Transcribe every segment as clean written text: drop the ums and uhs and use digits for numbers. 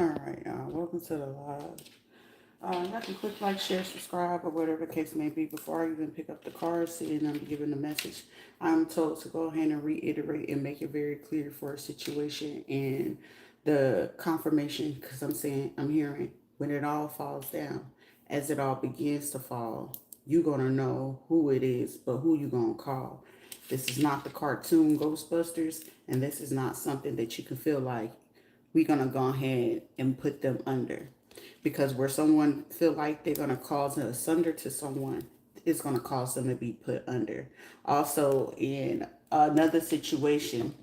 Alright, welcome to the live. I can click like, share, subscribe, or whatever the case may be. Before I even pick up the card, seeing them giving the message, I'm told to go ahead and reiterate and make it very clear for a situation and the confirmation, because I'm hearing when it all falls down, as it all begins to fall, you're going to know who it is, but who you going to call. This is not the cartoon Ghostbusters, and this is not something that you can feel like we're going to go ahead and put them under. Because where someone feel like they're going to cause an asunder to someone, it's going to cause them to be put under. Also, in another situation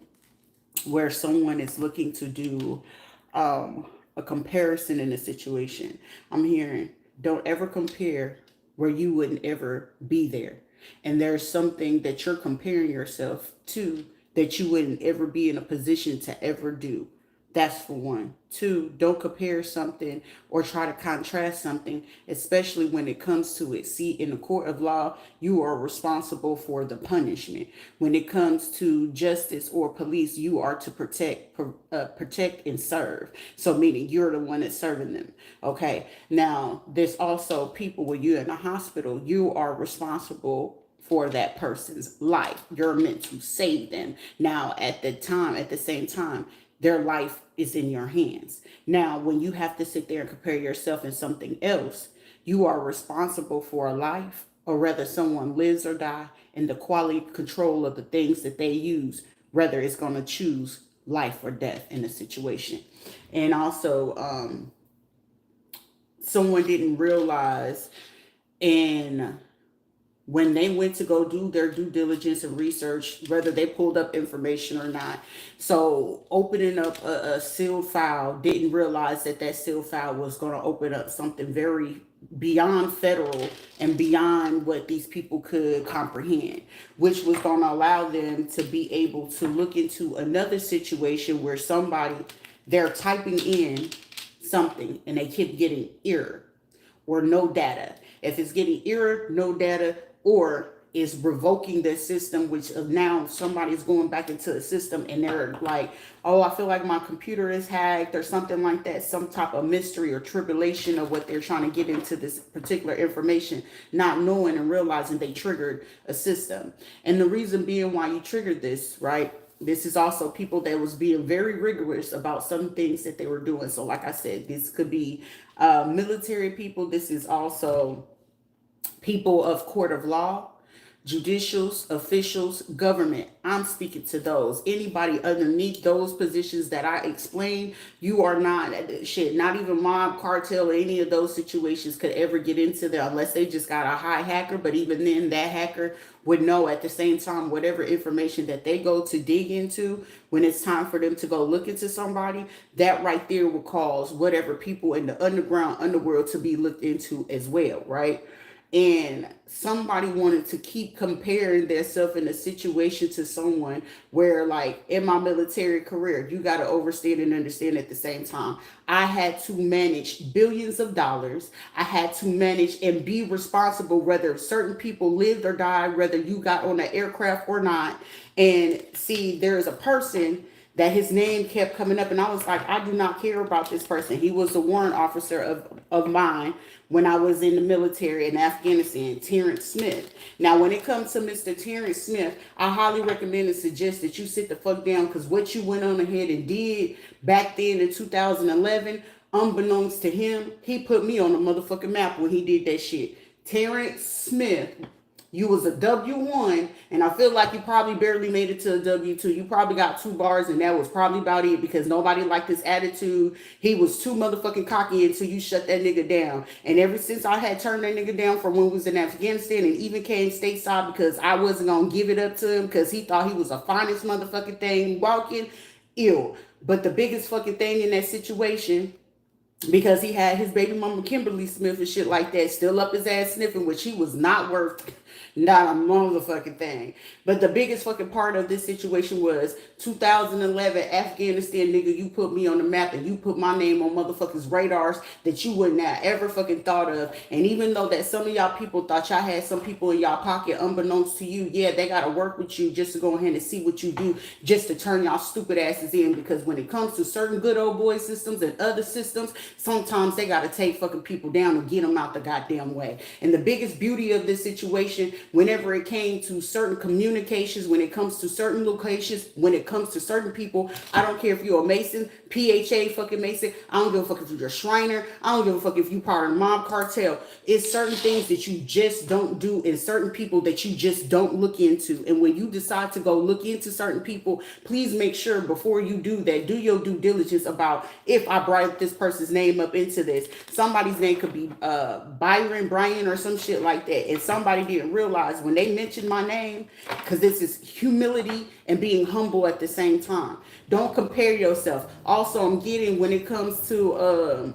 where someone is looking to do a comparison in a situation, I'm hearing, don't ever compare where you wouldn't ever be there. And there's something that you're comparing yourself to that you wouldn't ever be in a position to ever do. That's for one. Two, don't compare something or try to contrast something, especially when it comes to it. See, in the court of law, you are responsible for the punishment. When it comes to justice or police, you are to protect and serve. So meaning you're the one that's serving them. Okay. Now, there's also people when you're in a hospital, you are responsible for that person's life. You're meant to save them. Now, at the same time, their life is in your hands. Now, when you have to sit there and compare yourself in something else, you are responsible for a life, or rather someone lives or die, and the quality control of the things that they use, whether it's going to choose life or death in a situation. And also, someone didn't realize in when they went to go do their due diligence and research, whether they pulled up information or not. So opening up a sealed file, didn't realize that that sealed file was going to open up something very beyond federal and beyond what these people could comprehend, which was going to allow them to be able to look into another situation where somebody, they're typing in something and they keep getting error or no data. If it's getting error, no data, or is revoking the system, which now somebody's going back into the system and they're like, oh, I feel like my computer is hacked or something like that, some type of mystery or tribulation of what they're trying to get into this particular information, not knowing and realizing they triggered a system. And the reason being why you triggered this, right? This is also people that was being very rigorous about some things that they were doing. So like I said, this could be military people. This is also people of court of law, judicials, officials, government. I'm speaking to those. Anybody underneath those positions that I explained, you are not shit. Not even mob, cartel, or any of those situations could ever get into there unless they just got a high hacker. But even then, that hacker would know at the same time whatever information that they go to dig into when it's time for them to go look into somebody, that right there will cause whatever people in the underworld to be looked into as well, right? And somebody wanted to keep comparing themselves in a situation to someone where, like in my military career, you got to overstand and understand at the same time. I had to manage billions of dollars. I had to manage and be responsible whether certain people lived or died, whether you got on an aircraft or not. And see, there's a person that his name kept coming up, and I was like, I do not care about this person. He was a warrant officer of mine when I was in the military in Afghanistan, Terrence Smith. Now, when it comes to Mr. Terrence Smith, I highly recommend and suggest that you sit the fuck down, because what you went on ahead and did back then in 2011, unbeknownst to him, he put me on the motherfucking map when he did that shit. Terrence Smith, you was a W1, and I feel like you probably barely made it to a W2. You probably got 2 bars, and that was probably about it, because nobody liked his attitude. He was too motherfucking cocky until you shut that nigga down. And ever since I had turned that nigga down from when we was in Afghanistan and even came stateside, because I wasn't going to give it up to him because he thought he was the finest motherfucking thing walking, ill. But the biggest fucking thing in that situation because he had his baby mama Kimberly Smith and shit like that still up his ass sniffing, which he was not worth not a motherfucking thing. But the biggest fucking part of this situation was 2011 Afghanistan, nigga. You put me on the map and you put my name on motherfuckers' radars that you wouldn't have ever fucking thought of. And even though that some of y'all people thought y'all had some people in y'all pocket unbeknownst to you, yeah, they gotta work with you just to go ahead and see what you do, just to turn y'all stupid asses in. Because when it comes to certain good old boy systems and other systems, sometimes they gotta take fucking people down and get them out the goddamn way. And the biggest beauty of this situation, whenever it came to certain communications, when it comes to certain locations, when it comes to certain people, I don't care if you're a Mason, PHA fucking Mason, I don't give a fuck if you're a Shriner, I don't give a fuck if you part of the mob cartel. It's certain things that you just don't do and certain people that you just don't look into. And when you decide to go look into certain people, please make sure before you do that, do your due diligence about if I brought this person's name up into this. Somebody's name could be Brian or some shit like that. And somebody didn't realize when they mentioned my name, because this is humility and being humble at the same time. Don't compare yourself. Also, I'm getting when it comes to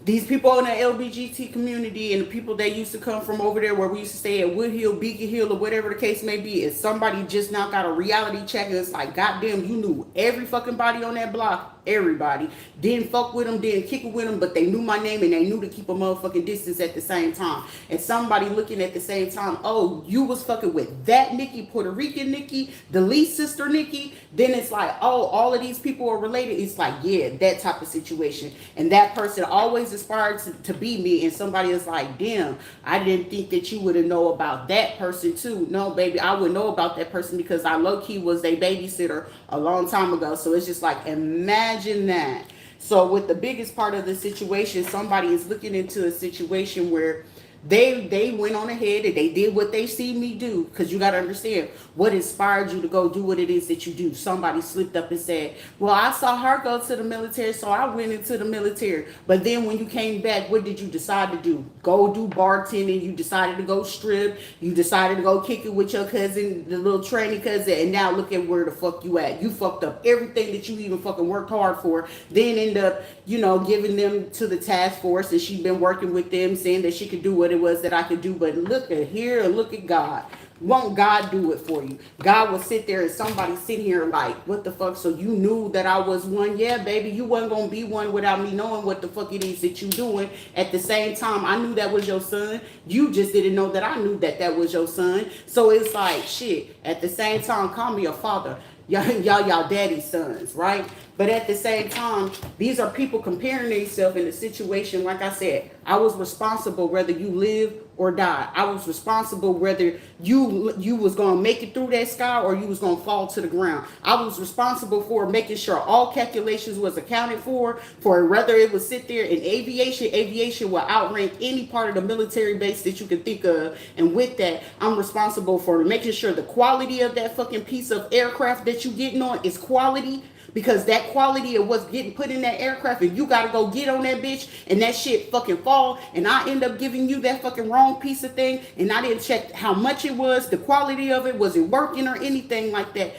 these people in the LBGT community and the people that used to come from over there where we used to stay at Wood Hill, Beacon Hill, or whatever the case may be, is somebody just now got a reality check and it's like, goddamn, you knew every fucking body on that block. Everybody didn't fuck with them, didn't kick it with them, but they knew my name and they knew to keep a motherfucking distance at the same time. And somebody looking at the same time, oh, you was fucking with that Nikki, Puerto Rican Nikki, the Lee sister Nikki. Then it's like, oh, all of these people are related. It's like, yeah, that type of situation. And that person always aspired to be me. And somebody is like, damn, I didn't think that you would have know about that person too. No, baby, I would know about that person because I low-key was their babysitter a long time ago. So it's just like, imagine that. So with the biggest part of the situation, somebody is looking into a situation where they went on ahead and they did what they see me do. Because you got to understand what inspired you to go do what it is that you do. Somebody slipped up and said, well, I saw her go to the military, so I went into the military. But then when you came back, what did you decide to do? Go do bartending. You decided to go strip. You decided to go kick it with your cousin, the little tranny cousin. And now look at where the fuck you at. You fucked up everything that you even fucking worked hard for. Then end up, giving them to the task force. And she's been working with them, saying that she could do what it was that I could do. But look at here and look at God. Won't God do it for you? God will sit there and somebody sit here like, what the fuck? So you knew that I was one? Yeah, baby, you wasn't going to be one without me knowing what the fuck it is that you doing. At the same time, I knew that was your son. You just didn't know that I knew that that was your son. So it's like, shit, at the same time, call me a father. Y'all daddy's sons, right? But at the same time, these are people comparing themselves in a situation. Like I said, I was responsible whether you live or die. I was responsible whether you was gonna make it through that sky or you was gonna fall to the ground. I was responsible for making sure all calculations was accounted for whether it would sit there in aviation. Aviation will outrank any part of the military base that you can think of. And with that, I'm responsible for making sure the quality of that fucking piece of aircraft that you getting on is quality. Because that quality of what's getting put in that aircraft, and you gotta go get on that bitch, and that shit fucking fall, and I end up giving you that fucking wrong piece of thing, and I didn't check how much it was, the quality of it, was it working or anything like that.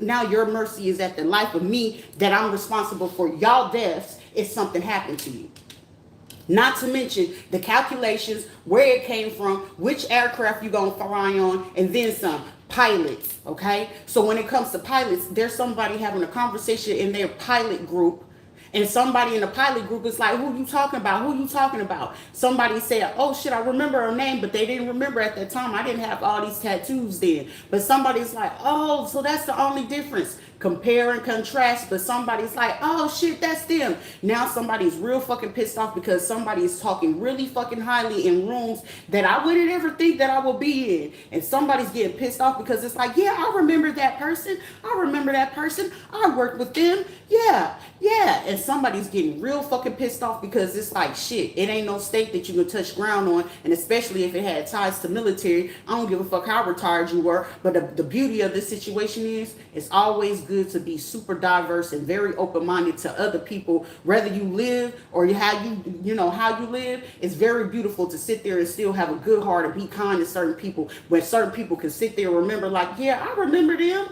Now your mercy is at the life of me that I'm responsible for y'all deaths if something happened to you. Not to mention the calculations, where it came from, which aircraft you gonna fly on, and then some. Pilots, okay? So when it comes to pilots, there's somebody having a conversation in their pilot group, and somebody in the pilot group is like, who you talking about? Who you talking about? Somebody said, oh shit, I remember her name, but they didn't remember at that time. I didn't have all these tattoos then. But somebody's like, oh, so that's the only difference. Compare and contrast, but somebody's like, oh shit, that's them. Now somebody's real fucking pissed off because somebody is talking really fucking highly in rooms that I wouldn't ever think that I would be in. And somebody's getting pissed off because it's like, yeah, I remember that person. I remember that person. I worked with them. Yeah. And somebody's getting real fucking pissed off because it's like, shit, it ain't no state that you can touch ground on. And especially if it had ties to military, I don't give a fuck how retired you were. But the beauty of this situation is it's always good good to be super diverse and very open-minded to other people, whether you live or how you live. It's very beautiful to sit there and still have a good heart and be kind to certain people, when certain people can sit there and remember, like, yeah, I remember them.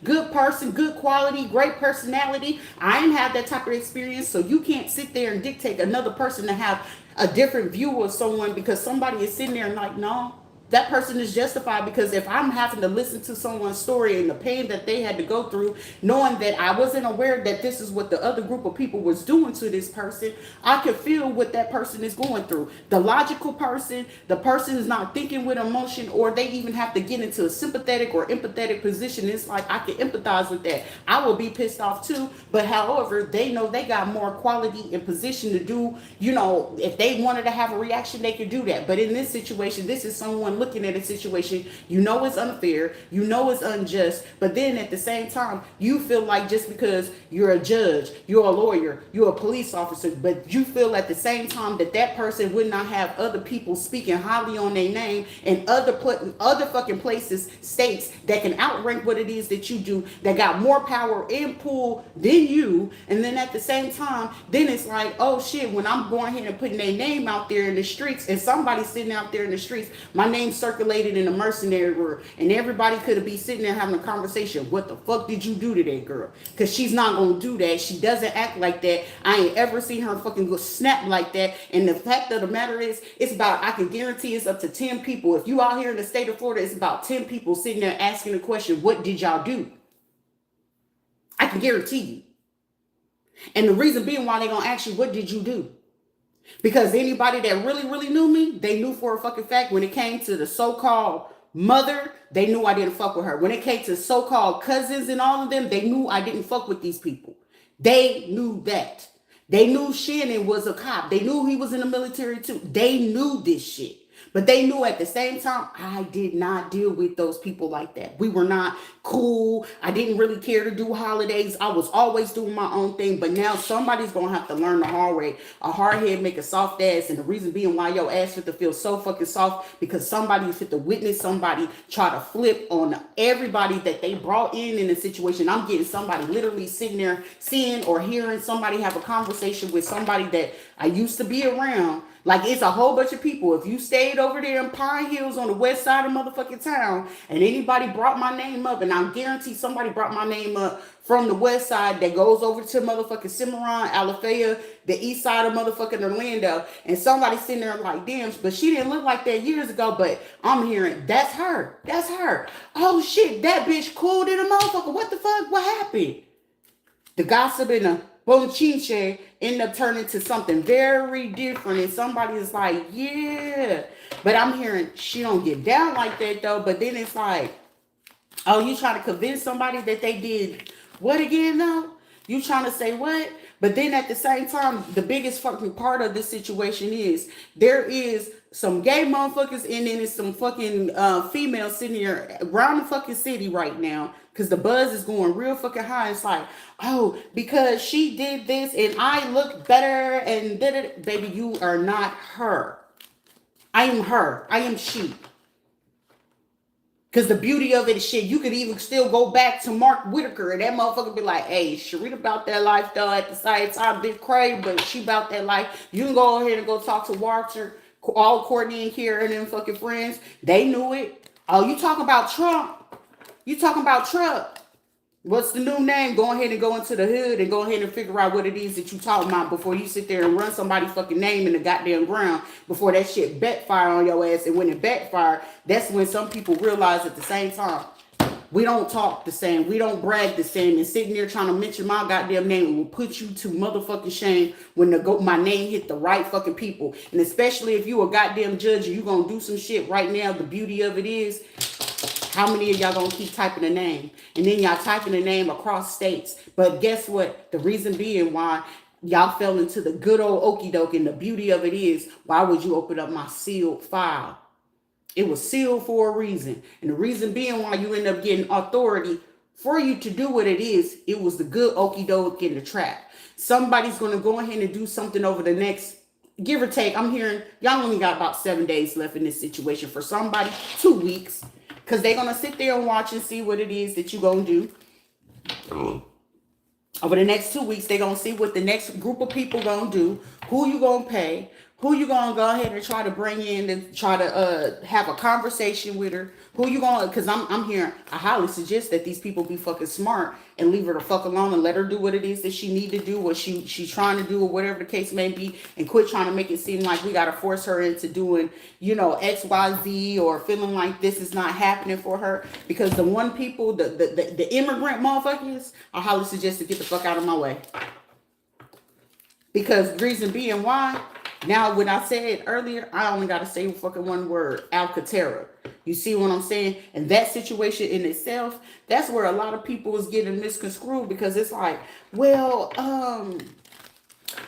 Good person, good quality, great personality. I didn't have that type of experience, so you can't sit there and dictate another person to have a different view of someone because somebody is sitting there and like, no, that person is justified. Because if I'm having to listen to someone's story and the pain that they had to go through, knowing that I wasn't aware that this is what the other group of people was doing to this person, I can feel what that person is going through. The logical person, the person is not thinking with emotion, or they even have to get into a sympathetic or empathetic position. It's like, I can empathize with that. I will be pissed off too, but however, they know they got more quality and position to do, if they wanted to have a reaction, they could do that. But in this situation, this is someone looking at a situation, it's unfair, it's unjust, but then at the same time, you feel like just because you're a judge, you're a lawyer, you're a police officer, but you feel at the same time that that person would not have other people speaking highly on their name and other fucking places, states that can outrank what it is that you do, that got more power and pull than you. And then at the same time, then it's like, oh shit, when I'm going ahead and putting their name out there in the streets, and somebody's sitting out there in the streets, my name circulated in the mercenary world, and everybody could be sitting there having a conversation. What the fuck did you do to that girl? Because she's not gonna do that. She doesn't act like that. I ain't ever seen her fucking go snap like that. And the fact of the matter is, I can guarantee it's up to 10 people. If you out here in the state of Florida, it's about 10 people sitting there asking the question, what did y'all do? I can guarantee you. And the reason being why they gonna ask you, what did you do? Because anybody that really, really knew me, they knew for a fucking fact when it came to the so-called mother, they knew I didn't fuck with her. When it came to so-called cousins and all of them, they knew I didn't fuck with these people. They knew that. They knew Shannon was a cop. They knew he was in the military too. They knew this shit. But they knew at the same time, I did not deal with those people like that. We were not cool. I didn't really care to do holidays. I was always doing my own thing. But now somebody's going to have to learn the hard way. A hard head make a soft ass. And the reason being why your ass fit to feel so fucking soft, because somebody fit to witness somebody try to flip on everybody that they brought in a situation. I'm getting somebody literally sitting there seeing or hearing somebody have a conversation with somebody that I used to be around. Like, it's a whole bunch of people. If you stayed over there in Pine Hills on the west side of motherfucking town, and anybody brought my name up, and I guarantee somebody brought my name up from the west side that goes over to motherfucking Cimarron, Alafaya, the east side of motherfucking Orlando, and somebody sitting there like, damn, but she didn't look like that years ago, but I'm hearing, that's her. That's her. Oh shit, that bitch cool than a motherfucker. What the fuck? What happened? The gossip and the bonchinche end up turning to something very different, and somebody is like, yeah, but I'm hearing she don't get down like that though. But then it's like, oh, you trying to convince somebody that they did what again though? You trying to say what? But then at the same time, the biggest fucking part of this situation is there is some gay motherfuckers and then there's some fucking females sitting here around the fucking city right now, because the buzz is going real fucking high. It's like, oh, because she did this and I look better and did it. Baby, you are not her. I am her. I am she. Because the beauty of it is shit, you could even still go back to Mark Whitaker and that motherfucker be like, hey, Sharita about that life though. At the same time, bit crazy, but she about that life. You can go ahead and go talk to Walter, all Courtney and Kara and them fucking friends. They knew it. Oh, you talking about Trump? You talking about Trump? What's the new name? Go ahead and go into the hood and go ahead and figure out what it is that you talking about before you sit there and run somebody's fucking name in the goddamn ground before that shit backfire on your ass. And when it backfire, that's when some people realize at the same time, we don't talk the same. We don't brag the same. And sitting there trying to mention my goddamn name will put you to motherfucking shame when my name hit the right fucking people. And especially if you a goddamn judge and you gonna do some shit right now, the beauty of it is, how many of y'all gonna keep typing a name? And then y'all typing a name across states. But guess what? The reason being why y'all fell into the good old okie doke, and the beauty of it is, why would you open up my sealed file? It was sealed for a reason. And the reason being why you end up getting authority for you to do what it is, it was the good okie doke in the trap. Somebody's gonna go ahead and do something over the next, give or take, I'm hearing y'all only got about 7 days left in this situation. For somebody, 2 weeks. Because they're going to sit there and watch and see what it is that you're going to do. Over the next 2 weeks, they're going to see what the next group of people going to do, who you going to pay, who you going to go ahead and try to bring in and try to have a conversation with her, who you going to, because I'm here, I highly suggest that these people be fucking smart and leave her the fuck alone and let her do what it is that she need to do, what she's trying to do, or whatever the case may be, and quit trying to make it seem like we got to force her into doing, you know, XYZ, or feeling like this is not happening for her. Because the one people, the immigrant motherfuckers, I highly suggest to get the fuck out of my way. Because the reason being why, now when I said earlier, I only got to say fucking one word, Alcatraz. You see what I'm saying? And that situation in itself, that's where a lot of people is getting misconstrued, because it's like, well,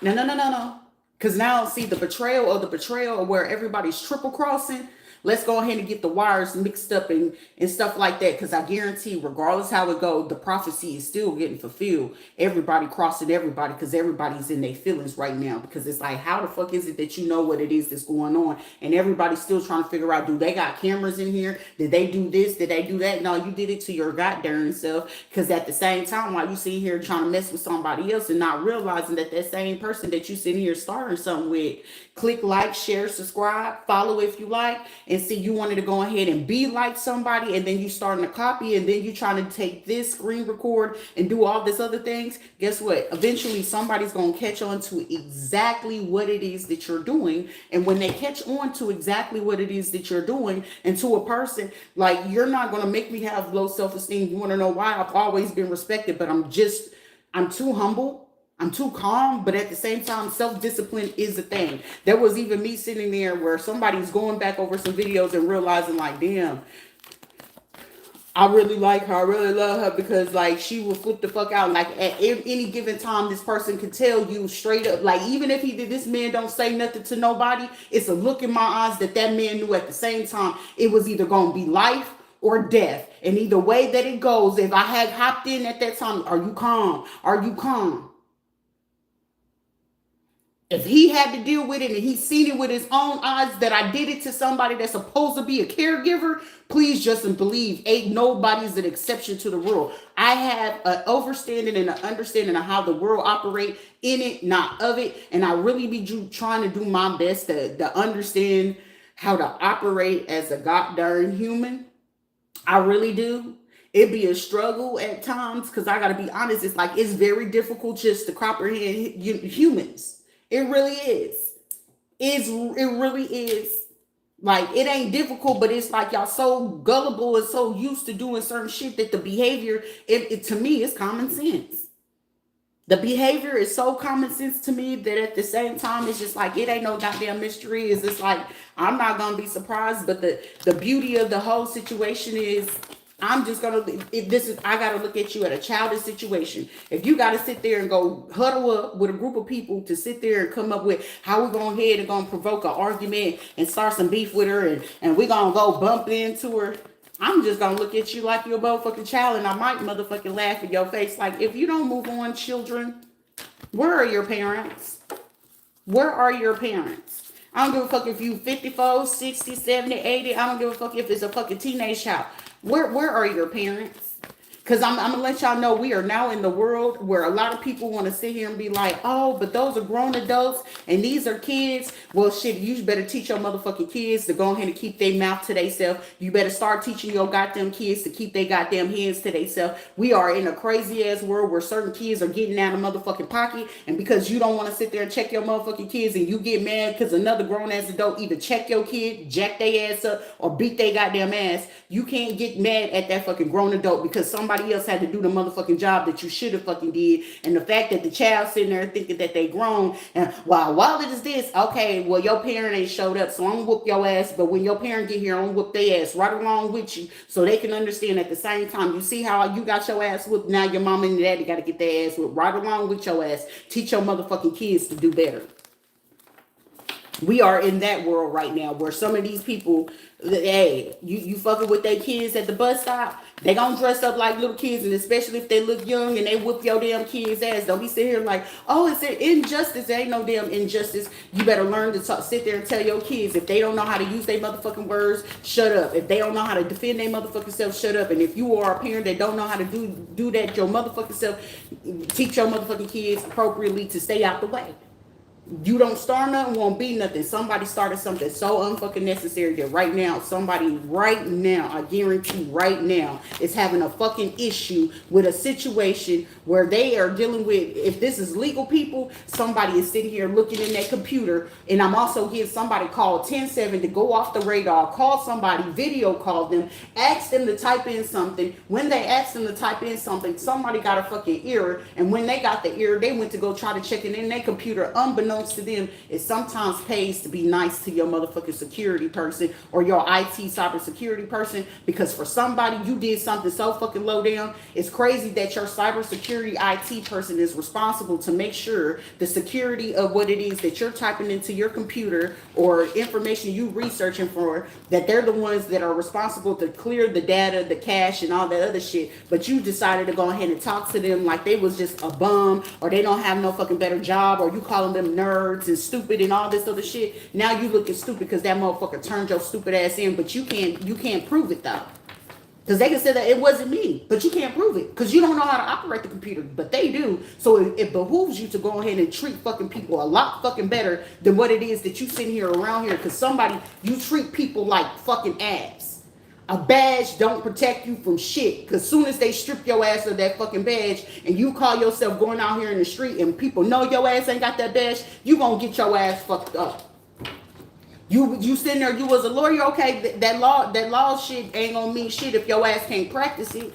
no. Because now, see, the betrayal where everybody's triple crossing. Let's go ahead and get the wires mixed up and stuff like that. Because I guarantee, regardless how it goes, the prophecy is still getting fulfilled. Everybody crossing everybody, because everybody's in their feelings right now. Because it's like, how the fuck is it that you know what it is that's going on? And everybody's still trying to figure out, do they got cameras in here? Did they do this? Did they do that? No, you did it to your goddamn self. Because at the same time, while you sitting here trying to mess with somebody else and not realizing that that same person that you sitting here starting something with, click like, share, subscribe, follow if you like, and see you wanted to go ahead and be like somebody, and then you starting to copy, and then you trying to take this, screen record, and do all this other things. Guess what? Eventually somebody's going to catch on to exactly what it is that you're doing. And when they catch on to exactly what it is that you're doing, and to a person, like, you're not going to make me have low self-esteem. You want to know why? I've always been respected, but I'm too humble. I'm too calm, but at the same time, self-discipline is a thing. There was even me sitting there where somebody's going back over some videos and realizing, like, damn, I really like her. I really love her, because, like, she will flip the fuck out. Like, at any given time, this person can tell you straight up, like, even if this man don't say nothing to nobody, it's a look in my eyes that man knew at the same time it was either going to be life or death. And either way that it goes, if I had hopped in at that time, are you calm? Are you calm? If he had to deal with it and he's seen it with his own eyes that I did it to somebody that's supposed to be a caregiver, please just believe, ain't nobody's an exception to the rule. I have an overstanding and an understanding of how the world operates, in it, not of it. And I really be trying to do my best to understand how to operate as a goddamn human. I really do. It be a struggle at times, because I got to be honest, it's like, it's very difficult just to comprehend humans. It really is. It really is. Like, it ain't difficult, but it's like y'all so gullible and so used to doing certain shit that the behavior, it to me, is common sense. The behavior is so common sense to me that at the same time, it's just like, it ain't no goddamn mystery. It's just like, I'm not going to be surprised. But the beauty of the whole situation is, I'm just gonna, I gotta look at you at a childish situation. If you gotta sit there and go huddle up with a group of people to sit there and come up with how we're going ahead and gonna provoke an argument and start some beef with her, and we're gonna go bump into her, I'm just gonna look at you like you're a motherfucking child, and I might motherfucking laugh in your face. Like, if you don't move on, children, where are your parents? Where are your parents? I don't give a fuck if you 54, 60, 70, 80. I don't give a fuck if it's a fucking teenage child. Where are your parents? Because I'm going to let y'all know, we are now in the world where a lot of people want to sit here and be like, oh, but those are grown adults and these are kids. Well, shit, you better teach your motherfucking kids to go ahead and keep their mouth to themselves. You better start teaching your goddamn kids to keep their goddamn hands to themselves. We are in a crazy ass world where certain kids are getting out of motherfucking pocket. And because you don't want to sit there and check your motherfucking kids, and you get mad because another grown ass adult either check your kid, jack their ass up, or beat their goddamn ass, you can't get mad at that fucking grown adult because somebody else had to do the motherfucking job that you should have fucking did. And the fact that the child sitting there thinking that they grown, and while it is this, okay, well, your parent ain't showed up, so I'm gonna whoop your ass. But when your parent get here, I'm gonna whoop their ass right along with you, so they can understand at the same time. You see how you got your ass whooped? Now your mama and your daddy got to get their ass whooped right along with your ass. Teach your motherfucking kids to do better. We are in that world right now where some of these people, hey, you fucking with their kids at the bus stop, they gonna dress up like little kids, and especially if they look young and they whoop your damn kids ass. Don't be sitting here like, oh, it's an injustice. There ain't no damn injustice. You better learn to sit there and tell your kids, if they don't know how to use their motherfucking words, shut up. If they don't know how to defend their motherfucking self, shut up. And if you are a parent that don't know how to do that your motherfucking self, teach your motherfucking kids appropriately to stay out the way. You don't start nothing, won't be nothing. Somebody started something so unfucking necessary that right now, somebody right now, I guarantee right now, is having a fucking issue with a situation where they are dealing with, if this is legal people, somebody is sitting here looking in their computer, and I'm also getting somebody call 10-7 to go off the radar, call somebody, video call them, ask them to type in something. When they ask them to type in something, somebody got a fucking error, and when they got the error, they went to go try to check it in their computer, unbeknownst to them. It sometimes pays to be nice to your motherfucking security person or your IT cyber security person, because for somebody you did something so fucking low down. It's crazy that your cyber security IT person is responsible to make sure the security of what it is that you're typing into your computer or information you researching for, that they're the ones that are responsible to clear the data, the cache, and all that other shit. But you decided to go ahead and talk to them like they was just a bum, or they don't have no fucking better job, or you calling them nerds and stupid and all this other shit. Now you looking stupid because that motherfucker turned your stupid ass in, but you can't prove it though. Because they can say that it wasn't me, but you can't prove it because you don't know how to operate the computer, but they do. So it behooves you to go ahead and treat fucking people a lot fucking better than what it is that you sitting here around here, because somebody, you treat people like fucking ass. A badge don't protect you from shit, because soon as they strip your ass of that fucking badge and you call yourself going out here in the street and people know your ass ain't got that badge, you gonna get your ass fucked up. You sitting there, you was a lawyer, okay, that law shit ain't gonna mean shit if your ass can't practice it.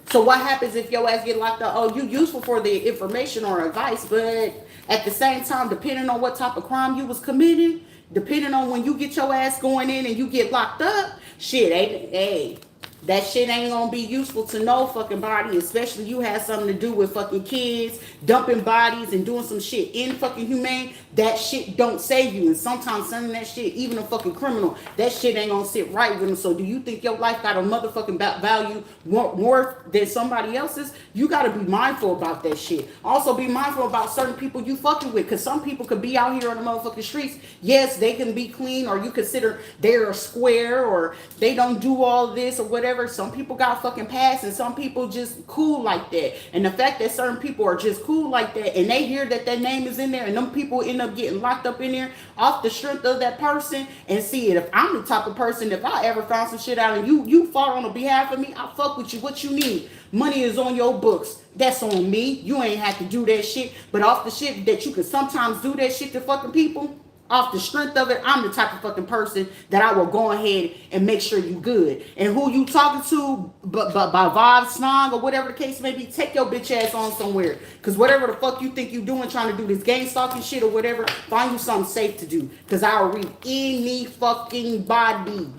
So what happens if your ass get locked up? Oh, you useful for the information or advice, but at the same time, depending on what type of crime you was committing, depending on when you get your ass going in and you get locked up, shit, hey, that shit ain't gonna be useful to no fucking body, especially you had something to do with fucking kids, dumping bodies and doing some shit in fucking humane. That shit don't save you. And sometimes some of that shit, even a fucking criminal, that shit ain't gonna sit right with them. So do you think your life got a motherfucking value more than somebody else's? You gotta be mindful about that shit. Also be mindful about certain people you fucking with, because some people could be out here on the motherfucking streets. Yes, they can be clean, or you consider they're a square, or they don't do all this or whatever. Some people got fucking past, and some people just cool like that. And the fact that certain people are just cool like that, and they hear that their name is in there, and them people end up getting locked up in there off the strength of that person. And see it, if I'm the type of person, if I ever found some shit out and you fought on the behalf of me, I'll fuck with you. What you need? Money is on your books. That's on me. You ain't have to do that shit. But off the shit that you can sometimes do that shit to fucking people, off the strength of it, I'm the type of fucking person that I will go ahead and make sure you good. And who you talking to, but by vibe, snong, or whatever the case may be, take your bitch ass on somewhere. Because whatever the fuck you think you doing, trying to do this gang stalking shit or whatever, find you something safe to do. Because I'll read any fucking body.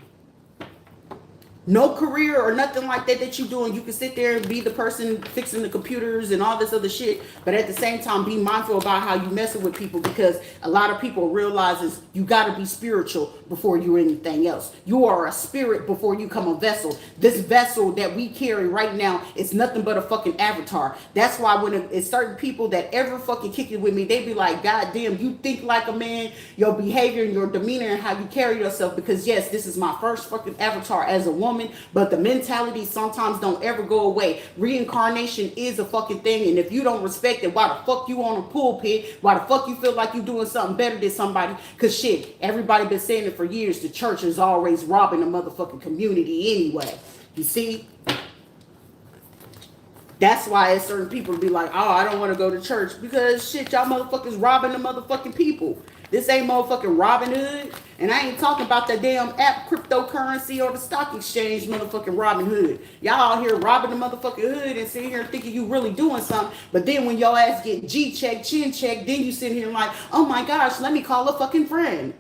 No career or nothing like that you doing. You can sit there and be the person fixing the computers and all this other shit, but at the same time be mindful about how you messing with people, because a lot of people realizes you got to be spiritual before you're anything else. You are a spirit before you come a vessel. This vessel that we carry right now is nothing but a fucking avatar. That's why when it's certain people that ever fucking kick it with me, they be like, God damn, you think like a man, your behavior and your demeanor and how you carry yourself, because yes, this is my first fucking avatar as a woman. But the mentality sometimes don't ever go away. Reincarnation is a fucking thing, and if you don't respect it, why the fuck you on a pulpit? Why the fuck you feel like you doing something better than somebody? Cause shit, everybody been saying it for years. The church is always robbing the motherfucking community anyway. You see? That's why certain people be like, oh, I don't want to go to church, because shit, y'all motherfuckers robbing the motherfucking people. This ain't motherfucking Robin Hood. And I ain't talking about that damn app cryptocurrency or the stock exchange motherfucking Robin Hood. Y'all out here robbing the motherfucking hood and sitting here thinking you really doing something. But then when your ass get G-checked, chin checked, then you sitting here like, oh my gosh, let me call a fucking friend.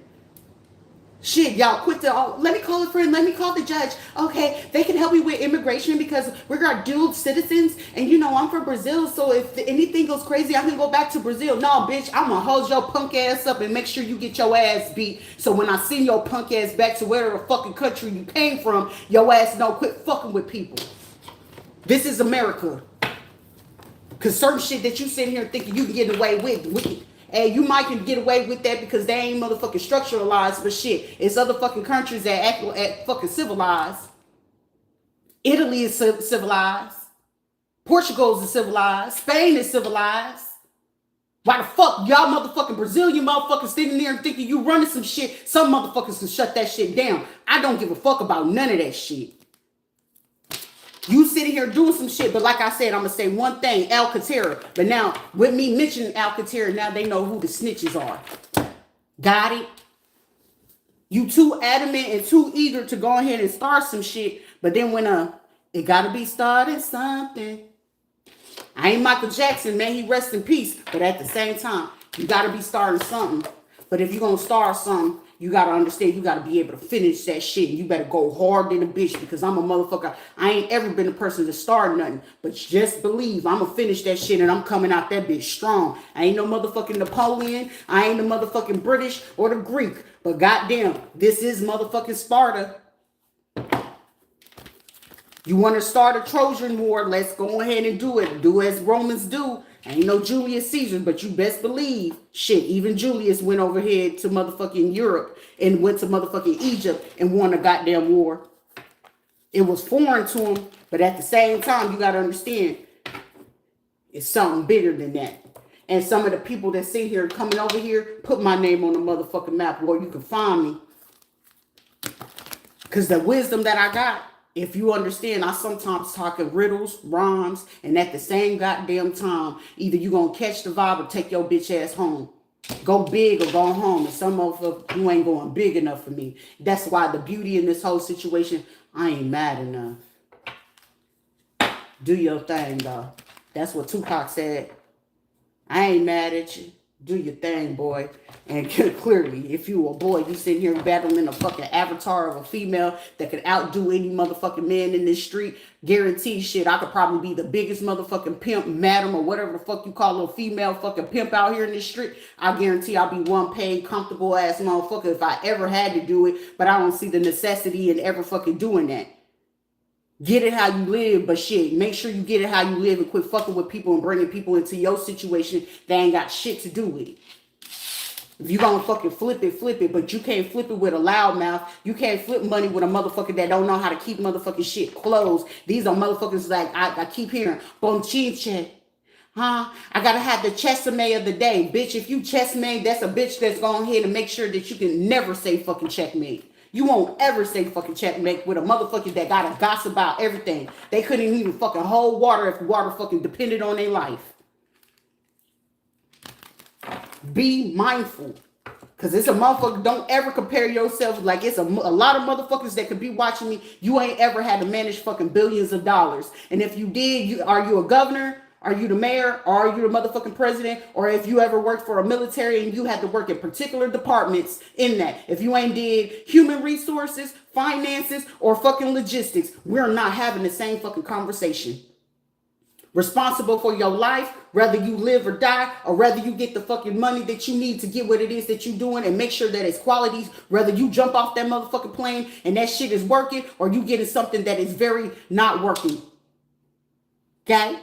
Shit, y'all quit the, oh, let me call a friend, let me call the judge. Okay, they can help me with immigration because we're our dual citizens. And you know, I'm from Brazil, so if anything goes crazy, I can go back to Brazil. No, bitch, I'm gonna hold your punk ass up and make sure you get your ass beat. So when I send your punk ass back to whatever fucking country you came from, your ass don't quit fucking with people. This is America. Because certain shit that you sitting here thinking you can get away with. And you might can get away with that because they ain't motherfucking structuralized, but shit, it's other fucking countries that act fucking civilized. Italy is civilized. Portugal is civilized. Spain is civilized. Why the fuck y'all motherfucking Brazilian motherfuckers sitting there and thinking you running some shit? Some motherfuckers can shut that shit down. I don't give a fuck about none of that shit. You sitting here doing some shit, but like I said, I'm going to say one thing, Alcantara. But now, with me mentioning Alcantara, now they know who the snitches are. Got it? You too adamant and too eager to go ahead and start some shit, but then when it got to be started something. I ain't Michael Jackson, man, he rest in peace, but at the same time, you got to be starting something. But if you're going to start something, you got to understand, you got to be able to finish that shit. You better go hard than a bitch because I'm a motherfucker. I ain't ever been a person to start nothing. But just believe I'm going to finish that shit and I'm coming out that bitch strong. I ain't no motherfucking Napoleon. I ain't the motherfucking British or the Greek. But goddamn, this is motherfucking Sparta. You want to start a Trojan War? Let's go ahead and do it. Do as Romans do. Ain't no Julius Caesar, but you best believe, shit, even Julius went over here to motherfucking Europe and went to motherfucking Egypt and won a goddamn war. It was foreign to him, but at the same time, you got to understand, it's something bigger than that. And some of the people that sit here coming over here, put my name on the motherfucking map where you can find me. Because the wisdom that I got, if you understand, I sometimes talk in riddles, rhymes, and at the same goddamn time, either you gonna catch the vibe or take your bitch ass home. Go big or go home. And some of you ain't going big enough for me. That's why the beauty in this whole situation, I ain't mad enough. Do your thing, though. That's what Tupac said. I ain't mad at you. Do your thing, boy. And clearly, if you a boy, you sitting here battling a fucking avatar of a female that could outdo any motherfucking man in this street, guarantee shit, I could probably be the biggest motherfucking pimp, madam, or whatever the fuck you call a female fucking pimp out here in this street. I guarantee I'll be one paid, comfortable ass motherfucker if I ever had to do it, but I don't see the necessity in ever fucking doing that. Get it how you live, but shit, make sure you get it how you live and quit fucking with people and bringing people into your situation that ain't got shit to do with it. If you gonna fucking flip it, but you can't flip it with a loud mouth. You can't flip money with a motherfucker that don't know how to keep motherfucking shit closed. These are motherfuckers like, I keep hearing, bon chinche. Huh? I gotta have the chesame of the day. Bitch, if you chessmate, that's a bitch that's going ahead and make sure that you can never say fucking checkmate. You won't ever say fucking checkmate with a motherfucker that gotta gossip about everything. They couldn't even fucking hold water if water fucking depended on their life. Be mindful. Because it's a motherfucker. Don't ever compare yourself. Like it's a lot of motherfuckers that could be watching me. You ain't ever had to manage fucking billions of dollars. And if you did, are you a governor? Are you the mayor? Or are you the motherfucking president? Or if you ever worked for a military and you had to work in particular departments in that. If you ain't did human resources, finances, or fucking logistics, we're not having the same fucking conversation. Responsible for your life, whether you live or die, or whether you get the fucking money that you need to get what it is that you're doing and make sure that it's quality, whether you jump off that motherfucking plane and that shit is working, or you getting something that is very not working. Okay?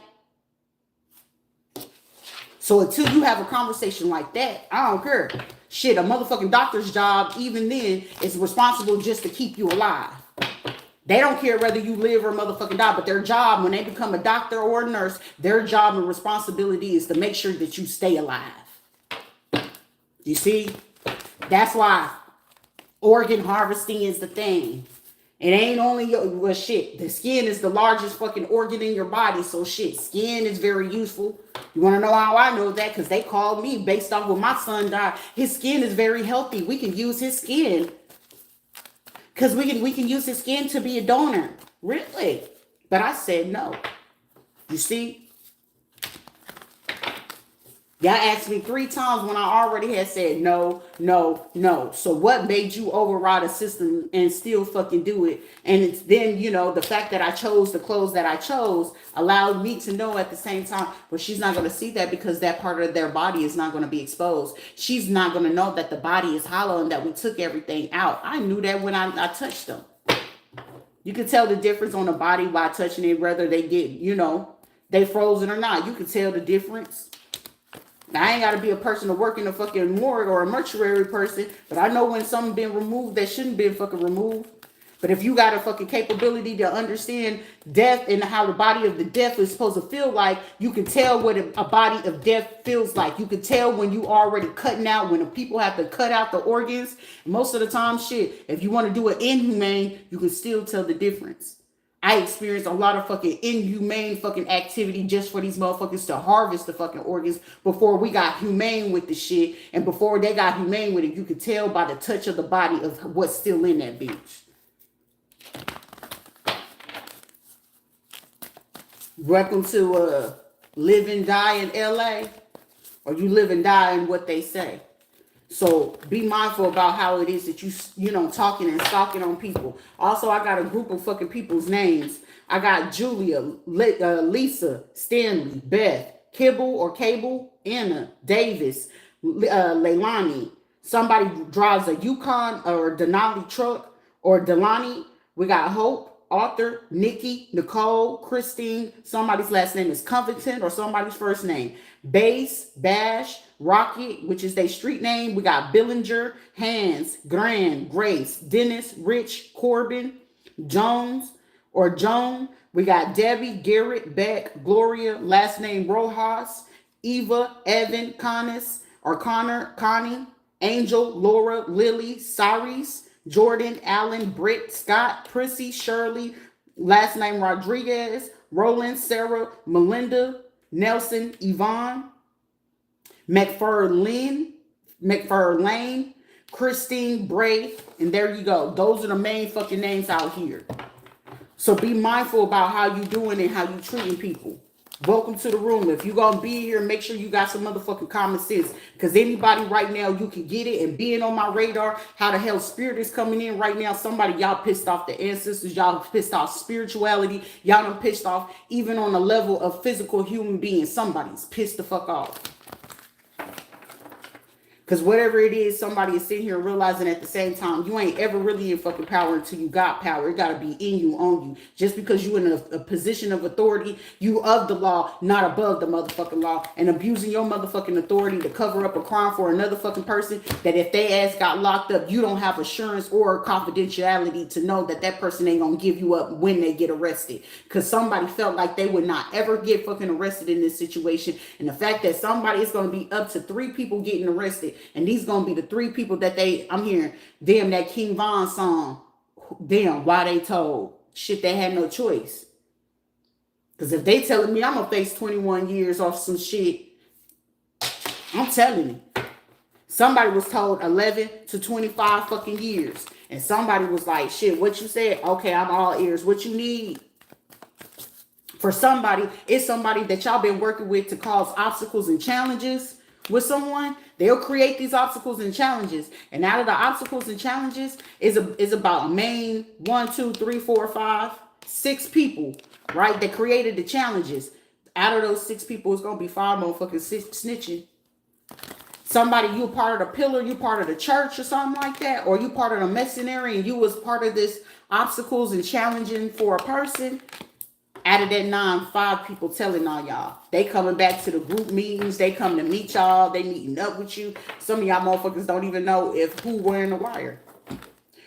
So until you have a conversation like that, I don't care. Shit, a motherfucking doctor's job, even then, is responsible just to keep you alive. They don't care whether you live or motherfucking die, but their job, when they become a doctor or a nurse, their job and responsibility is to make sure that you stay alive. You see? That's why organ harvesting is the thing. It ain't only well, shit. The skin is the largest fucking organ in your body, so shit, skin is very useful. You want to know how I know that? Because they called me based on when my son died. His skin is very healthy. We can use his skin. Because we can use his skin to be a donor. Really? But I said no. You see? Y'all asked me 3 times when I already had said no, no, no. So what made you override a system and still fucking do it? And it's then, the fact that I chose the clothes that I chose allowed me to know at the same time, but she's not going to see that because that part of their body is not going to be exposed. She's not going to know that the body is hollow and that we took everything out. I knew that when I touched them. You can tell the difference on the body by touching it, whether they get, they frozen or not. You can tell the difference. I ain't got to be a person to work in a fucking morgue or a mortuary person, but I know when something been removed that shouldn't been fucking removed. But if you got a fucking capability to understand death and how the body of the death is supposed to feel like, you can tell what a body of death feels like. You can tell when you already cutting out, when the people have to cut out the organs. Most of the time, shit, if you want to do it inhumane, you can still tell the difference. I experienced a lot of fucking inhumane fucking activity just for these motherfuckers to harvest the fucking organs before we got humane with the shit. And before they got humane with it, you could tell by the touch of the body of what's still in that bitch. Welcome to Live and Die in LA, or you live and die in what they say. So be mindful about how it is that you talking and stalking on people. Also, I got a group of fucking people's names. I got Julia, Lisa, Stanley, Beth, Kibble or Cable, Anna, Davis, Leilani. Somebody drives a Yukon or a Denali truck, or Delani. We got Hope, Arthur, Nikki, Nicole, Christine. Somebody's last name is Covington or somebody's first name. Base, Bash, Rocket, which is their street name. We got Billinger, Hans, Grand, Grace, Dennis, Rich, Corbin, Jones or Joan. We got Debbie, Garrett, Beck, Gloria, last name Rojas, Eva, Evan, Connis or Connor, Connie, Angel, Laura, Lily, Cyrus, Jordan, Allen, Britt, Scott, Prissy, Shirley, last name Rodriguez, Roland, Sarah, Melinda, Nelson, Yvonne, McFarlane, Christine, Brave, and there you go. Those are the main fucking names out here. So be mindful about how you doing and how you treating people. Welcome to the room. If you gonna be here, make sure you got some motherfucking common sense. Because anybody right now, you can get it. And being on my radar, how the hell spirit is coming in right now. Somebody, y'all pissed off the ancestors. Y'all pissed off spirituality. Y'all done pissed off even on a level of physical human being. Somebody's pissed the fuck off. Because whatever it is, somebody is sitting here realizing at the same time, you ain't ever really in fucking power until you got power. It got to be in you, on you. Just because you in a position of authority, you of the law, not above the motherfucking law. And abusing your motherfucking authority to cover up a crime for another fucking person, that if they ass got locked up, you don't have assurance or confidentiality to know that that person ain't going to give you up when they get arrested. Because somebody felt like they would not ever get fucking arrested in this situation. And the fact that somebody is going to be up to 3 people getting arrested, and these gonna be the 3 people that I'm hearing, damn, that King Von song, damn, why they told, shit, they had no choice. Because if they telling me I'm gonna face 21 years off some shit, I'm telling you. Somebody was told 11 to 25 fucking years. And somebody was like, shit, what you said? Okay, I'm all ears. What you need? For somebody, it's somebody that y'all been working with to cause obstacles and challenges with someone. They'll create these obstacles and challenges. And out of the obstacles and challenges is about a main 1, 2, 3, 4, 5, 6 people, right? That created the challenges. Out of those 6 people, it's going to be 5 motherfucking snitching. Somebody, you part of the pillar, you part of the church or something like that, or you part of the mercenary and you was part of this obstacles and challenging for a person. Out of that 9, 5 people telling on y'all. They coming back to the group meetings. They come to meet y'all. They meeting up with you. Some of y'all motherfuckers don't even know who wearing the wire.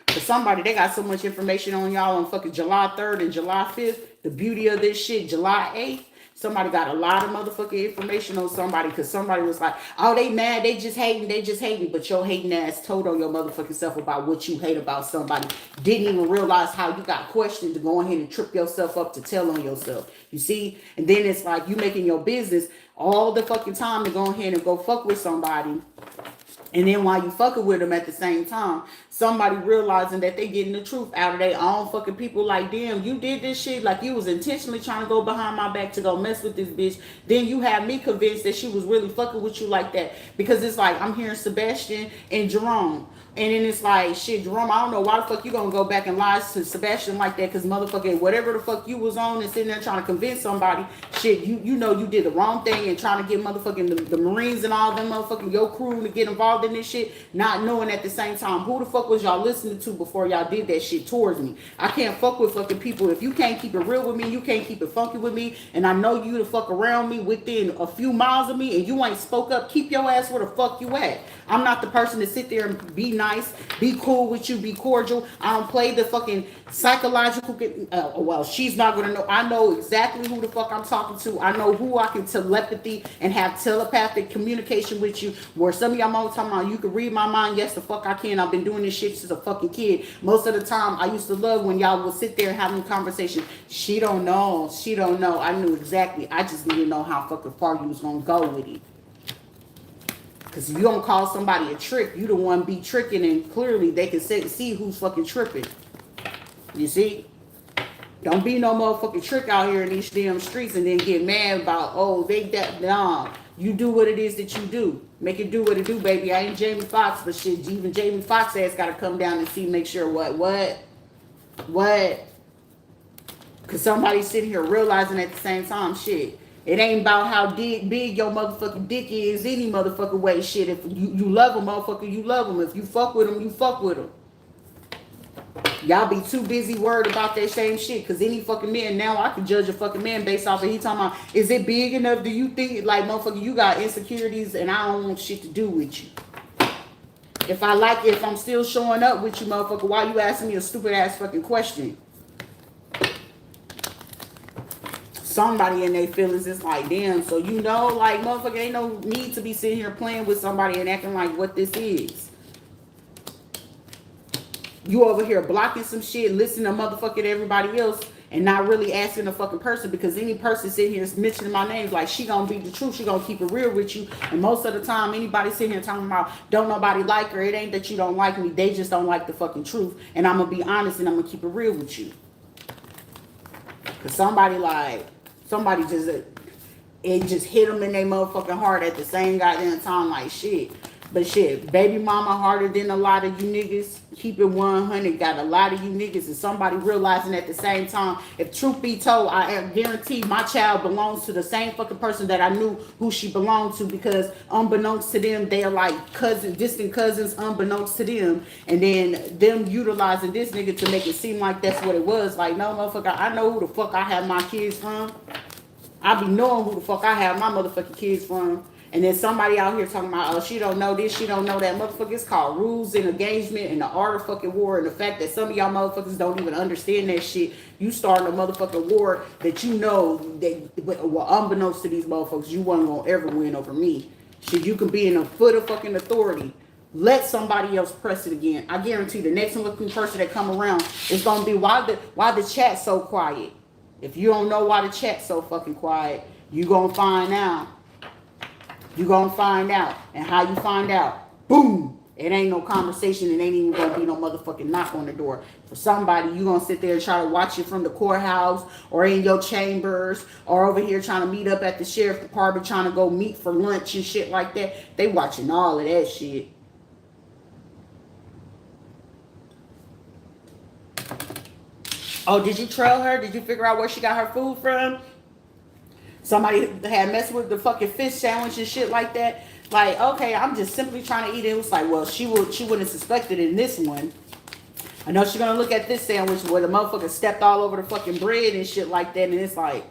For somebody, they got so much information on y'all on fucking July 3rd and July 5th. The beauty of this shit, July 8th. Somebody got a lot of motherfucking information on somebody because somebody was like, oh, they mad, they just hating. But your hating ass told on your motherfucking self about what you hate about somebody. Didn't even realize how you got questioned to go ahead and trip yourself up to tell on yourself. You see? And then it's like you making your business all the fucking time to go ahead and go fuck with somebody. And then while you fucking with them at the same time, somebody realizing that they getting the truth out of their own fucking people, like, damn, you did this shit, like you was intentionally trying to go behind my back to go mess with this bitch. Then you have me convinced that she was really fucking with you like that. Because it's like, I'm hearing Sebastian and Jerome. And then it's like, shit, Jerome, I don't know why the fuck you gonna go back and lie to Sebastian like that, because motherfucking whatever the fuck you was on and sitting there trying to convince somebody, shit, you know you did the wrong thing and trying to get motherfucking the Marines and all them motherfucking your crew to get involved in this shit, not knowing at the same time who the fuck was y'all listening to before y'all did that shit towards me. I can't fuck with fucking people. If you can't keep it real with me, you can't keep it funky with me, and I know you to fuck around me within a few miles of me and you ain't spoke up, keep your ass where the fuck you at. I'm not the person to sit there and be nice, be cool with you, be cordial. I don't play the fucking psychological. Well, she's not gonna know. I know exactly who the fuck I'm talking to. I know who I can telepathy and have telepathic communication with you. Where some of y'all mother talking about you can read my mind. Yes, the fuck I can. I've been doing this shit since a fucking kid. Most of the time, I used to love when y'all would sit there and have a conversation. She don't know. She don't know. I knew exactly. I just didn't know how fucking far you was gonna go with it. Because if you don't call somebody a trick, you the one be tricking, and clearly they can see who's fucking tripping. You see? Don't be no motherfucking trick out here in these damn streets and then get mad about, oh, they that. Nah. You do what it is that you do. Make it do what it do, baby. I ain't Jamie Foxx, but shit, even Jamie Foxx ass gotta come down and see, make sure what? Because somebody's sitting here realizing at the same time, shit. It ain't about how big your motherfucking dick is any motherfucking way. Shit, if you love a motherfucker, you love him. If you fuck with him, you fuck with him. Y'all be too busy worried about that same shit. Because any fucking man, now I can judge a fucking man based off of he talking about, is it big enough? Do you think, like, motherfucker, you got insecurities and I don't want shit to do with you? If I'm still showing up with you, motherfucker, why you asking me a stupid ass fucking question? Somebody in their feelings is like, damn, so you know, like, motherfucker, ain't no need to be sitting here playing with somebody and acting like what this is. You over here blocking some shit, listening to motherfucking everybody else, and not really asking the fucking person, because any person sitting here is mentioning my name, like, she gonna be the truth, she gonna keep it real with you. And most of the time, anybody sitting here talking about don't nobody like her, it ain't that you don't like me, they just don't like the fucking truth. And I'm gonna be honest and I'm gonna keep it real with you. Because somebody just, it just hit them in their motherfucking heart at the same goddamn time, like, shit. But shit, baby mama harder than a lot of you niggas. Keep it 100, got a lot of you niggas, and somebody realizing at the same time, if truth be told, I guarantee my child belongs to the same fucking person that I knew who she belonged to, because unbeknownst to them, they are like cousins, distant cousins, unbeknownst to them. And then them utilizing this nigga to make it seem like that's what it was. Like, no, motherfucker, I know who the fuck I have my kids from. I be knowing who the fuck I have my motherfucking kids from. And then somebody out here talking about, oh, she don't know this, she don't know that. Motherfucker, it's called rules and engagement and the art of fucking war. And the fact that some of y'all motherfuckers don't even understand that shit. You starting a motherfucking war that you know that, well, unbeknownst to these motherfuckers, you wasn't gonna ever win over me. Shit, you can be in a foot of fucking authority. Let somebody else press it again. I guarantee the next looking person that come around is gonna be, why the chat so quiet? If you don't know why the chat's so fucking quiet, you gonna find out. You gonna find out. And how you find out? Boom! It ain't no conversation. It ain't even gonna be no motherfucking knock on the door. For somebody, you gonna sit there and try to watch it from the courthouse or in your chambers or over here trying to meet up at the sheriff department, trying to go meet for lunch and shit like that. They watching all of that shit. Oh, did you trail her? Did you figure out where she got her food from? Somebody had messed with the fucking fish sandwich and shit like that. Like, okay, I'm just simply trying to eat it. It was like, well, she wouldn't suspect it in this one. I know she's gonna look at this sandwich where the motherfucker stepped all over the fucking bread and shit like that, and it's like,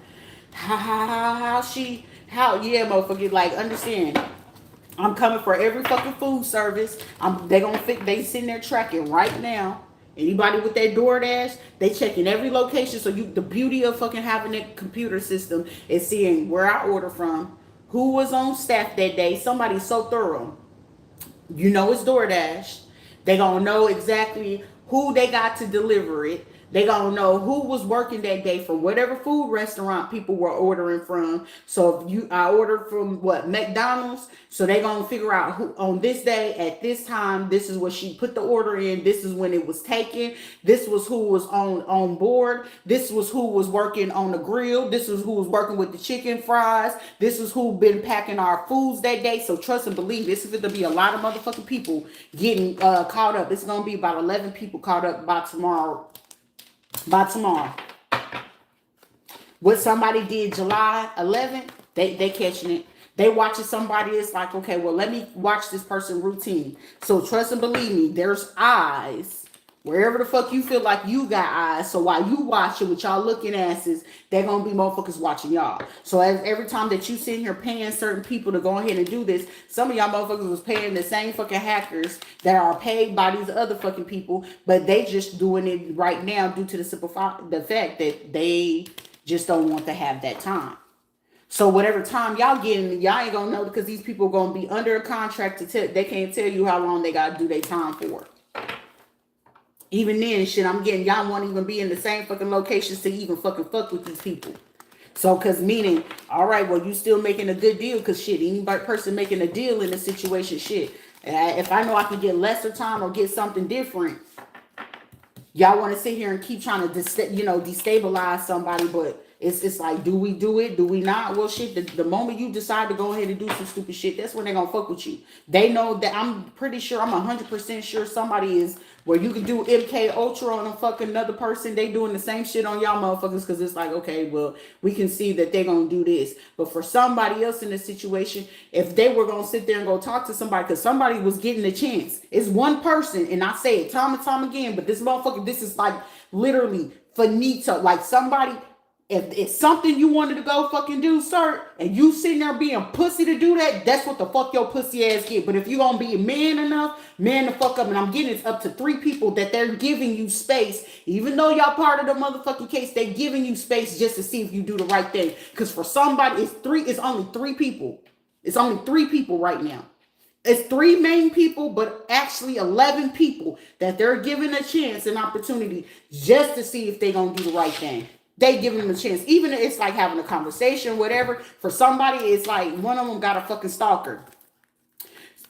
how, yeah, motherfucker, like, understand. I'm coming for every fucking food service. They sitting there tracking right now. Anybody with that DoorDash, they checking every location. So the beauty of fucking having that computer system is seeing where I order from, who was on staff that day. Somebody's so thorough. You know it's DoorDash. They gonna know exactly who they got to deliver it. They gonna know who was working that day from whatever food restaurant people were ordering from. So if I ordered from what, McDonald's, so they gonna figure out who on this day at this time, this is what she put the order in, this is when it was taken, this was who was on board, this was who was working on the grill, this was who was working with the chicken fries, this is who been packing our foods that day. So trust and believe, this is gonna be a lot of motherfucking people getting caught up. It's gonna be about 11 people caught up by tomorrow. What somebody did July 11th, they catching it. They watching somebody. It's like, okay, well, let me watch this person routine. So trust and believe me, there's eyes wherever the fuck you feel like you got eyes. So while you watching with y'all looking asses, they're gonna be motherfuckers watching y'all. So every time that you sit here paying certain people to go ahead and do this, some of y'all motherfuckers was paying the same fucking hackers that are paid by these other fucking people, but they just doing it right now due to the the fact that they just don't want to have that time. So whatever time y'all getting, y'all ain't gonna know, because these people are gonna be under a contract to tell. They can't tell you how long they gotta do their time for. Even then, shit, I'm getting, y'all won't even be in the same fucking locations to even fucking fuck with these people. So, because meaning, all right, well, you still making a good deal, because shit, any person making a deal in a situation, shit, if I know I can get lesser time or get something different, y'all want to sit here and keep trying to, destabilize somebody, but it's like, do we do it? Do we not? Well, shit, the moment you decide to go ahead and do some stupid shit, that's when they're going to fuck with you. They know that, I'm pretty sure, I'm 100% sure somebody is, where you can do MK Ultra on a fucking another person. They doing the same shit on y'all motherfuckers, because it's like, okay, well, we can see that they're going to do this. But for somebody else in this situation, if they were going to sit there and go talk to somebody, because somebody was getting a chance. It's one person, and I say it time and time again, but this motherfucker, this is like literally finito. Like somebody, if it's something you wanted to go fucking do, sir, and you sitting there being pussy to do that, that's what the fuck your pussy ass get. But if you gonna be a man enough, man the fuck up, and I'm getting it's up to 3 people that they're giving you space, even though y'all part of the motherfucking case, they giving you space just to see if you do the right thing. Because for somebody, it's only 3 people. It's only 3 people right now. It's 3 main people, but actually 11 people that they're giving a chance, an opportunity, just to see if they're gonna do the right thing. They giving them a chance. Even if it's like having a conversation, whatever. For somebody, it's like one of them got a fucking stalker.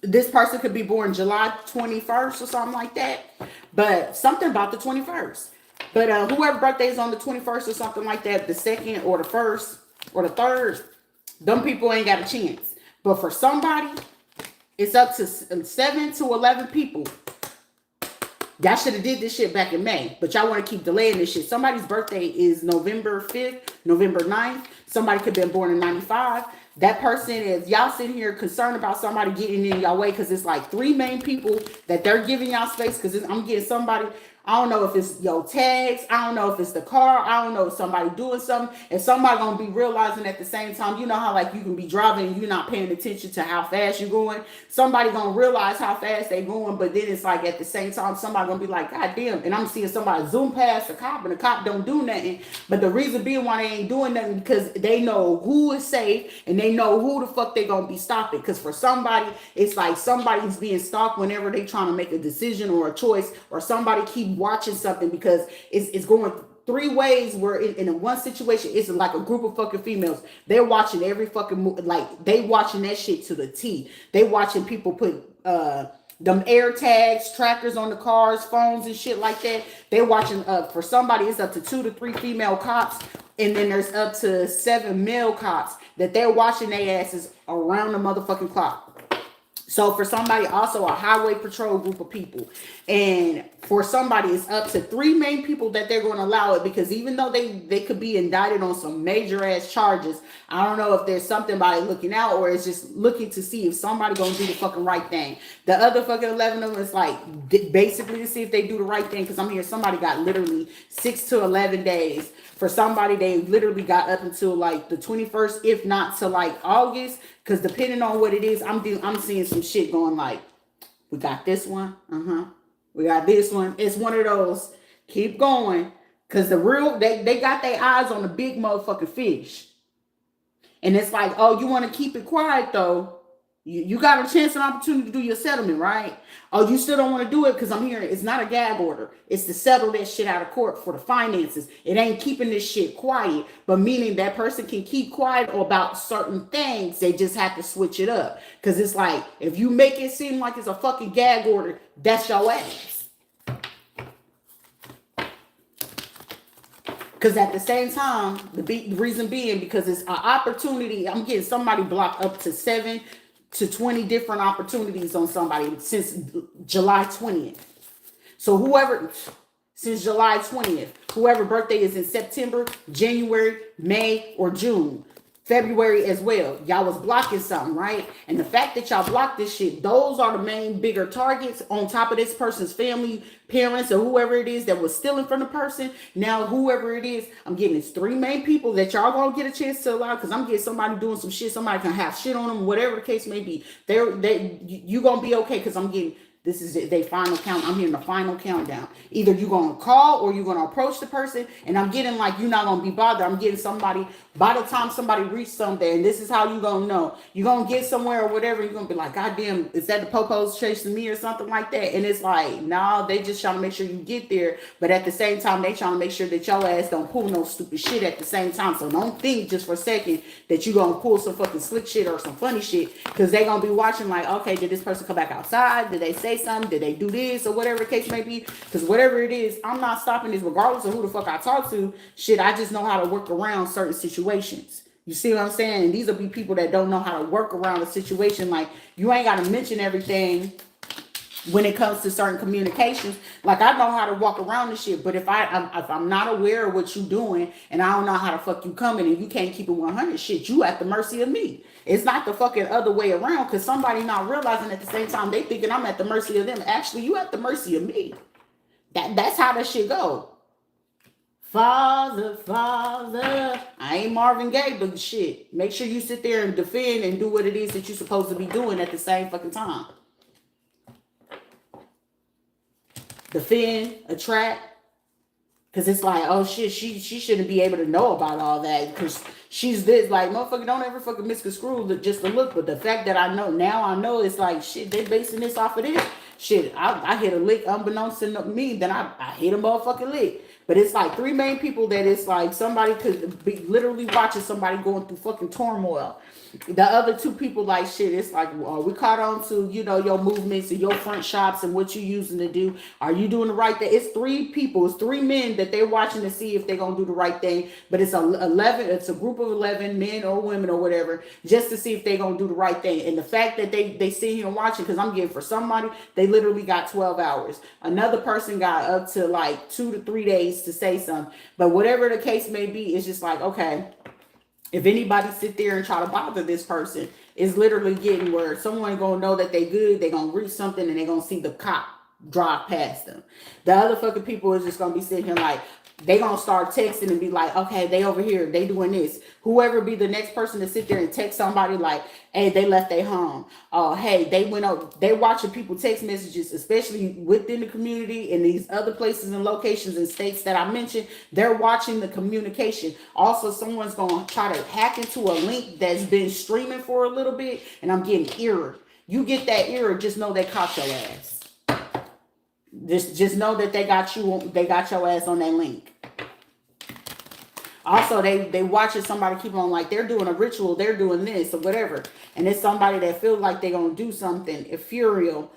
This person could be born July 21st or something like that. But something about the 21st. But whoever birthday is on the 21st or something like that, the 2nd or the 1st or the 3rd, them people ain't got a chance. But for somebody, it's up to 7 to 11 people. Y'all should have did this shit back in May, but y'all want to keep delaying this shit. Somebody's birthday is November 5th, November 9th. Somebody could have been born in 95. That person is, y'all sitting here concerned about somebody getting in y'all way, because it's like 3 main people that they're giving y'all space, because I'm getting somebody, I don't know if it's your tags, I don't know if it's the car, I don't know if somebody doing something, and somebody gonna be realizing at the same time, you know how like you can be driving and you're not paying attention to how fast you're going. Somebody gonna realize how fast they going, but then it's like at the same time, somebody gonna be like, God damn, and I'm seeing somebody zoom past the cop and the cop don't do nothing. But the reason being why they ain't doing nothing, because they know who is safe and they know who the fuck they gonna be stopping. Because for somebody, it's like somebody's being stalked whenever they trying to make a decision or a choice, or somebody keep watching something, because it's going 3 ways where in one situation, it's like a group of fucking females. They're watching every fucking move, like they watching that shit to the T. They watching people put them air tags, trackers on the cars, phones and shit like that. They're watching, for somebody, it's up to 2 to 3 female cops. And then there's up to 7 male cops that they're watching their asses around the motherfucking clock. So for somebody, also a highway patrol group of people. And for somebody, it's up to 3 main people that they're going to allow it, because even though they could be indicted on some major ass charges, I don't know if there's something about it looking out, or it's just looking to see if somebody going to do the fucking right thing. The other fucking 11 of them is like basically to see if they do the right thing, because I'm hearing somebody got literally 6 to 11 days. For somebody, they literally got up until like the 21st, if not to like August, because depending on what it is, I'm seeing some shit going like, we got this one, we got this one. It's one of those, keep going, because the real, they got their eyes on the big motherfucking fish. And it's like, oh, you want to keep it quiet though? You got a chance and opportunity to do your settlement, right? Oh, you still don't want to do it because I'm hearing it's not a gag order. It's to settle that shit out of court for the finances. It ain't keeping this shit quiet, but meaning that person can keep quiet about certain things. They just have to switch it up. Because it's like, if you make it seem like it's a fucking gag order, that's your ass. Because at the same time, the reason being, because it's an opportunity. I'm getting somebody blocked up to 7 to 20 different opportunities on somebody since July 20th. So whoever, since July 20th, whoever birthday is in September, January, May, or June, February as well, y'all was blocking something, right? And the fact that y'all blocked this shit, those are the main bigger targets on top of this person's family, parents, or whoever it is that was stealing from the person. Now, whoever it is, I'm getting it's 3 main people that y'all gonna get a chance to allow, because I'm getting somebody doing some shit, somebody can have shit on them, whatever the case may be. You gonna be okay, because I'm getting, this is their final count. I'm hearing the final countdown. Either you're going to call or you're going to approach the person. And I'm getting like, you're not going to be bothered. I'm getting somebody, by the time somebody reaches something, and this is how you're going to know. You're going to get somewhere or whatever. You're going to be like, God damn, is that the popos chasing me or something like that? And it's like, no, they just trying to make sure you get there. But at the same time, they trying to make sure that your ass don't pull no stupid shit at the same time. So don't think just for a second that you're going to pull some fucking slick shit or some funny shit. Because they going to be watching like, okay, did this person come back outside? Did they say something? Did they do this or whatever the case may be? Because whatever it is, I'm not stopping this regardless of who the fuck I talk to. Shit, I just know how to work around certain situations. You see what I'm saying? And these will be people that don't know how to work around a situation. Like, you ain't got to mention everything when it comes to certain communications. Like, I know how to walk around this shit, but if I'm not aware of what you doing and I don't know how the fuck you coming and you can't keep it 100, shit, you at the mercy of me. It's not the fucking other way around, because somebody not realizing at the same time they thinking I'm at the mercy of them. Actually, you at the mercy of me. That's how that shit go. Father, Father. I ain't Marvin Gaye, but shit. Make sure you sit there and defend and do what it is that you're supposed to be doing at the same fucking time. Defend, attract. Because it's like, oh shit, she shouldn't be able to know about all that. Because she's this, like, motherfucker, don't ever fucking misconstrue just the look. But the fact that I know, now I know, it's like, shit, they basing this off of this. Shit, I hit a lick unbeknownst to me, then I hit a motherfucking lick. But it's like 3 main people that it's like somebody could be literally watching somebody going through fucking turmoil. The other 2 people, like, shit, it's like, we caught on to, you know, your movements and your front shops and what you using to do. Are you doing the right thing? It's 3 people. It's 3 men that they're watching to see if they're going to do the right thing. But it's 11. It's a group of 11 men or women or whatever, just to see if they're going to do the right thing. And the fact that they sit here and watching, because I'm getting for somebody, they literally got 12 hours. Another person got up to like 2 to 3 days to say something. But whatever the case may be, it's just like, okay, if anybody sit there and try to bother this person, it's literally getting where someone gonna know that they good, they gonna reach something, and they gonna see the cop drive past them. The other fucking people is just gonna be sitting here like, they gonna start texting and be like, okay, they over here, they doing this. Whoever be the next person to sit there and text somebody like, hey, they left their home. Hey, they went up, they watching people text messages, especially within the community and these other places and locations and states that I mentioned. They're watching the communication. Also, someone's gonna try to hack into a link that's been streaming for a little bit, and I'm getting error. You get that error, just know they caught your ass. Just know that they got your ass on that link. Also, they watching somebody keep on like they're doing a ritual, they're doing this or whatever, and it's somebody that feels like they're gonna do something ethereal,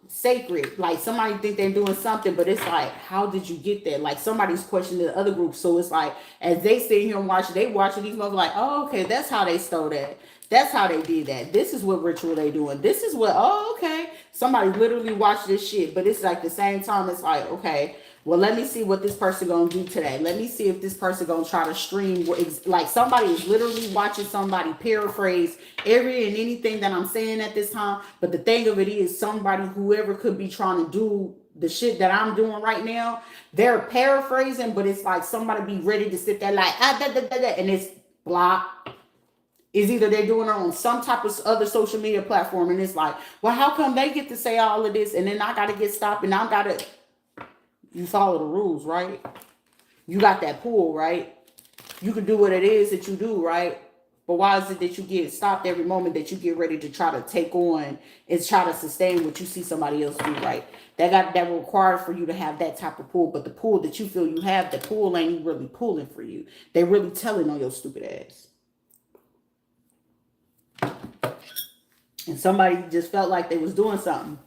sacred. Like somebody think they're doing something, but it's like, how did you get there? Like somebody's questioning the other group, so it's like as they sit here and watch, they watching these motherfuckers like, oh, okay, that's how they stole that. That's how they did that. This is what ritual they doing. This is what, oh, okay. Somebody literally watched this shit. But it's like the same time, it's like, okay, well, let me see what this person gonna do today. Let me see if this person gonna try to stream. Like somebody is literally watching somebody paraphrase every and anything that I'm saying at this time. But the thing of it is, somebody, whoever could be trying to do the shit that I'm doing right now, they're paraphrasing, but it's like somebody be ready to sit there like, and it's blocked. Is either they're doing it on some type of other social media platform, and it's like, well, how come they get to say all of this, and then I got to get stopped, and I got to, you follow the rules, right? You got that pool, right? You can do what it is that you do, right? But why is it that you get stopped every moment that you get ready to try to take on and try to sustain what you see somebody else do, right? That will require for you to have that type of pull. But the pull that you feel you have, the pull ain't really pulling for you. They really telling on your stupid ass. And somebody just felt like they was doing something.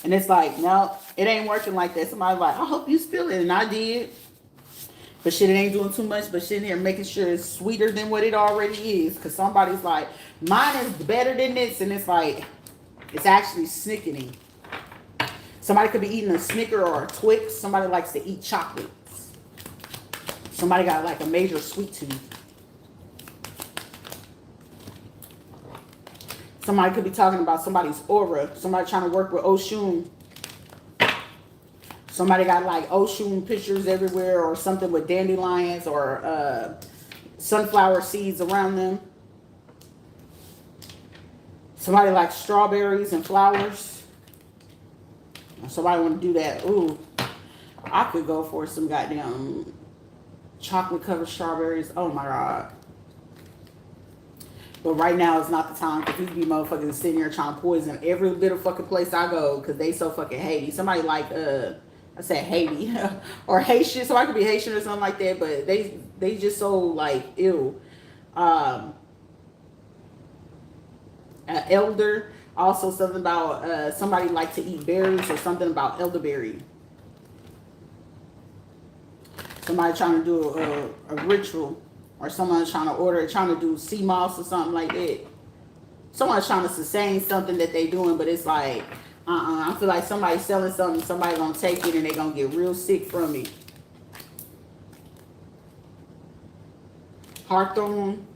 And it's like, no, it ain't working like that. Somebody's like, I hope you spill it. And I did. But shit, it ain't doing too much. But shit in here making sure it's sweeter than what it already is. Because somebody's like, mine is better than this. And it's like, it's actually sickening. Somebody could be eating a Snicker or a Twix. Somebody likes to eat chocolates. Somebody got like a major sweet tooth. Somebody could be talking about somebody's aura. Somebody trying to work with Oshun. Somebody got like Oshun pictures everywhere or something with dandelions or sunflower seeds around them. Somebody likes strawberries and flowers. Somebody want to do that. Ooh, I could go for some goddamn chocolate covered strawberries. Oh my God. But right now is not the time because these be motherfuckers sitting here trying to poison every little fucking place I go because they so fucking Haiti. Somebody like I said Haiti or Haitian. Somebody could be Haitian or something like that, but they just so like ew. Elder. Also something about somebody like to eat berries or something about elderberry. Somebody trying to do a ritual. Or someone's trying to do sea moss or something like that. Someone's trying to sustain something that they doing, but it's like, I feel like somebody's selling something, somebody gonna take it and they gonna get real sick from it. Hawthorne.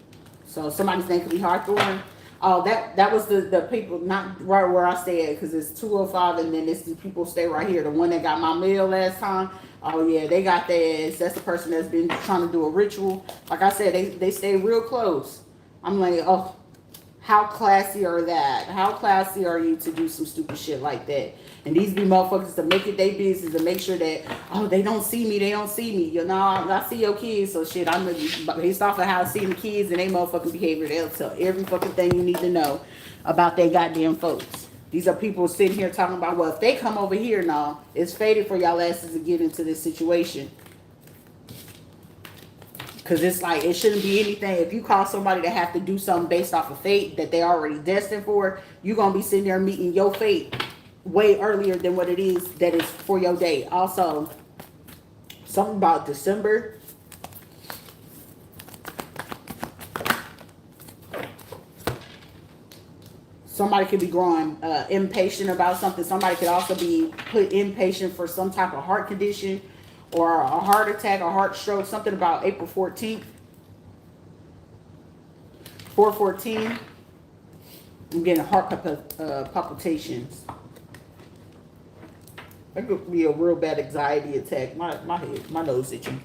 So somebody's name could be Hawthorne. Oh, that was the people, not right where I stay at, because it's 205 and then it's the people stay right here. The one that got my mail last time. Oh yeah, they got their ass. That's the person that's been trying to do a ritual. Like I said, they stay real close. I'm like, oh, how classy are that? How classy are you to do some stupid shit like that? And these be motherfuckers to make it their business to make sure that, oh, they don't see me. They don't see me. You know, I see your kids. So shit, I'm based off of how I see the kids and they motherfucking behavior. They'll tell every fucking thing you need to know about their goddamn folks. These are people sitting here talking about, well, if they come over here now, it's fated for y'all asses to get into this situation. Because it's like, it shouldn't be anything. If you call somebody to have to do something based off of fate that they already destined for, you're going to be sitting there meeting your fate way earlier than what it is that is for your day. Also, something about December. Somebody could be growing impatient about something. Somebody could also be put impatient for some type of heart condition or a heart attack or heart stroke. Something about April 14th. 4/14. I'm getting heart palpitations. That could be a real bad anxiety attack. My head, my nose itching.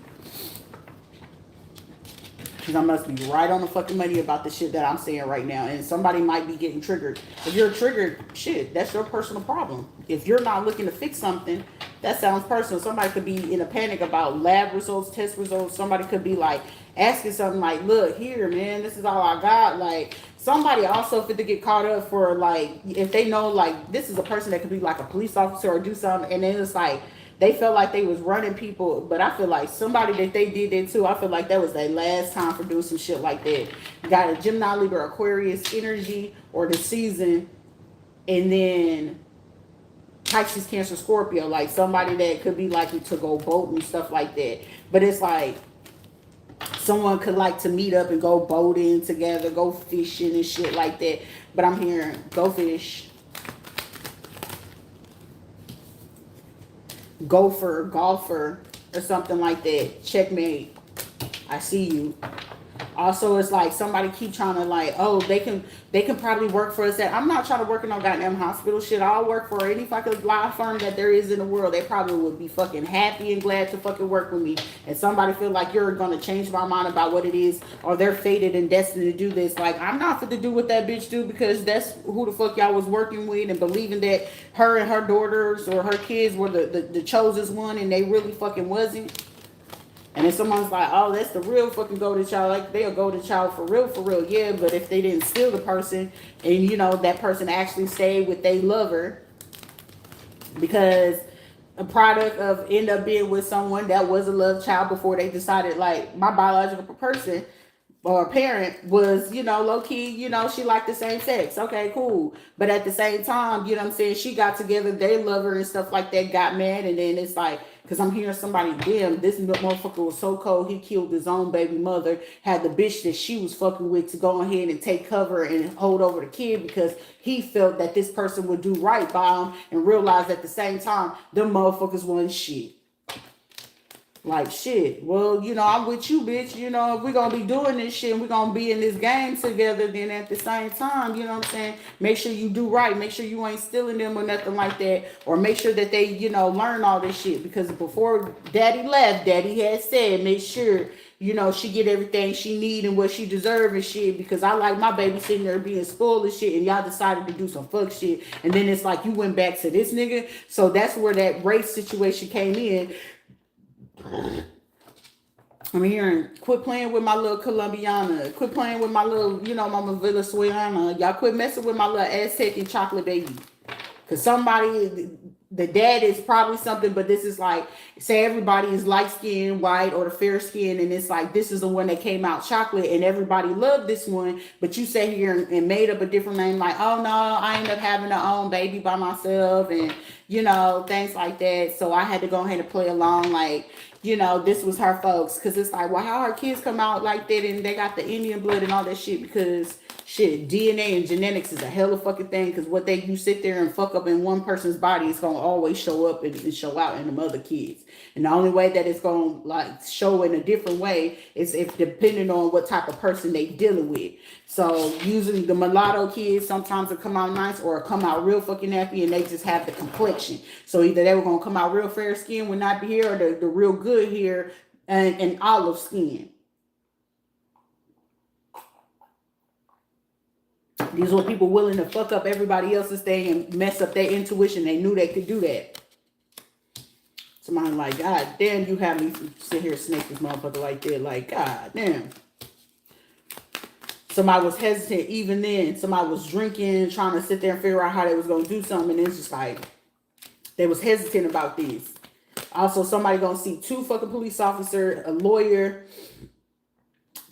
Because I must be right on the fucking money about the shit that I'm saying right now. And somebody might be getting triggered. If you're triggered, shit, that's your personal problem. If you're not looking to fix something, that sounds personal. Somebody could be in a panic about lab results, test results. Somebody could be like asking something like, look, here, man, this is all I got. Like, somebody also fit to get caught up for, like, if they know, like, this is a person that could be like a police officer or do something. And then it's like, they felt like they was running people, but I feel like somebody that they did that too, I feel like that was their last time for doing some shit like that. Got a Gemini, Libra, Aquarius energy or the season, and then Pisces, Cancer, Scorpio, like somebody that could be likely to go boating and stuff like that. But it's like someone could like to meet up and go boating together, go fishing and shit like that. But I'm hearing go fish. Gopher, golfer, or something like that. Checkmate. I see you. Also, it's like somebody keep trying to like, oh, they can probably work for us. That I'm not trying to work in no goddamn hospital shit. I'll work for any fucking law firm that there is in the world. They probably would be fucking happy and glad to fucking work with me. And somebody feel like you're gonna change my mind about what it is, or they're fated and destined to do this. Like, I'm not fit to do what that bitch do because that's who the fuck y'all was working with and believing that her and her daughters or her kids were the chosen one and they really fucking wasn't. And if someone's like, oh, that's the real fucking golden child, like they'll golden child for real, yeah. But if they didn't steal the person and, you know, that person actually stayed with their lover because a product of end up being with someone that was a love child before they decided, like, my biological person or parent was, you know, low key, you know, she liked the same sex. Okay, cool. But at the same time, you know what I'm saying? She got together, they love her and stuff like that, got mad. And then it's like, because I'm hearing somebody, damn, this motherfucker was so cold, he killed his own baby mother, had the bitch that she was fucking with to go ahead and take cover and hold over the kid because he felt that this person would do right by him and realized at the same time, them motherfuckers wasn't shit. Like, shit, well, you know, I'm with you, bitch. You know, if we're going to be doing this shit and we're going to be in this game together, then at the same time, you know what I'm saying, make sure you do right. Make sure you ain't stealing them or nothing like that. Or make sure that they, you know, learn all this shit. Because before daddy left, daddy had said, make sure, you know, she get everything she need and what she deserve and shit. Because I like my baby sitting there being spoiled and shit. And y'all decided to do some fuck shit. And then it's like you went back to this nigga. So that's where that race situation came in. I'm hearing, quit playing with my little Colombiana. Quit playing with my little, you know, Mama Venezuelana. Y'all quit messing with my little Aztec and chocolate baby. Because somebody, the dad is probably something, but this is like, say everybody is light skinned, white, or the fair skin, and it's like, this is the one that came out chocolate, and everybody loved this one, but you sat here and made up a different name, like, oh no, I ended up having a own baby by myself, and, you know, things like that. So I had to go ahead and play along, like, you know, this was her folks. Because it's like, well, how her kids come out like that and they got the Indian blood and all that shit? Because shit, DNA and genetics is a hell of a fucking thing. Because what you sit there and fuck up in one person's body is going to always show up and show out in the other kids. And the only way that it's going to like show in a different way is if depending on what type of person they dealing with. So usually the mulatto kids sometimes will come out nice or come out real fucking nappy and they just have the complexion. So either they were going to come out real fair skin with nappy hair or the real good hair and olive skin. These were people willing to fuck up everybody else's thing and mess up their intuition. They knew they could do that. Somebody like, God damn, you have me sit here and snake this motherfucker like that. Like, God damn. Somebody was hesitant even then. Somebody was drinking, trying to sit there and figure out how they was going to do something. And it's just like, they was hesitant about this. Also, somebody going to see 2 fucking police officers, a lawyer,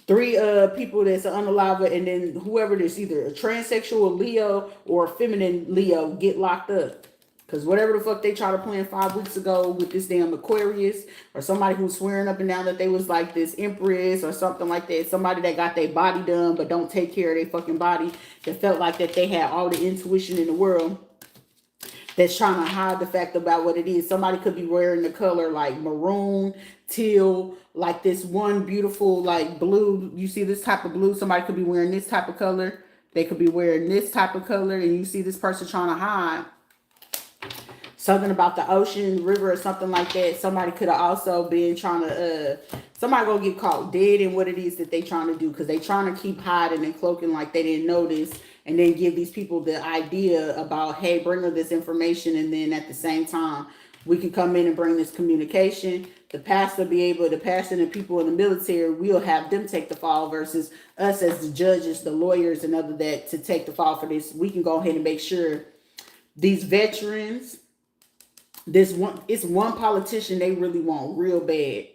3 people that's an unalive, and then whoever that's either a transsexual Leo or a feminine Leo get locked up. Because whatever the fuck they tried to plan 5 weeks ago with this damn Aquarius, or somebody who's swearing up and down that they was like this empress or something like that. Somebody that got their body done but don't take care of their fucking body. That felt like that they had all the intuition in the world. That's trying to hide the fact about what it is. Somebody could be wearing the color like maroon, teal, like this one beautiful like blue. You see this type of blue. Somebody could be wearing this type of color. They could be wearing this type of color. And you see this person trying to hide something about the ocean, river, or something like that. Somebody could have also been trying to, somebody gonna get caught dead in what it is that they trying to do. Because they trying to keep hiding and cloaking like they didn't notice. And then give these people the idea about, hey, bring her this information. And then at the same time, we can come in and bring this communication. The pastor be able, the pastor and the people in the military, we'll have them take the fall versus us as the judges, the lawyers and other that to take the fall for this. We can go ahead and make sure these veterans, it's one politician they really want real bad.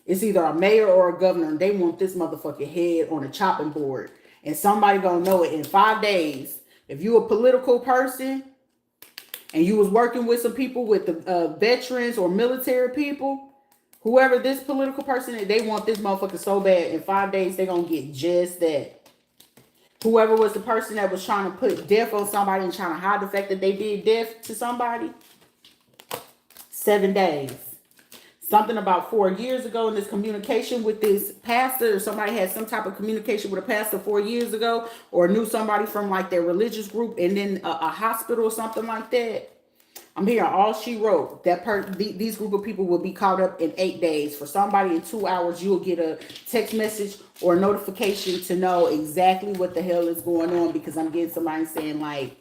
It's either a mayor or a governor. They want this motherfucking head on a chopping board. And somebody gonna know it in 5 days. If you a political person and you was working with some people with the veterans or military people, whoever this political person is, they want this motherfucker so bad. In 5 days, they gonna get just that. Whoever was the person that was trying to put death on somebody and trying to hide the fact that they did death to somebody, 7 days. Something about 4 years ago in this communication with this pastor, or somebody had some type of communication with a pastor 4 years ago, or knew somebody from like their religious group, and then a hospital or something like that. I'm hearing all she wrote. These group of people will be caught up in 8 days. For somebody in 2 hours, you'll get a text message or a notification to know exactly what the hell is going on, because I'm getting somebody saying like,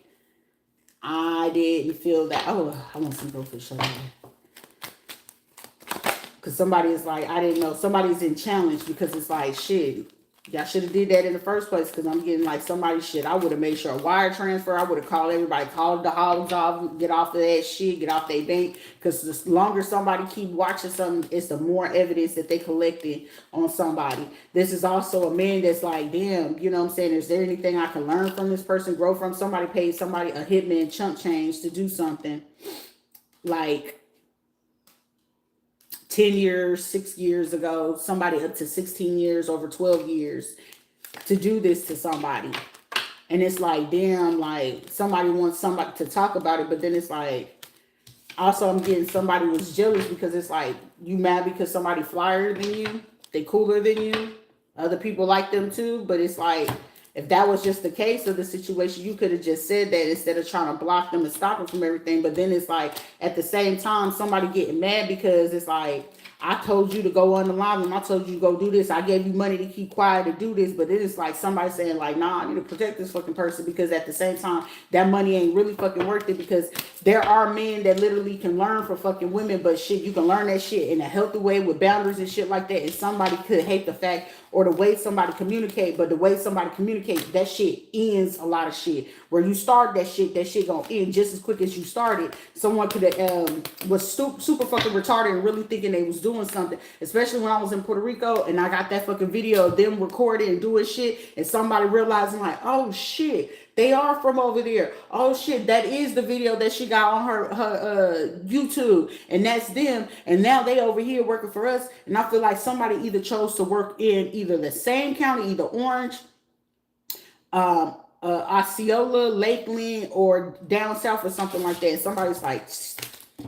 I didn't feel that. Oh, I want some go for sure. Because somebody is like, I didn't know. Somebody's in challenge because it's like, shit, y'all should have did that in the first place. Because I'm getting like somebody shit. I would have made sure a wire transfer. I would have called everybody, called the hogs off, get off of that shit, get off their bank. Because the longer somebody keep watching something, it's the more evidence that they collected on somebody. This is also a man that's like, damn, you know what I'm saying? Is there anything I can learn from this person, grow from? Somebody paid somebody a hitman chump change to do something. Like 10 years, 6 years ago, somebody up to 16 years, over 12 years to do this to somebody. And it's like, damn, like somebody wants somebody to talk about it, but then it's like, also I'm getting somebody was jealous because it's like, you mad because somebody flyer than you, they cooler than you, other people like them too, but it's like, if that was just the case of the situation, you could have just said that instead of trying to block them and stop them from everything. But then it's like, at the same time, somebody getting mad because it's like, I told you to go on the line and I told you to go do this. I gave you money to keep quiet to do this. But then it's like somebody saying like, nah, I need to protect this fucking person, because at the same time, that money ain't really fucking worth it, because there are men that literally can learn from fucking women, but shit, you can learn that shit in a healthy way with boundaries and shit like that. And somebody could hate the fact or the way somebody communicate, but the way somebody communicates, that shit ends a lot of shit. Where you start that shit gonna end just as quick as you started. Someone could have was super fucking retarded and really thinking they was doing something. Especially when I was in Puerto Rico and I got that fucking video of them recording and doing shit, and somebody realizing like, oh shit, they are from over there. Oh shit, that is the video that she got on her YouTube, and that's them. And now they over here working for us. And I feel like somebody either chose to work in either the same county, either Orange, Osceola, Lakeland, or down south or something like that. And somebody's like,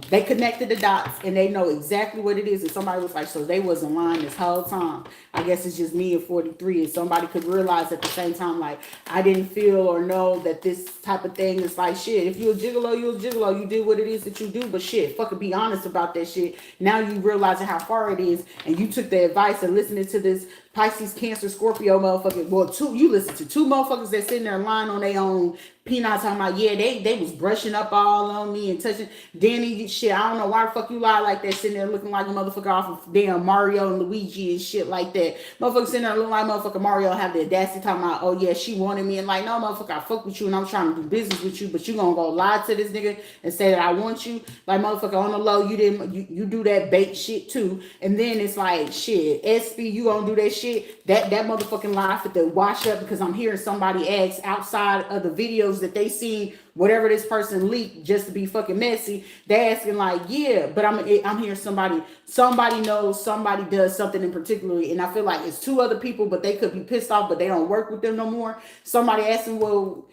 they connected the dots and they know exactly what it is. And somebody was like, so they wasn't lying this whole time. I guess it's just me at 43. And somebody could realize at the same time, like, I didn't feel or know that this type of thing is like, shit, if you're a gigolo, you're a gigolo. You did what it is that you do. But shit, fucking be honest about that shit. Now you realizing how far it is. And you took the advice and listening to this Pisces, Cancer, Scorpio motherfucker. Well, you listen to two motherfuckers that sitting there lying on their own peanuts talking about, yeah, they was brushing up all on me and touching Danny shit. I don't know why the fuck you lie like that, sitting there looking like a motherfucker off of damn Mario and Luigi and shit like that. Motherfucker sitting there looking like motherfucker Mario and have the audacity talking about, oh yeah, she wanted me, and like, no motherfucker, I fuck with you and I'm trying to do business with you, but you gonna go lie to this nigga and say that I want you. Like, motherfucker, on the low, you do that bait shit too. And then it's like, shit, SB, you gonna do that shit. That motherfucking lie for the wash up, because I'm hearing somebody ask outside of the videos that they seen whatever this person leaked just to be fucking messy. They asking like, yeah, but I'm hearing somebody knows somebody does something in particularly, and I feel like it's two other people, but they could be pissed off, but they don't work with them no more. Somebody asking, well,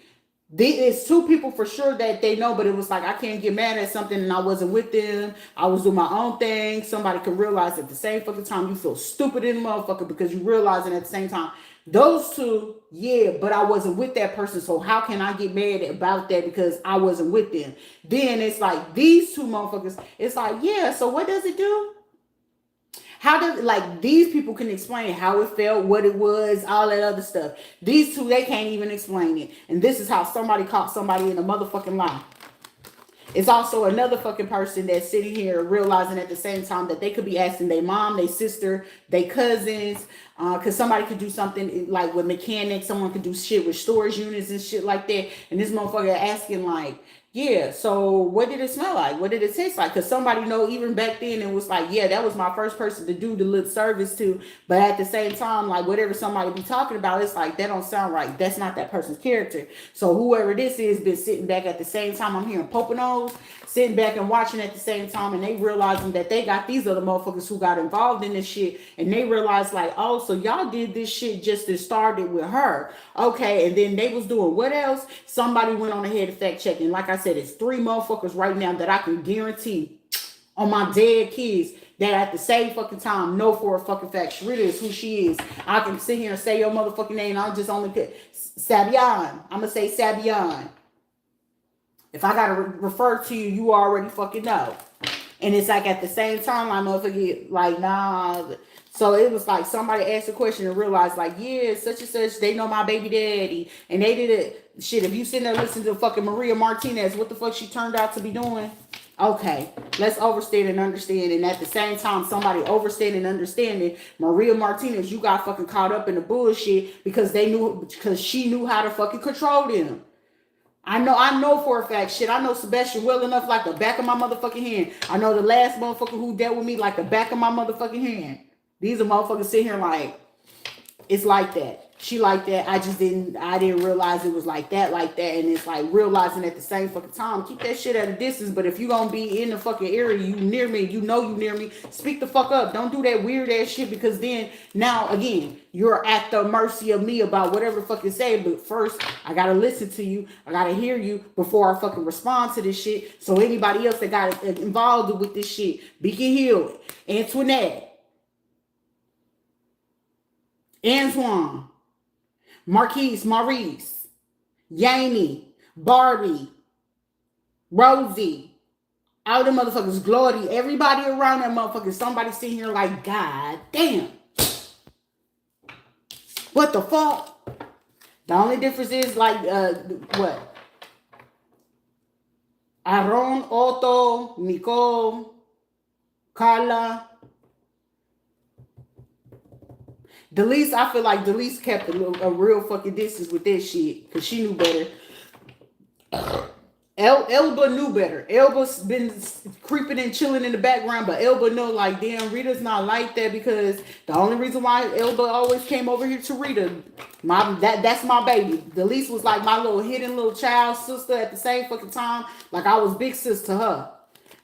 it's two people for sure that they know, but it was like, I can't get mad at something and I wasn't with them. I was doing my own thing. Somebody can realize at the same fucking time you feel stupid in the motherfucker because you realizing at the same time, those two, yeah, but I wasn't with that person. So how can I get mad about that because I wasn't with them? Then it's like these two motherfuckers, it's like, yeah, so what does it do? How does, like, these people can explain how it felt, what it was, all that other stuff. These two, they can't even explain it. And this is how somebody caught somebody in a motherfucking lie. It's also another fucking person that's sitting here realizing at the same time that they could be asking their mom, their sister, their cousins, because somebody could do something like with mechanics, someone could do shit with storage units and shit like that. And this motherfucker asking like, yeah, so what did it smell like? What did it taste like? Because somebody know even back then it was like, yeah, that was my first person to do the lip service to. But at the same time, like whatever somebody be talking about, it's like, that don't sound right. That's not that person's character. So whoever this is been sitting back at the same time. I'm hearing Poconos, sitting back and watching at the same time. And they realizing that they got these other motherfuckers who got involved in this shit. And they realized like, oh, so y'all did this shit just to start it with her. Okay, and then they was doing what else? Somebody went on ahead and fact checking. Like I said, it's three motherfuckers right now that I can guarantee on my dead kids that at the same fucking time know for a fucking fact Rita is who she is. I can sit here and say your motherfucking name. I'll just only put Sabian. I'm gonna say Sabian. If I gotta refer to you, you already fucking know. And it's like at the same time, I motherfucker like, nah. So it was like somebody asked a question and realized like, yeah, such and such, they know my baby daddy. And they did it. Shit, if you sitting there listening to fucking Maria Martinez, what the fuck she turned out to be doing? Okay, let's overstand and understand. And at the same time, somebody overstand and understanding Maria Martinez, you got fucking caught up in the bullshit because she knew how to fucking control them. I know for a fact, shit. I know Sebastian well enough like the back of my motherfucking hand. I know the last motherfucker who dealt with me like the back of my motherfucking hand. These are motherfuckers sitting here like, it's like that. She like that. I didn't realize it was like that. And it's like realizing at the same fucking time, keep that shit at a distance. But if you gonna be in the fucking area, you near me, you near me, speak the fuck up. Don't do that weird ass shit, because then now again, you're at the mercy of me about whatever the fuck you say. But first, I gotta listen to you. I gotta hear you before I fucking respond to this shit. So anybody else that got involved with this shit, Beacon Hill, Antoinette, Antoine, Marquise, Maurice, Yaney, Barbie, Rosie, all the motherfuckers, Glory, everybody around that motherfucker, somebody sitting here like, God damn. What the fuck? The only difference is like, what? Aaron, Otto, Nicole, Carla. Delise, I feel like Delise kept a real fucking distance with this shit because she knew better. Elba knew better. Elba's been creeping and chilling in the background, but Elba knew like, damn, Rita's not like that, because the only reason why Elba always came over here to Rita, that's my baby. Delise was like my little hidden little child sister at the same fucking time. Like I was big sis to her.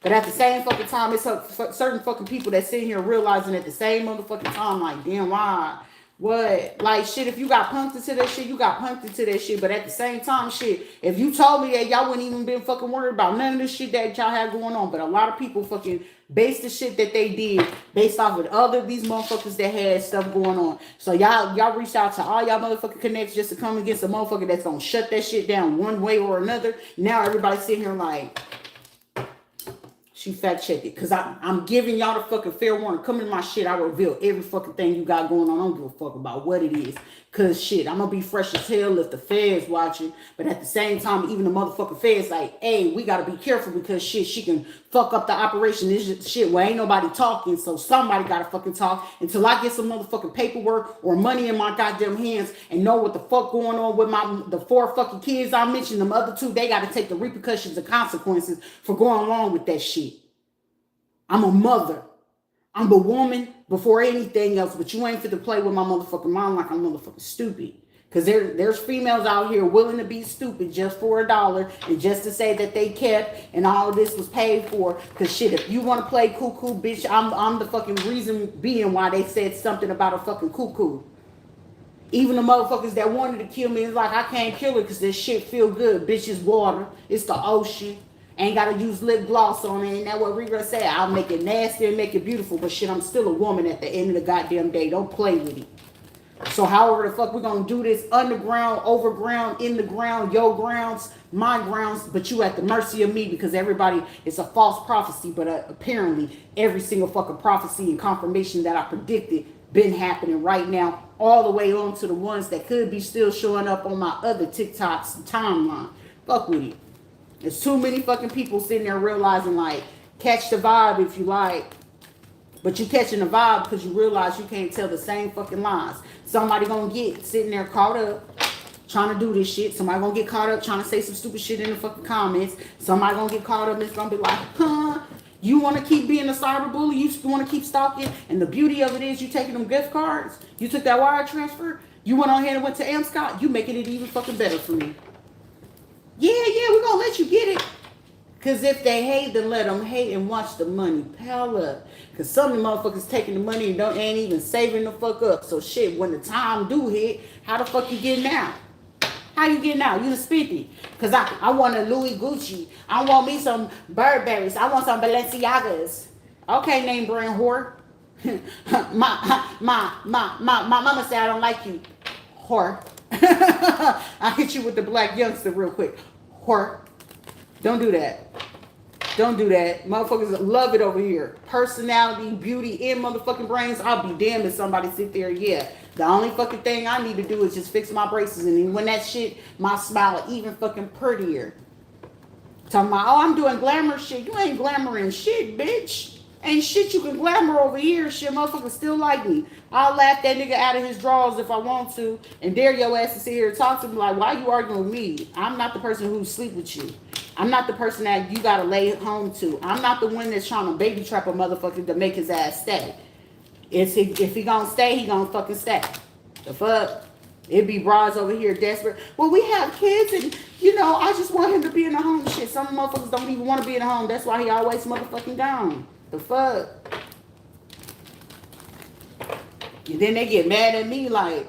But at the same fucking time, it's certain fucking people that sit here realizing at the same motherfucking time, like, damn, why? What? Like, shit, if you got punked into that shit, you got punked into that shit. But at the same time, shit, if you told me that, y'all wouldn't even been fucking worried about none of this shit that y'all had going on. But a lot of people fucking base the shit that they did based off of these motherfuckers that had stuff going on. So y'all reached out to all y'all motherfucking connects just to come against a motherfucker that's gonna shut that shit down one way or another. Now everybody's sitting here like, she fact checked it, because I'm giving y'all the fucking fair warning. Come in my shit, I reveal every fucking thing you got going on. I don't give a fuck about what it is. Because shit, I'm going to be fresh as hell if the feds watching. But at the same time, even the motherfucking feds like, hey, we got to be careful, because shit, she can fuck up the operation. This just shit where ain't nobody talking. So somebody got to fucking talk until I get some motherfucking paperwork or money in my goddamn hands and know what the fuck going on with the 4 fucking kids I mentioned. Them other 2, they got to take the repercussions and consequences for going along with that shit. I'm a mother. I'm a woman before anything else, but you ain't fit to play with my motherfucking mind like I'm motherfucking stupid. Because there's females out here willing to be stupid just for $1 and just to say that they kept and all of this was paid for. Because shit, if you want to play cuckoo, bitch, I'm the fucking reason being why they said something about a fucking cuckoo. Even the motherfuckers that wanted to kill me is like, I can't kill her because this shit feel good. Bitch, it's water. It's the ocean. Ain't gotta use lip gloss on it. Ain't that what Rita said? I'll make it nasty and make it beautiful, but shit, I'm still a woman at the end of the goddamn day. Don't play with it. So however the fuck we're gonna do this, underground, overground, in the ground, your grounds, my grounds, but you at the mercy of me, because everybody, it's a false prophecy, but apparently every single fucking prophecy and confirmation that I predicted been happening right now, all the way on to the ones that could be still showing up on my other TikToks timeline. Fuck with it. There's too many fucking people sitting there realizing, like, catch the vibe if you like. But you catching the vibe because you realize you can't tell the same fucking lies. Somebody gonna get sitting there caught up trying to do this shit. Somebody gonna get caught up trying to say some stupid shit in the fucking comments. Somebody gonna get caught up and it's gonna be like, huh? You want to keep being a cyber bully? You want to keep stalking? And the beauty of it is you taking them gift cards. You took that wire transfer. You went on ahead and went to Amscott. You making it even fucking better for me. Yeah, we're going to let you get it. Because if they hate, then let them hate and watch the money pile up. Because some of the motherfuckers taking the money and ain't even saving the fuck up. So shit, when the time do hit, how the fuck you getting out? How you getting out? You done spent it. Because I want a Louis Gucci. I want me some Burberrys. I want some Balenciagas. Okay, name brand whore. my mama said I don't like you. Whore. I'll hit you with the black youngster real quick. Whore. Don't do that. Don't do that. Motherfuckers love it over here. Personality, beauty, and motherfucking brains. I'll be damned if somebody sit there. Yeah. The only fucking thing I need to do is just fix my braces. And then when that shit, my smile even fucking prettier. Talking about, oh, I'm doing glamour shit. You ain't glamoring shit, bitch. Ain't shit you can glamour over here. Shit, motherfuckers still like me. I'll laugh that nigga out of his drawers if I want to. And dare your ass to sit here and talk to me like, why you arguing with me? I'm not the person who sleep with you. I'm not the person that you gotta lay home to. I'm not the one that's trying to baby trap a motherfucker to make his ass stay. If he gonna stay, he gonna fucking stay. The fuck? It be bras over here desperate. Well, we have kids and, I just want him to be in the home. Shit, some motherfuckers don't even want to be in the home. That's why he always motherfucking gone. The fuck? And then they get mad at me like,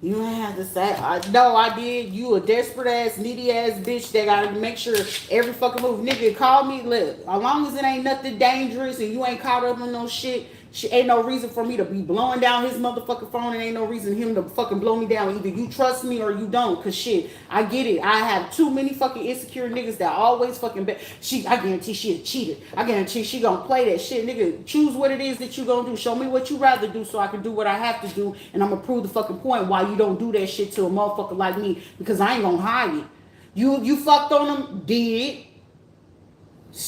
you ain't have to say, no, I did. You a desperate ass, needy ass bitch that gotta make sure every fucking move. Nigga, call me, look, as long as it ain't nothing dangerous and you ain't caught up on no shit, ain't no reason for me to be blowing down his motherfucking phone, and ain't no reason him to fucking blow me down. Either you trust me or you don't, cause shit, I get it. I have too many fucking insecure niggas that always fucking I guarantee she a cheater. I guarantee she gonna play that shit. Nigga, choose what it is that you gonna do. Show me what you rather do so I can do what I have to do, and I'm gonna prove the fucking point why you don't do that shit to a motherfucker like me, because I ain't gonna hide it. You fucked on them, did.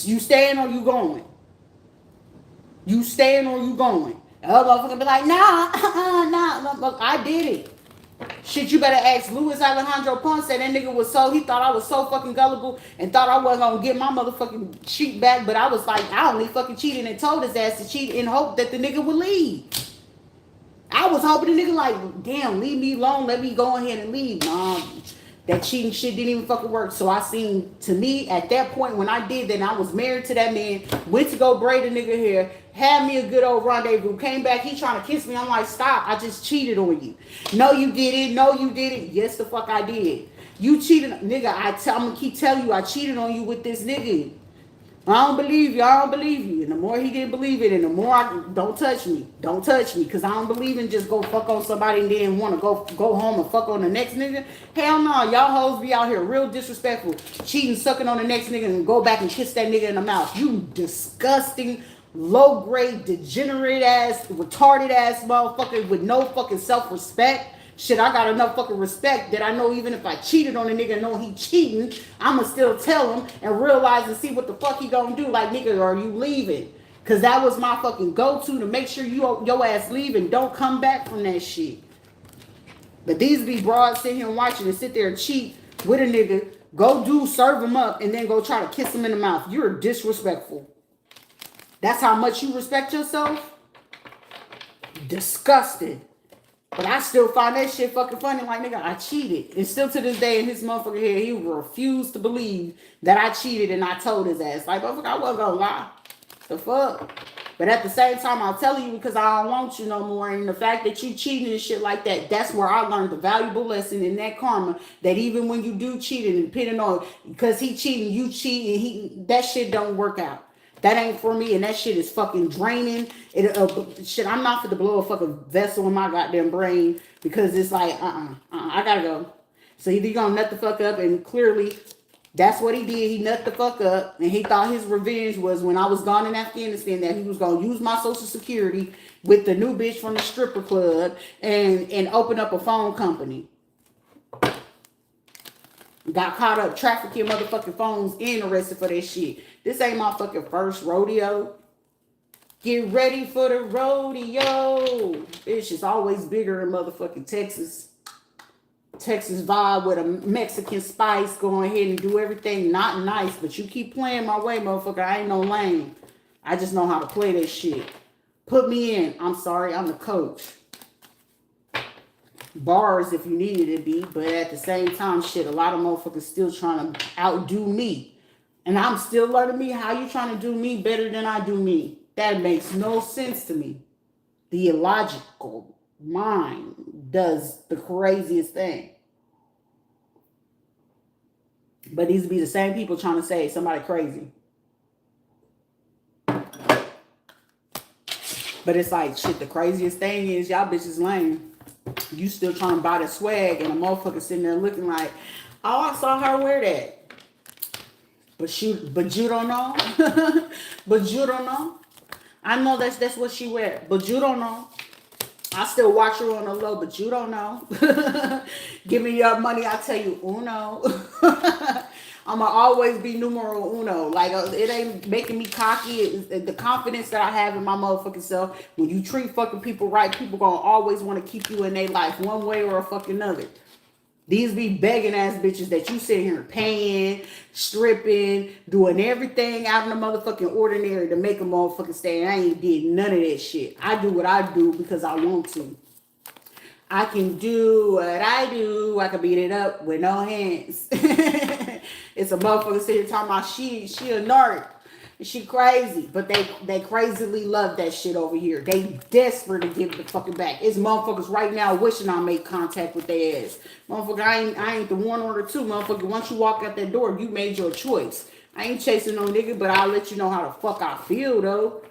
You staying or you going? You staying or you going? The other motherfucker be like, nah, I did it. Shit, you better ask Luis Alejandro Ponce. That nigga was he thought I was so fucking gullible and thought I wasn't gonna get my motherfucking cheat back. But I was like, I only fucking cheated and told his ass to cheat in hope that the nigga would leave. I was hoping the nigga like, damn, leave me alone. Let me go ahead and leave. Nah, that cheating shit didn't even fucking work. So I seen, to me, at that point when I did that, and I was married to that man, went to go braid a nigga hair, had me a good old rendezvous, came back, he trying to kiss me. I'm like, stop, I just cheated on you. No, you didn't. No, you didn't. Yes, the fuck I did. You cheated, nigga. I'm gonna keep telling you, I cheated on you with this nigga. I don't believe you. I don't believe you. And the more he didn't believe it, and the more don't touch me. Don't touch me. Because I don't believe in just go fuck on somebody and then want to go home and fuck on the next nigga. Hell no. Y'all hoes be out here real disrespectful. Cheating, sucking on the next nigga and go back and kiss that nigga in the mouth. You disgusting, low-grade, degenerate ass, retarded ass motherfucker with no fucking self-respect. Shit, I got enough fucking respect that I know even if I cheated on a nigga and know he cheating, I'ma still tell him and realize and see what the fuck he gonna do. Like, nigga, are you leaving? Cause that was my fucking go-to to make sure your ass leave and don't come back from that shit. But these be broads sitting here watching and sit there and cheat with a nigga, serve him up, and then go try to kiss him in the mouth. You're disrespectful. That's how much you respect yourself? Disgusted. But I still find that shit fucking funny. Like, nigga, I cheated. And still to this day in his motherfucking head, he refused to believe that I cheated and I told his ass. Like, motherfucker, I wasn't gonna lie. The fuck? But at the same time, I'll tell you because I don't want you no more. And the fact that you cheating and shit like that, that's where I learned the valuable lesson in that karma. That even when you do cheat and depending on, because he cheating, you cheat, and that shit don't work out. That ain't for me, and that shit is fucking draining. Shit, I'm not for to blow a fucking vessel in my goddamn brain because it's like, I gotta go. So either you gonna nut the fuck up, and clearly that's what he did. He nut the fuck up, and he thought his revenge was when I was gone in Afghanistan that he was gonna use my social security with the new bitch from the stripper club and open up a phone company. Got caught up trafficking motherfucking phones and arrested for that shit. This ain't my fucking first rodeo. Get ready for the rodeo. Bitch, it's always bigger in motherfucking Texas. Texas vibe with a Mexican spice. Go ahead and do everything not nice. But you keep playing my way, motherfucker. I ain't no lame. I just know how to play that shit. Put me in. I'm sorry, I'm the coach. Bars if you needed it to be, but at the same time, shit, a lot of motherfuckers still trying to outdo me. And I'm still learning me. How you trying to do me better than I do me? That makes no sense to me. The illogical mind does the craziest thing. But these be the same people trying to say somebody crazy. But it's like, shit, the craziest thing is y'all bitches lame. You still trying to buy the swag and a motherfucker sitting there looking like, oh, I saw her wear that. But you don't know. But you don't know. I know that's what she wear, but you don't know. I still watch her on the low, but you don't know. Give me your money, I tell you uno. I'ma always be numero uno. Like it ain't making me cocky. The confidence that I have in my motherfucking self. When you treat fucking people right, people gonna always want to keep you in their life one way or a fucking another. These be begging ass bitches that you sit here paying, stripping, doing everything out in the motherfucking ordinary to make a motherfucking stay. I ain't did none of that shit. I do what I do because I want to. I can do what I do. I can beat it up with no hands. It's a motherfucker sitting here talking about she a narc. She crazy, but they crazily love that shit over here. They desperate to give the fucking back. It's motherfuckers right now wishing I make contact with their ass. Motherfucker, I ain't the one or the two. Motherfucker, once you walk out that door, you made your choice. I ain't chasing no nigga, but I'll let you know how the fuck I feel though.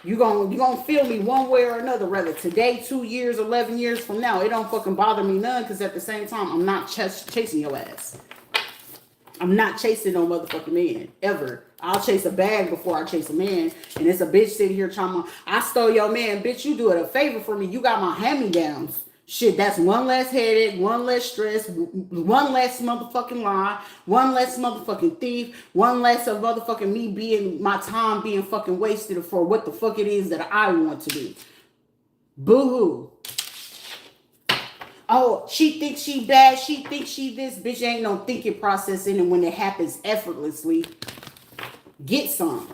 You gonna feel me one way or another, whether today, 2 years, 11 years from now. It don't fucking bother me none, because at the same time, I'm not chasing your ass. I'm not chasing no motherfucking man, ever. I'll chase a bag before I chase a man. And it's a bitch sitting here trying to, I stole your man. Bitch, you do it a favor for me. You got my hand-me-downs. Shit, that's one less headache, one less stress, one less motherfucking lie, one less motherfucking thief, one less of motherfucking me being, my time being fucking wasted for what the fuck it is that I want to do. Boo-hoo. Oh, she thinks she bad. She thinks she this. Bitch, ain't no thinking process in it when it happens effortlessly. Get some.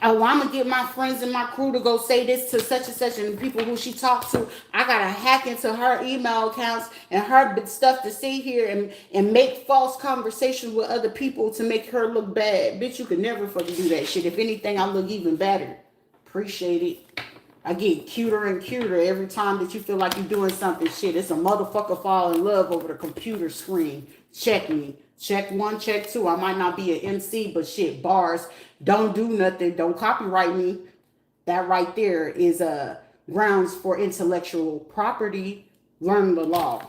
Oh, I'm going to get my friends and my crew to go say this to such and such, and the people who she talks to, I got to hack into her email accounts and her stuff to see here and make false conversations with other people to make her look bad. Bitch, you could never fucking do that shit. If anything, I look even better. Appreciate it. I get cuter and cuter every time that you feel like you're doing something. Shit, it's a motherfucker fall in love over the computer screen. Check me. Check one, check two. I might not be an MC, but shit, bars. Don't do nothing. Don't copyright me. That right there is grounds for intellectual property. Learn the law.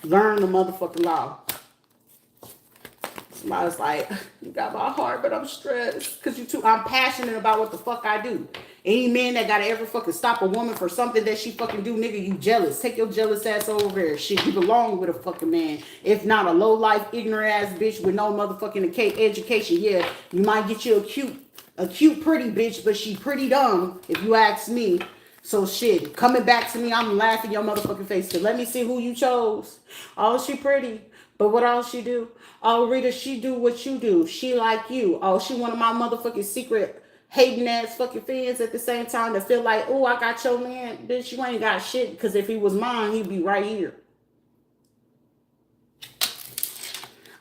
Learn the motherfucking law. Somebody's like, you got my heart, but I'm stressed. Because I'm passionate about what the fuck I do. Any man that gotta ever fucking stop a woman for something that she fucking do, nigga, you jealous. Take your jealous ass over there. Shit, you belong with a fucking man. If not a low-life, ignorant ass bitch with no motherfucking education. Yeah, you might get you a cute pretty bitch, but she pretty dumb, if you ask me. So shit, coming back to me, I'm laughing your motherfucking face. So let me see who you chose. Oh, she pretty. But what else she do? Oh, Rita, she do what you do. She like you. Oh, she one of my motherfucking secret hating ass fucking fans at the same time that feel like, oh, I got your man. Bitch, you ain't got shit. Because if he was mine, he'd be right here.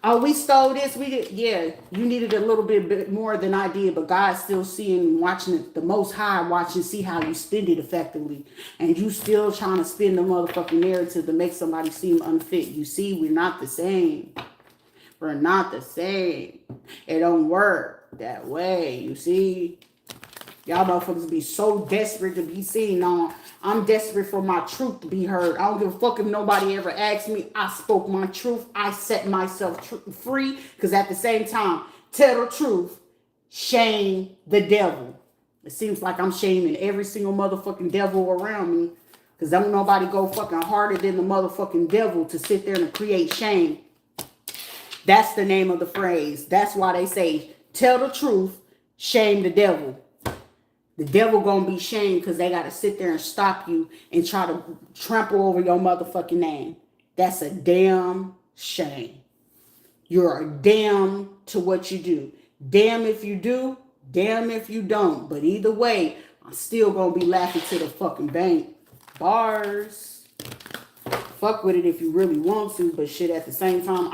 Oh, we stole this. We did. Yeah, you needed a little bit more than I did, but God's still seeing, watching it, the Most High, watching, see how you spend it effectively. And you still trying to spin the motherfucking narrative to make somebody seem unfit. You see, we're not the same. We're not the same. It don't work that way. You see? Y'all motherfuckers be so desperate to be seen on. I'm desperate for my truth to be heard. I don't give a fuck if nobody ever asks me. I spoke my truth. I set myself free. Because at the same time, tell the truth. Shame the devil. It seems like I'm shaming every single motherfucking devil around me. Because don't nobody go fucking harder than the motherfucking devil to sit there and create shame. That's the name of the phrase. That's why they say, tell the truth, shame the devil. The devil gonna be shamed because they gotta sit there and stop you and try to trample over your motherfucking name. That's a damn shame. You're a damn to what you do. Damn if you do, damn if you don't. But either way, I'm still gonna be laughing to the fucking bank. Bars. Fuck with it if you really want to, but shit, at the same time,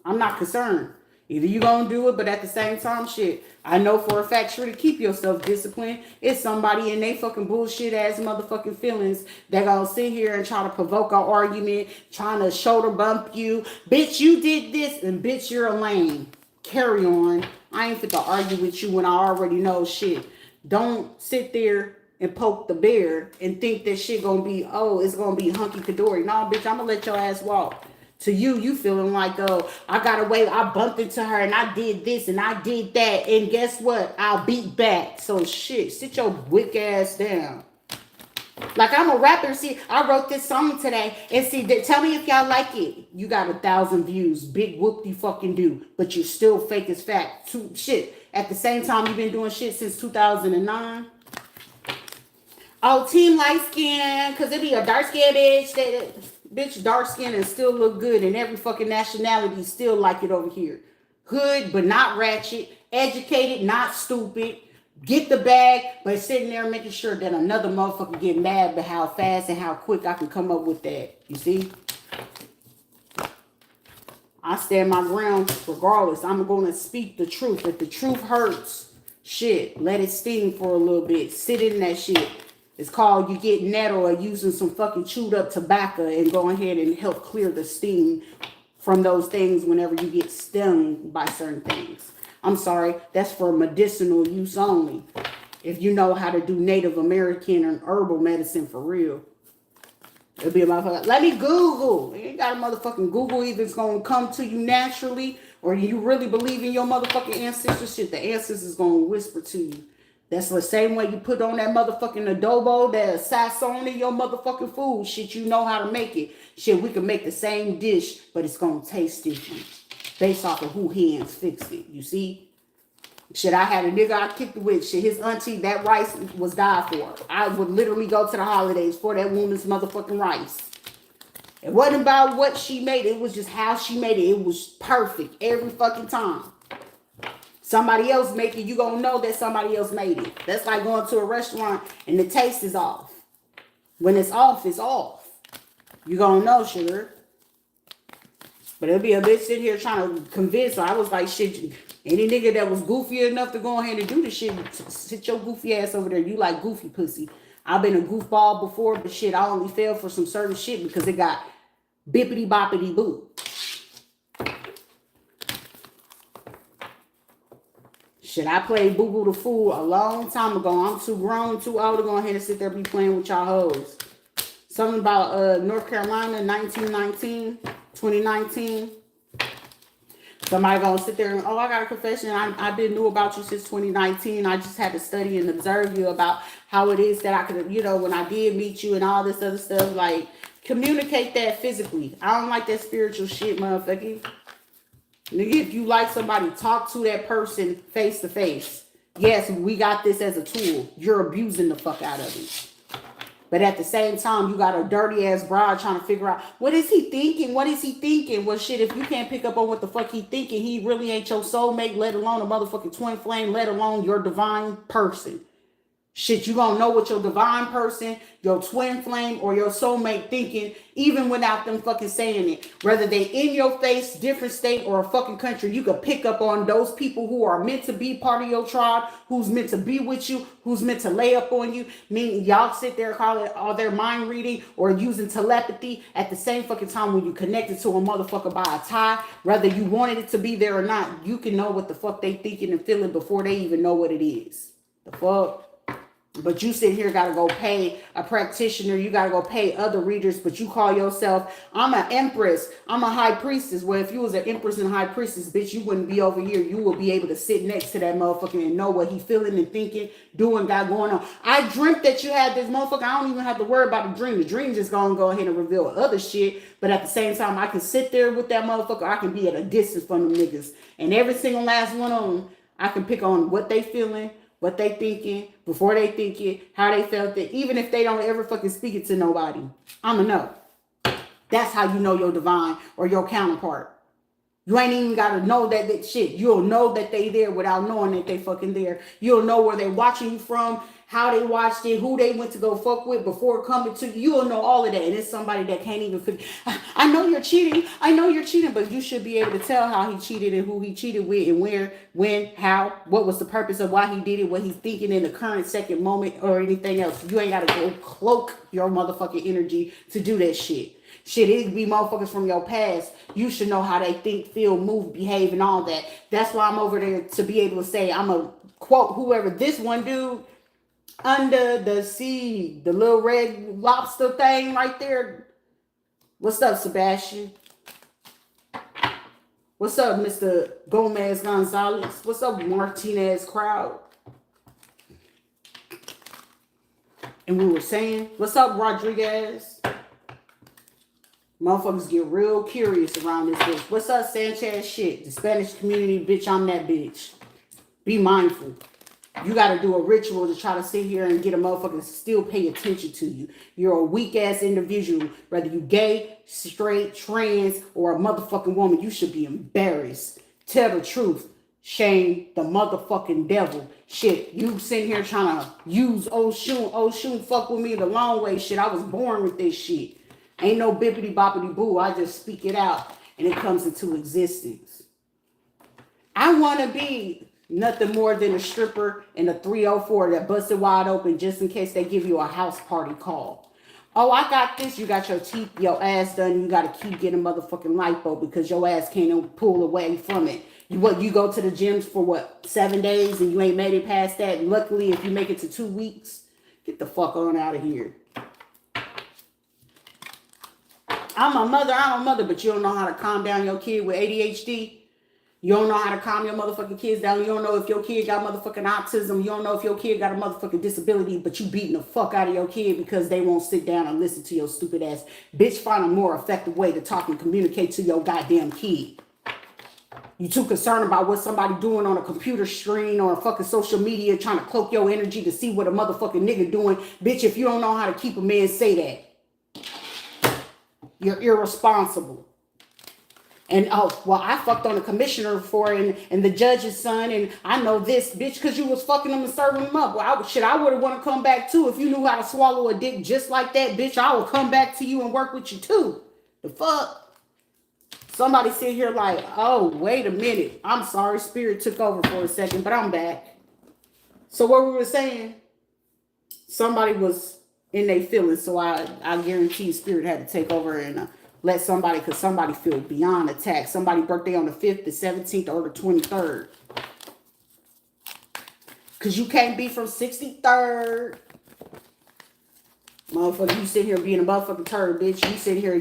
I'm not concerned. Either you gonna do it, but at the same time, shit, I know for a fact, sure, to keep yourself disciplined, it's somebody in they fucking bullshit ass motherfucking feelings that gonna sit here and try to provoke an argument, trying to shoulder bump you. Bitch, you did this, and bitch, you're a lame. Carry on. I ain't fit to argue with you when I already know shit. Don't sit there and poke the bear and think that shit gonna be, oh, it's gonna be hunky-dory. No, bitch, I'm gonna let your ass walk. To you, you feeling like, oh, I got away, I bumped into her and I did this and I did that. And guess what? I'll beat back. So shit, sit your wick ass down. Like I'm a rapper. See, I wrote this song today. And see, tell me if y'all like it. You got 1,000 views. Big whoop de fucking do. But you're still fake as fact. Shit. At the same time, you've been doing shit since 2009. Oh, team light skin. Because it be a dark skin bitch. Bitch dark skin and still look good. And every fucking nationality still like it over here. Hood, but not ratchet. Educated, not stupid. Get the bag, but sitting there making sure that another motherfucker get mad at how fast and how quick I can come up with that. You see? I stand my ground regardless. I'm going to speak the truth. If the truth hurts, shit, let it sting for a little bit. Sit in that shit. It's called you get nettle or using some fucking chewed up tobacco and go ahead and help clear the steam from those things whenever you get stung by certain things. I'm sorry, that's for medicinal use only. If you know how to do Native American and herbal medicine for real. It'll be a motherfucker. Let me Google. You ain't got a motherfucking Google. Either it's going to come to you naturally or you really believe in your motherfucking ancestors. Shit, the ancestors is going to whisper to you. That's the same way you put on that motherfucking adobo, that sazon in your motherfucking food. Shit, you know how to make it. Shit, we can make the same dish, but it's going to taste different. Based off of who hands fixed it. You see? Shit, I had a nigga I kicked it with. Shit, his auntie, that rice was died for. I would literally go to the holidays for that woman's motherfucking rice. It wasn't about what she made. It was just how she made it. It was perfect every fucking time. Somebody else make it, you gonna know that somebody else made it. That's like going to a restaurant and the taste is off. When it's off, it's off. You gonna know, sugar. But it'll be a bitch sitting here trying to convince her. I was like, shit, any nigga that was goofy enough to go ahead and do this shit, sit your goofy ass over there. You like goofy pussy. I've been a goofball before, but shit, I only fell for some certain shit because it got bippity boppity boo. Shit, I played Boo Boo the Fool a long time ago. I'm too grown, too old to go ahead and sit there and be playing with y'all hoes. Something about North Carolina, 2019. Somebody gonna sit there and, oh, I got a confession. I've been knew about you since 2019. I just had to study and observe you about how it is that I could, you know, when I did meet you and all this other stuff. Like, communicate that physically. I don't like that spiritual shit, motherfucker. Nigga, if you like somebody, talk to that person face to face. Yes, we got this as a tool. You're abusing the fuck out of it. But at the same time, you got a dirty ass broad trying to figure out, what is he thinking? What is he thinking? Well, shit, if you can't pick up on what the fuck he thinking, he really ain't your soulmate, let alone a motherfucking twin flame, let alone your divine person. Shit, you gonna know what your divine person, your twin flame, or your soulmate thinking, even without them fucking saying it. Whether they in your face, different state, or a fucking country, you can pick up on those people who are meant to be part of your tribe, who's meant to be with you, who's meant to lay up on you. Meaning y'all sit there, call it all their mind reading or using telepathy at the same fucking time when you connected to a motherfucker by a tie. Whether you wanted it to be there or not, you can know what the fuck they thinking and feeling before they even know what it is. The fuck? But you sit here, gotta go pay a practitioner, you gotta go pay other readers, but you call yourself, I'm an empress, I'm a high priestess. Well, if you was an empress and high priestess, bitch, you wouldn't be over here. You will be able to sit next to that motherfucker and know what he feeling and thinking, doing, got going on. I dreamt that you had this motherfucker. I don't even have to worry about the dream. The dream just gonna go ahead and reveal other shit. But at the same time, I can sit there with that motherfucker. I can be at a distance from them niggas. And every single last one of them, I can pick on what they feeling, what they thinking, before they think it, how they felt it, even if they don't ever fucking speak it to nobody. I'ma know. That's how you know your divine or your counterpart. You ain't even gotta know that shit. You'll know that they there without knowing that they fucking there. You'll know where they watching you from, how they watched it, who they went to go fuck with before coming to you. You'll know all of that. And it's somebody that can't even figure, I know you're cheating. I know you're cheating, but you should be able to tell how he cheated and who he cheated with and where, when, how, what was the purpose of why he did it, what he's thinking in the current second moment or anything else. You ain't got to go cloak your motherfucking energy to do that shit. Shit, it could be motherfuckers from your past. You should know how they think, feel, move, behave, and all that. That's why I'm over there to be able to say, I'm a quote whoever, this one dude, under the sea, the little red lobster thing right there. What's up, Sebastian? What's up, Mr. Gomez Gonzalez? What's up, Martinez crowd? And we were saying, what's up, Rodriguez? Motherfuckers get real curious around this bitch. What's up, Sanchez shit? The Spanish community, bitch, I'm that bitch. Be mindful. You got to do a ritual to try to sit here and get a motherfucker to still pay attention to you. You're a weak-ass individual. Whether you gay, straight, trans, or a motherfucking woman, you should be embarrassed. Tell the truth. Shame the motherfucking devil. Shit, you sitting here trying to use Oshun, fuck with me the long way. Shit, I was born with this shit. Ain't no bippity boppity boo. I just speak it out and it comes into existence. I want to be nothing more than a stripper in a 304 that busted wide open just in case they give you a house party call. Oh, I got this. You got your ass done. You got to keep getting motherfucking lipo because your ass can't pull away from it. You go to the gyms for what, 7 days and you ain't made it past that. Luckily, if you make it to 2 weeks, get the fuck on out of here. I'm a mother, but you don't know how to calm down your kid with ADHD. You don't know how to calm your motherfucking kids down. You don't know if your kid got motherfucking autism. You don't know if your kid got a motherfucking disability, but you beating the fuck out of your kid because they won't sit down and listen to your stupid ass. Bitch, find a more effective way to talk and communicate to your goddamn kid. You too concerned about what somebody doing on a computer screen or a fucking social media trying to cloak your energy to see what a motherfucking nigga doing. Bitch, if you don't know how to keep a man, say that. You're irresponsible. And oh, well, I fucked on the commissioner before and the judge's son, and I know this, bitch, because you was fucking them and serving them up. Well, I would have want to come back too. If you knew how to swallow a dick just like that, bitch, I would come back to you and work with you too. The fuck? Somebody sit here like, oh, wait a minute. I'm sorry, spirit took over for a second, but I'm back. So what we were saying, somebody was in their feelings, so I guarantee spirit had to take over and let somebody, because somebody feel beyond attack. Somebody birthday on the 5th, the 17th, or the 23rd. Because you can't be from 63rd. Motherfucker, you sit here being a motherfucking turd, bitch. You sit here,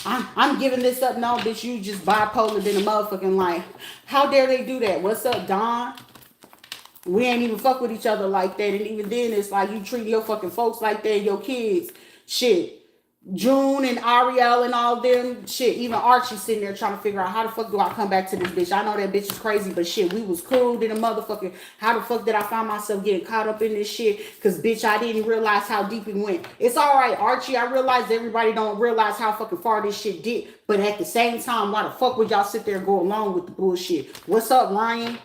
I'm giving this up. No, bitch, you just bipolar than a motherfucking life. How dare they do that? What's up, Don? We ain't even fuck with each other like that. And even then, it's like you treat your fucking folks like that, your kids. Shit. June and Ariel and all them. Shit. Even Archie sitting there trying to figure out how the fuck do I come back to this bitch. I know that bitch is crazy, but shit, we was cool than a motherfucker. How the fuck did I find myself getting caught up in this shit? Because, bitch, I didn't realize how deep it went. It's all right, Archie. I realize everybody don't realize how fucking far this shit did. But at the same time, why the fuck would y'all sit there and go along with the bullshit? What's up, Ryan?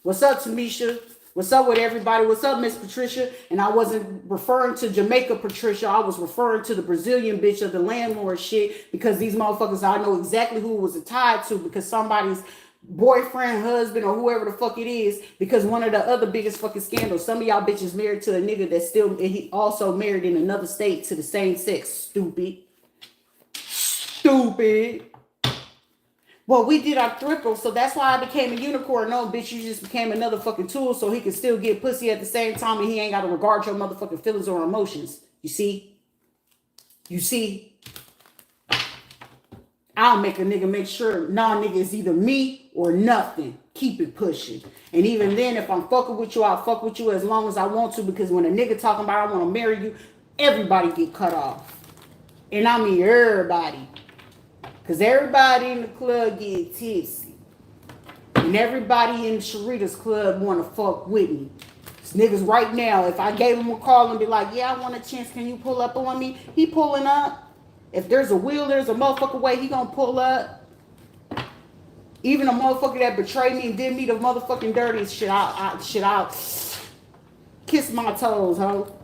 What's up, Tamisha? What's up with everybody? What's up, Miss Patricia? And I wasn't referring to Jamaica Patricia. I was referring to the Brazilian bitch of the landlord shit, because these motherfuckers, I know exactly who it was tied to, because somebody's boyfriend, husband, or whoever the fuck it is, because one of the other biggest fucking scandals, some of y'all bitches married to a nigga that's still, he also married in another state to the same sex. Stupid. Well, we did our triple, so that's why I became a unicorn. No, bitch, you just became another fucking tool so he can still get pussy at the same time, and he ain't got to regard your motherfucking feelings or emotions. You see? I'll make a nigga make sure nigga is either me or nothing. Keep it pushing. And even then, if I'm fucking with you, I'll fuck with you as long as I want to, because when a nigga talking about I want to marry you, everybody get cut off. And I mean everybody. Because everybody in the club get tipsy. And everybody in Sharita's club want to fuck with me. This niggas right now, if I gave him a call and be like, yeah, I want a chance, can you pull up on me? He pulling up. If there's a wheel, there's a motherfucker way, he gonna pull up. Even a motherfucker that betrayed me and did me the motherfucking dirtiest shit, I'll kiss my toes, ho.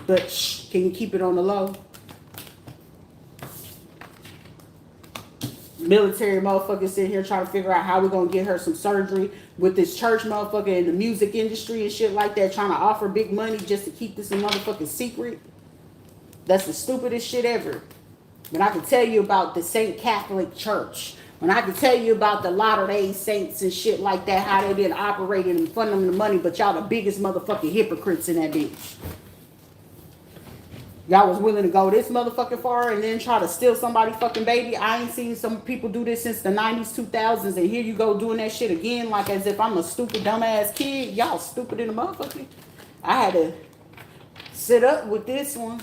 But shh, can you keep it on the low? Military motherfucker sitting here trying to figure out how we're gonna get her some surgery with this church motherfucker in the music industry and shit like that, trying to offer big money just to keep this a motherfucking secret. That's the stupidest shit ever. When I can tell you about the Saint Catholic Church, when I can tell you about the Latter-day Saints and shit like that, how they been operating and funding the money, but y'all the biggest motherfucking hypocrites in that bitch. Y'all was willing to go this motherfucking far and then try to steal somebody's fucking baby. I ain't seen some people do this since the 90s, 2000s, and here you go doing that shit again like as if I'm a stupid, dumbass kid. Y'all stupid in the motherfucker. I had to sit up with this one.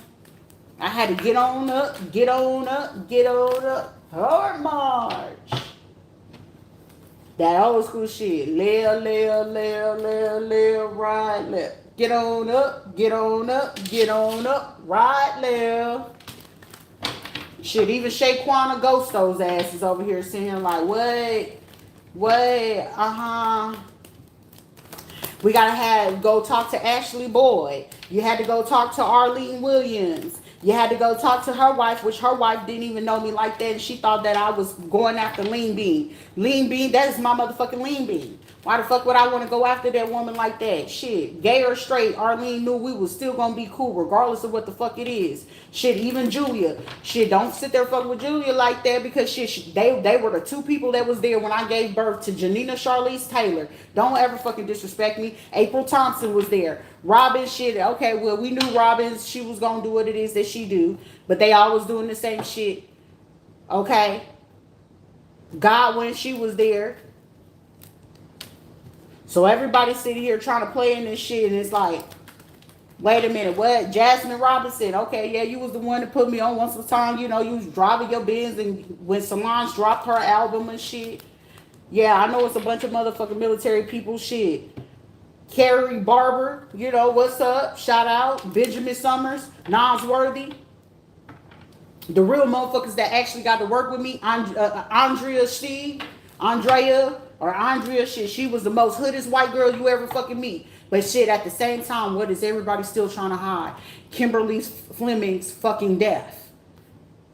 I had to get on up, get on up, get on up. Hard march. That old school shit. Left, right, left. Get on up, get on up, get on up, right, left. Shit, even Shaquana Ghosto's ass is over here sitting like, wait, We gotta go talk to Ashley Boyd. You had to go talk to Arlene Williams. You had to go talk to her wife, which her wife didn't even know me like that. And she thought that I was going after Lean Bean. Lean Bean, that is my motherfucking Lean Bean. Why the fuck would I want to go after that woman like that? Shit, gay or straight, Arlene knew we was still gonna be cool regardless of what the fuck it is. Shit, even Julia. Shit, don't sit there fucking with Julia like that because shit, they were the two people that was there when I gave birth to Janina Charlize Taylor. Don't ever fucking disrespect me. April Thompson was there. Robin, shit, okay, well, we knew Robin, she was gonna do what it is that she do, but they always doing the same shit. Okay? Godwin, she was there. So everybody sitting here trying to play in this shit, and it's like, wait a minute, what? Jasmine Robinson, okay, yeah, you was the one that put me on once upon a time, you know, you was driving your Benz, and when Solange dropped her album and shit, yeah, I know it's a bunch of motherfucking military people, shit. Carrie Barber, you know, what's up? Shout out. Benjamin Summers, Nosworthy. The real motherfuckers that actually got to work with me, Andrea, shit, she was the most hoodest white girl you ever fucking meet. But shit, at the same time, what is everybody still trying to hide? Kimberly Fleming's fucking death.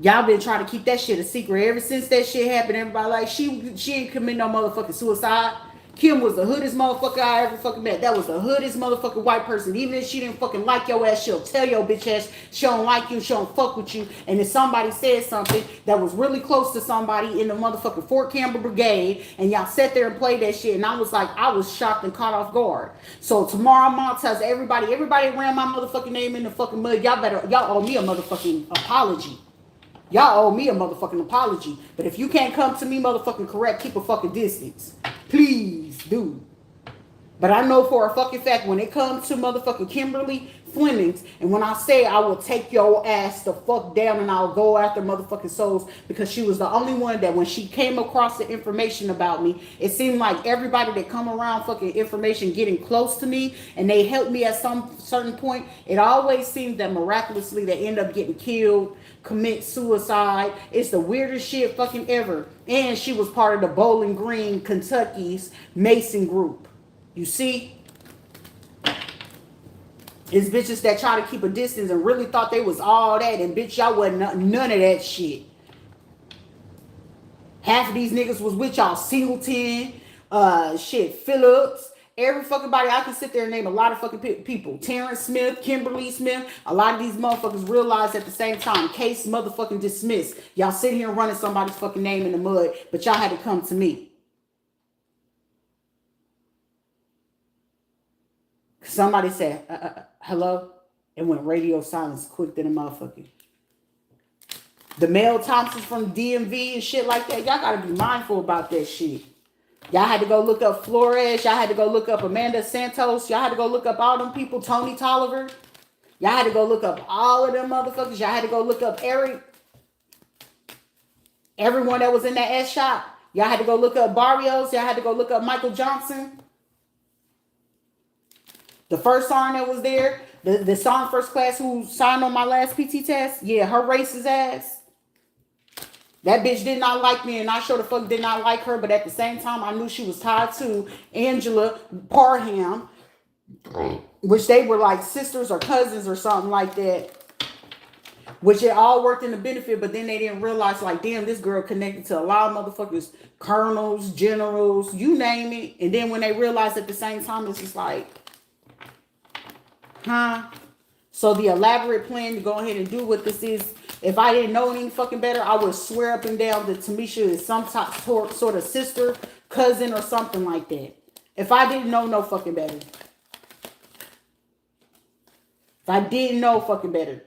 Y'all been trying to keep that shit a secret ever since that shit happened. Everybody like, she ain't commit no motherfucking suicide. Kim was the hoodest motherfucker I ever fucking met. That was the hoodest motherfucking white person. Even if she didn't fucking like your ass, she'll tell your bitch ass she don't like you, she don't fuck with you. And if somebody said something that was really close to somebody in the motherfucking Fort Campbell Brigade, and y'all sat there and played that shit, and I was like, I was shocked and caught off guard. So tomorrow Montez, everybody ran my motherfucking name in the fucking mud. Y'all owe me a motherfucking apology. Y'all owe me a motherfucking apology. But if you can't come to me motherfucking correct, keep a fucking distance. Please do. But I know for a fucking fact when it comes to motherfucking Kimberly Flemings, and when I say I will take your ass the fuck down and I'll go after motherfucking souls, because she was the only one that when she came across the information about me, it seemed like everybody that come around fucking information getting close to me and they helped me at some certain point, it always seems that miraculously they end up getting killed, commit suicide. It's the weirdest shit fucking ever. And she was part of the Bowling Green, Kentucky's Mason group. You see? It's bitches that try to keep a distance and really thought they was all that, and bitch, y'all wasn't none of that shit. Half of these niggas was with y'all. Singleton, Phillips, every fucking body. I can sit there and name a lot of fucking people. Terrence Smith, Kimberly Smith. A lot of these motherfuckers realized at the same time, case motherfucking dismissed. Y'all sitting here running somebody's fucking name in the mud, but y'all had to come to me. Somebody said, hello, and went radio silence quick than a motherfucker. The Mel Thompsons from DMV and shit like that, y'all gotta be mindful about that shit. Y'all had to go look up Flores. Y'all had to go look up Amanda Santos. Y'all had to go look up all them people, Tony Tolliver. Y'all had to go look up all of them motherfuckers. Y'all had to go look up everyone that was in that S shop. Y'all had to go look up Barrios. Y'all had to go look up Michael Johnson. The first sergeant that was there, the sergeant first class who signed on my last PT test, yeah, her racist ass. That bitch did not like me, and I sure the fuck did not like her, but at the same time, I knew she was tied to Angela Parham, which they were like sisters or cousins or something like that, which it all worked in the benefit, but then they didn't realize, like, damn, this girl connected to a lot of motherfuckers, colonels, generals, you name it, and then when they realized at the same time, it's just like, so the elaborate plan to go ahead and do what this is, if I didn't know any fucking better, I would swear up and down that Tamisha is some sort of sister, cousin, or something like that. If I didn't know no fucking better. If I didn't know fucking better.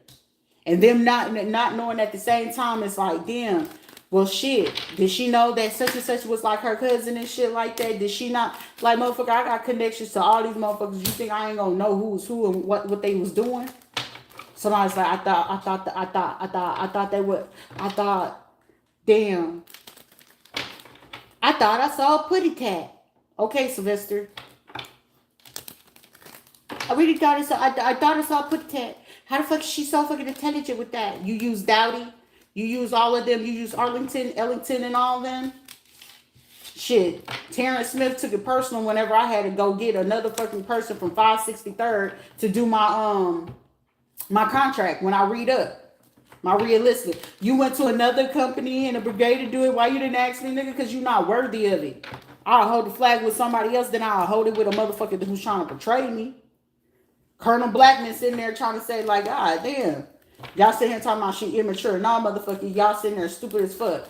And them not knowing at the same time, it's like, damn, well, shit, did she know that such and such was like her cousin and shit like that? Did she not? Like, motherfucker, I got connections to all these motherfuckers. You think I ain't gonna know who was who and what they was doing? Somebody's like, I thought they would, I thought, damn, I thought I saw a putty cat. Okay, Sylvester. I really thought I saw, I thought I saw a putty cat. How the fuck is she so fucking intelligent with that? You use Dowdy. You use all of them. You use Arlington, Ellington, and all of them. Shit. Terrence Smith took it personal whenever I had to go get another fucking person from 563rd to do my my contract when I read up. My realistic. You went to another company and a brigade to do it. Why you didn't ask me, nigga? Because you're not worthy of it. I'll hold the flag with somebody else, then I'll hold it with a motherfucker who's trying to portray me. Colonel Blackman sitting there trying to say, like, God damn. Y'all sitting here talking about she immature. No, motherfucker, y'all sitting there stupid as fuck.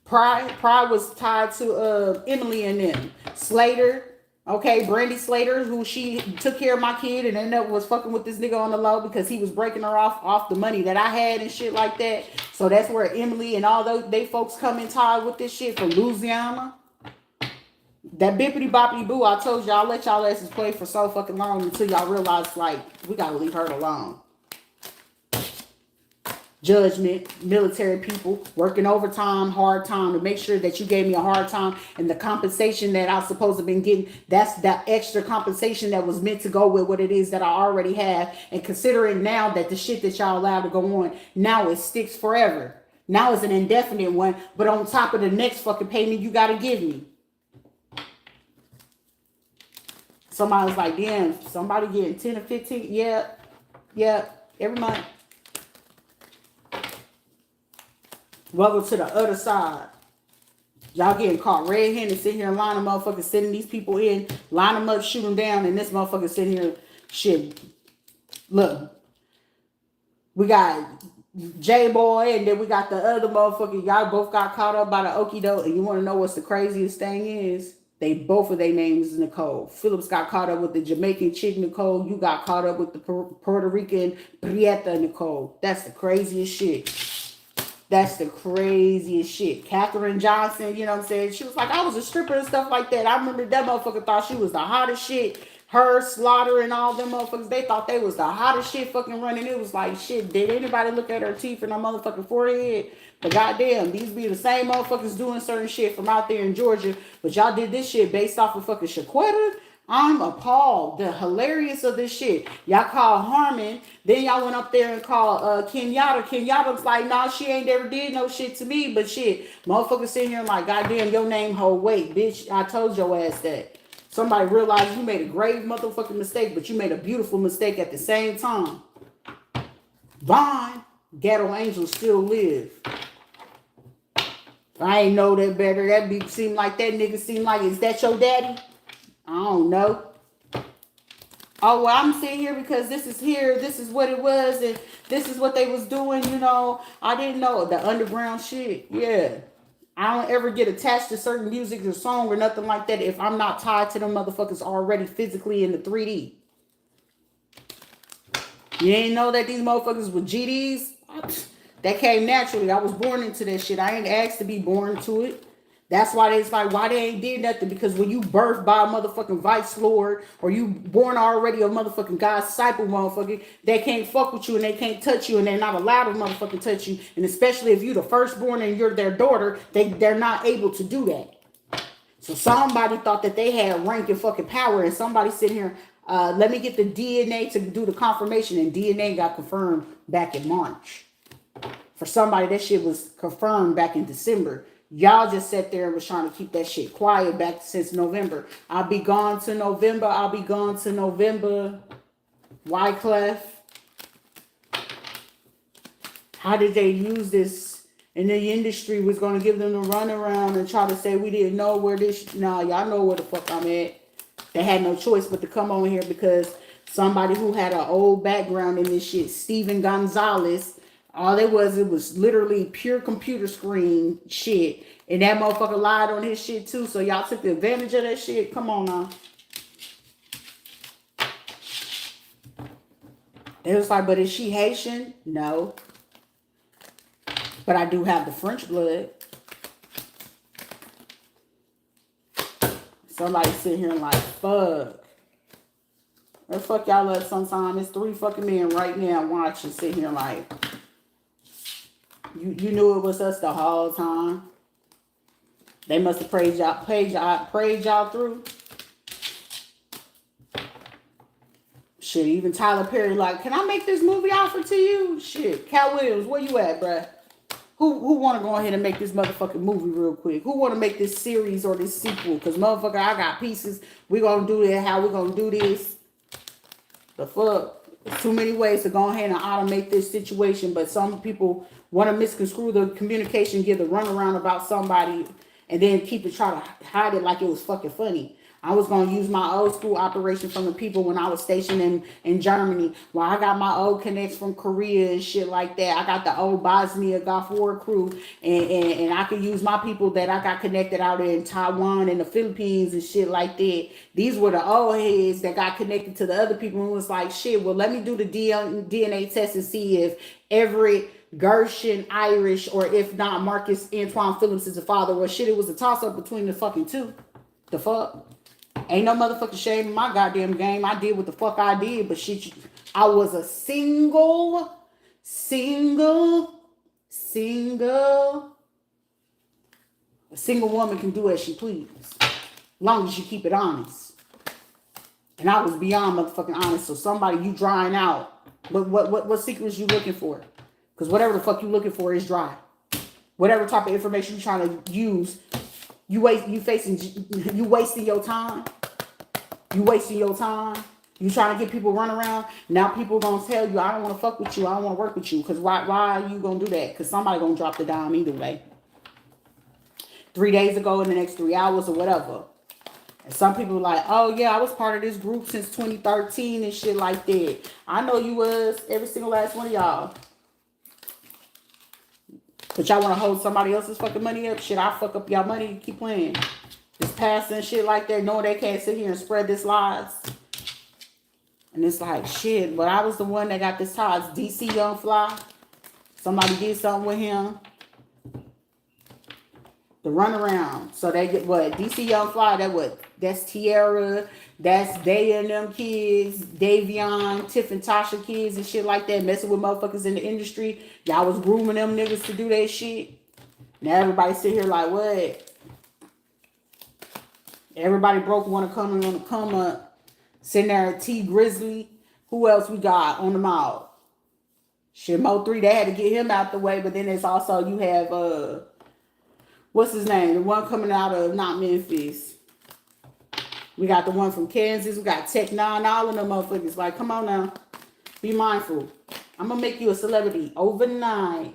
Pride was tied to Emily and them. Slater, okay, Brandy Slater, who she took care of my kid and ended up was fucking with this nigga on the low because he was breaking her off the money that I had and shit like that. So that's where Emily and all those they folks come in tied with this shit from Louisiana. That bippity boppity boo, I told y'all, let y'all asses play for so fucking long until y'all realize, like, we gotta leave her alone. Judgment, military people, working overtime, hard time to make sure that you gave me a hard time and the compensation that I was supposed to have been getting, that's that extra compensation that was meant to go with what it is that I already have. And considering now that the shit that y'all allowed to go on, now it sticks forever. Now it's an indefinite one, but on top of the next fucking payment you gotta give me. Somebody was like, damn, somebody getting 10 or 15. Yeah, every month. Welcome to the other side. Y'all getting caught red-handed, sitting here and line them motherfuckers, sending these people in, line them up, shoot them down, and this motherfucker sitting here, shit. Look, we got J-Boy, and then we got the other motherfucker. Y'all both got caught up by the okie doke, and you want to know what's the craziest thing is? They both of their names is Nicole. Phillips got caught up with the Jamaican chick Nicole. You got caught up with the Puerto Rican Prieta Nicole. That's the craziest shit. That's the craziest shit. Katherine Johnson, you know what I'm saying? She was like, I was a stripper and stuff like that. I remember that motherfucker thought she was the hottest shit. Her, Slaughter, and all them motherfuckers, they thought they was the hottest shit fucking running. It was like, shit, did anybody look at her teeth and her motherfucking forehead? But goddamn, these be the same motherfuckers doing certain shit from out there in Georgia. But y'all did this shit based off of fucking Shaquetta. I'm appalled. The hilarious of this shit. Y'all called Harmon. Then y'all went up there and called Kenyatta. Kenyatta's like, nah, she ain't ever did no shit to me. But shit, motherfuckers sitting here like, goddamn, your name hold weight, bitch. I told your ass that. Somebody realized you made a grave motherfucking mistake, but you made a beautiful mistake at the same time. Vaughn, Ghetto Angels still live. I ain't know that better. That be seem like that nigga seem like, is that your daddy? I don't know. Oh, well, I'm sitting here because this is what it was, and this is what they was doing, you know. I didn't know the underground shit. Yeah. I don't ever get attached to certain music or song or nothing like that if I'm not tied to them motherfuckers already physically in the 3D. You ain't know that these motherfuckers were GDs? That came naturally. I was born into that shit. I ain't asked to be born to it. That's why it's like, why they ain't did nothing? Because when you birthed by a motherfucking vice lord, or you born already a motherfucking God's disciple motherfucker, they can't fuck with you and they can't touch you and they're not allowed to motherfucking touch you. And especially if you the firstborn and you're their daughter, they're not able to do that. So somebody thought that they had rank and fucking power, and somebody sitting here, let me get the DNA to do the confirmation, and DNA got confirmed back in March. For somebody, that shit was confirmed back in December. Y'all just sat there and was trying to keep that shit quiet back since November. I'll be gone to November. I'll be gone to November. Wyclef. How did they use this? And the industry was going to give them the runaround and try to say we didn't know where this. Nah, y'all know where the fuck I'm at. They had no choice but to come on here because somebody who had an old background in this shit, Steven Gonzalez, all it was literally pure computer screen shit. And that motherfucker lied on his shit too. So y'all took the advantage of that shit. Come on now. It was like, but is she Haitian? No. But I do have the French blood. Somebody sitting here like, fuck. Or fuck y'all up sometime. It's 3 fucking men right now watching, sitting here like, you knew it was us the whole time. They must have prayed y'all through. Shit, even Tyler Perry like, can I make this movie offer to you? Shit, Cat Williams, where you at, bruh? Who want to go ahead and make this motherfucking movie real quick? Who want to make this series or this sequel? Because motherfucker, I got pieces. We gonna do that. How we gonna do this? The fuck? There's too many ways to go ahead and automate this situation. But some people want to misconstrue the communication, give the runaround about somebody, and then try to hide it like it was fucking funny. I was going to use my old school operation from the people when I was stationed in Germany. Well, I got my old connects from Korea and shit like that. I got the old Bosnia Gulf War crew. And I could use my people that I got connected out in Taiwan and the Philippines and shit like that. These were the old heads that got connected to the other people and was like, shit, well, let me do the DNA test and see if every Gershon Irish or if not Marcus Antoine Phillips is the father. Well, shit, it was a toss-up between the fucking two. The fuck? Ain't no motherfucking shame in my goddamn game. I did what the fuck I did, but shit, I was a single woman can do as she please, long as you keep it honest. And I was beyond motherfucking honest. So somebody, you drying out. But what secrets you looking for? Because whatever the fuck you looking for is dry. Whatever type of information you trying to use, you wasting your time. You wasting your time. You trying to get people run around. Now people gonna tell you, I don't want to fuck with you. I don't want to work with you. Because why are you gonna do that? Because somebody gonna drop the dime either way. 3 days ago, in the next 3 hours or whatever. And some people are like, oh yeah, I was part of this group since 2013 and shit like that. I know you was, every single last one of y'all. But y'all want to hold somebody else's fucking money up? Shit, I fuck up y'all money. Keep playing. This passing shit like that, knowing they can't sit here and spread this lies. And it's like, shit, but I was the one that got this ties. DC Young Fly. Somebody did something with him. The runaround. So they get what? DC Young Fly, that's Tiara. That's Day and them kids. Davion, Tiff and Tasha kids and shit like that. Messing with motherfuckers in the industry. Y'all was grooming them niggas to do that shit. Now everybody sit here like, what? Everybody broke want to come up. Sitting there at T Grizzly. Who else we got on the mouth? Shit, Mo 3, they had to get him out the way. But then it's also, you have, what's his name? The one coming out of not Memphis. We got the one from Kansas. We got Tech 9. All of them motherfuckers. Like, come on now. Be mindful. I'm going to make you a celebrity overnight.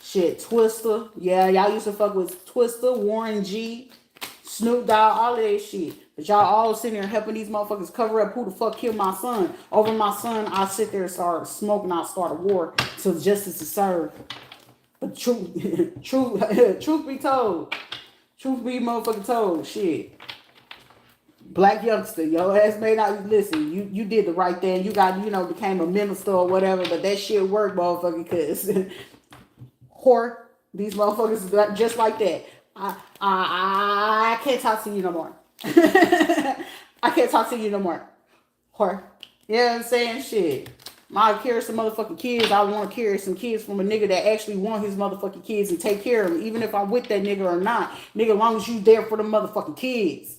Shit, Twister. Yeah, y'all used to fuck with Twister, Warren G, Snoop Dogg, all of that shit. But y'all all sitting there helping these motherfuckers cover up who the fuck killed my son. Over my son, I sit there and start smoking. I'll start a war till justice is served. But truth be told. Truth be motherfucking told. Shit. Black youngster, your ass may not listen. You did the right thing. You got, became a minister or whatever. But that shit worked, motherfucker, because whore, these motherfuckers just like that. I can't talk to you no more. I can't talk to you no more. Whore. You know what I'm saying? Shit. I carry some motherfucking kids. I want to carry some kids from a nigga that actually want his motherfucking kids and take care of them. Even if I'm with that nigga or not. Nigga, as long as you there for the motherfucking kids.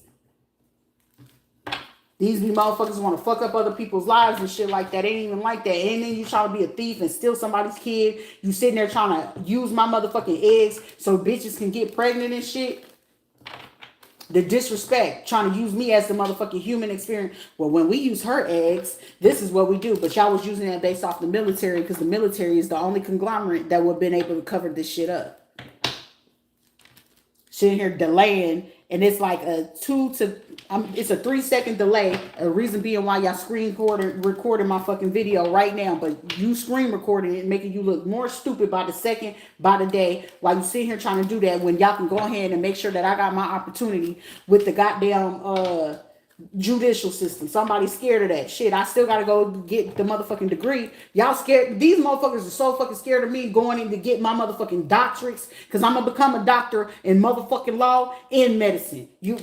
These be motherfuckers want to fuck up other people's lives and shit like that. Ain't even like that. And then you trying to be a thief and steal somebody's kid. You sitting there trying to use my motherfucking eggs so bitches can get pregnant and shit. The disrespect, trying to use me as the motherfucking human experience. Well, when we use her eggs, this is what we do. But y'all was using that based off the military because the military is the only conglomerate that would have been able to cover this shit up. Sitting here delaying, and it's like it's a 3-second delay. A reason being why y'all recording my fucking video right now, but you screen recording it, making you look more stupid by the second, by the day, while you sit here trying to do that when y'all can go ahead and make sure that I got my opportunity with the goddamn judicial system. Somebody's scared of that shit. I still gotta go get the motherfucking degree. Y'all scared? These motherfuckers are so fucking scared of me going in to get my motherfucking doctorates because I'm gonna become a doctor in motherfucking law and medicine. You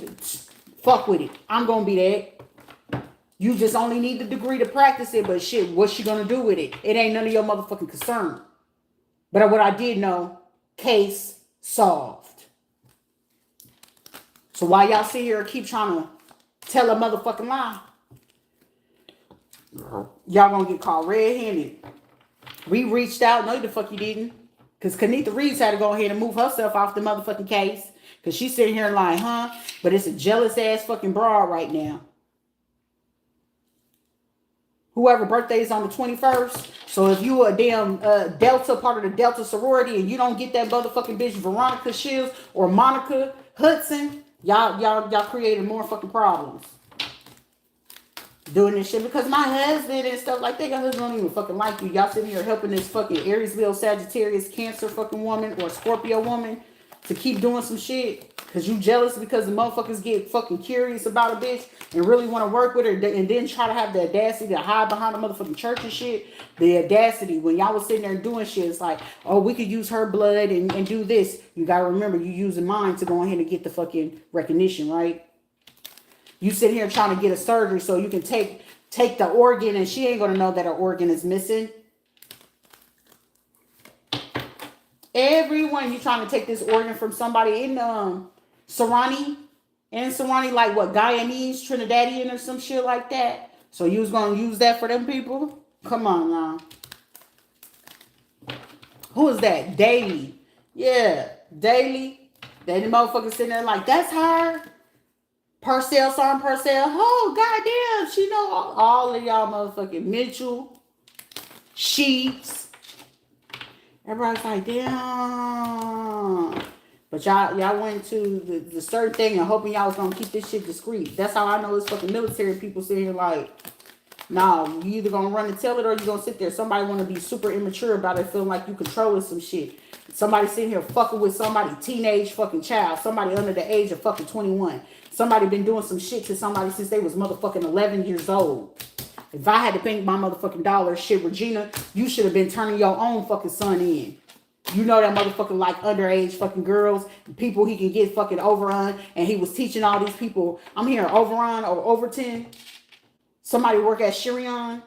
fuck with it. I'm gonna be that. You just only need the degree to practice it, but shit, what's you gonna do with it? It ain't none of your motherfucking concern. But what I did know, case solved. So while y'all sit here and keep trying to tell a motherfucking lie, y'all gonna get caught red-handed. We reached out. No, the fuck you didn't. Because Kanitha Reeves had to go ahead and move herself off the motherfucking case. Because she's sitting here like, huh? But it's a jealous-ass fucking broad right now. Whoever birthday is on the 21st. So if you a damn Delta, part of the Delta sorority, and you don't get that motherfucking bitch Veronica Shields or Monica Hudson, y'all created more fucking problems. Doing this shit because my husband and stuff like that. Your husband don't even fucking like you. Y'all sitting here helping this fucking Aries, Leo, Sagittarius, Cancer fucking woman or Scorpio woman to keep doing some shit. Because you jealous because the motherfuckers get fucking curious about a bitch and really want to work with her and then try to have the audacity to hide behind the motherfucking church and shit. The audacity when y'all was sitting there doing shit, it's like, oh, we could use her blood and do this. You got to remember, you using mine to go ahead and get the fucking recognition, right? You sit here trying to get a surgery so you can take the organ and she ain't going to know that her organ is missing. Everyone, you trying to take this organ from somebody in Serrani. And Serrani, like what, Guyanese, Trinidadian or some shit like that. So you was going to use that for them people? Come on now. Who is that? Daily. Yeah, Daily. They the motherfucker sitting there like, that's her. Purcell, Sergeant Purcell. Oh, goddamn. She know all of y'all motherfucking Mitchell. Sheets. Everybody's like, damn. But y'all went to the certain thing and hoping y'all was going to keep this shit discreet. That's how I know it's fucking military people sitting here like, nah, you either going to run and tell it or you going to sit there. Somebody want to be super immature about it, feeling like you controlling some shit. Somebody sitting here fucking with somebody, teenage fucking child. Somebody under the age of fucking 21. Somebody been doing some shit to somebody since they was motherfucking 11 years old. If I had to pay my motherfucking dollar, shit, Regina, you should have been turning your own fucking son in. You know that motherfucker like underage fucking girls, people he can get fucking over on, and he was teaching all these people, I'm hearing Overon or Overton. Somebody work at Shirion,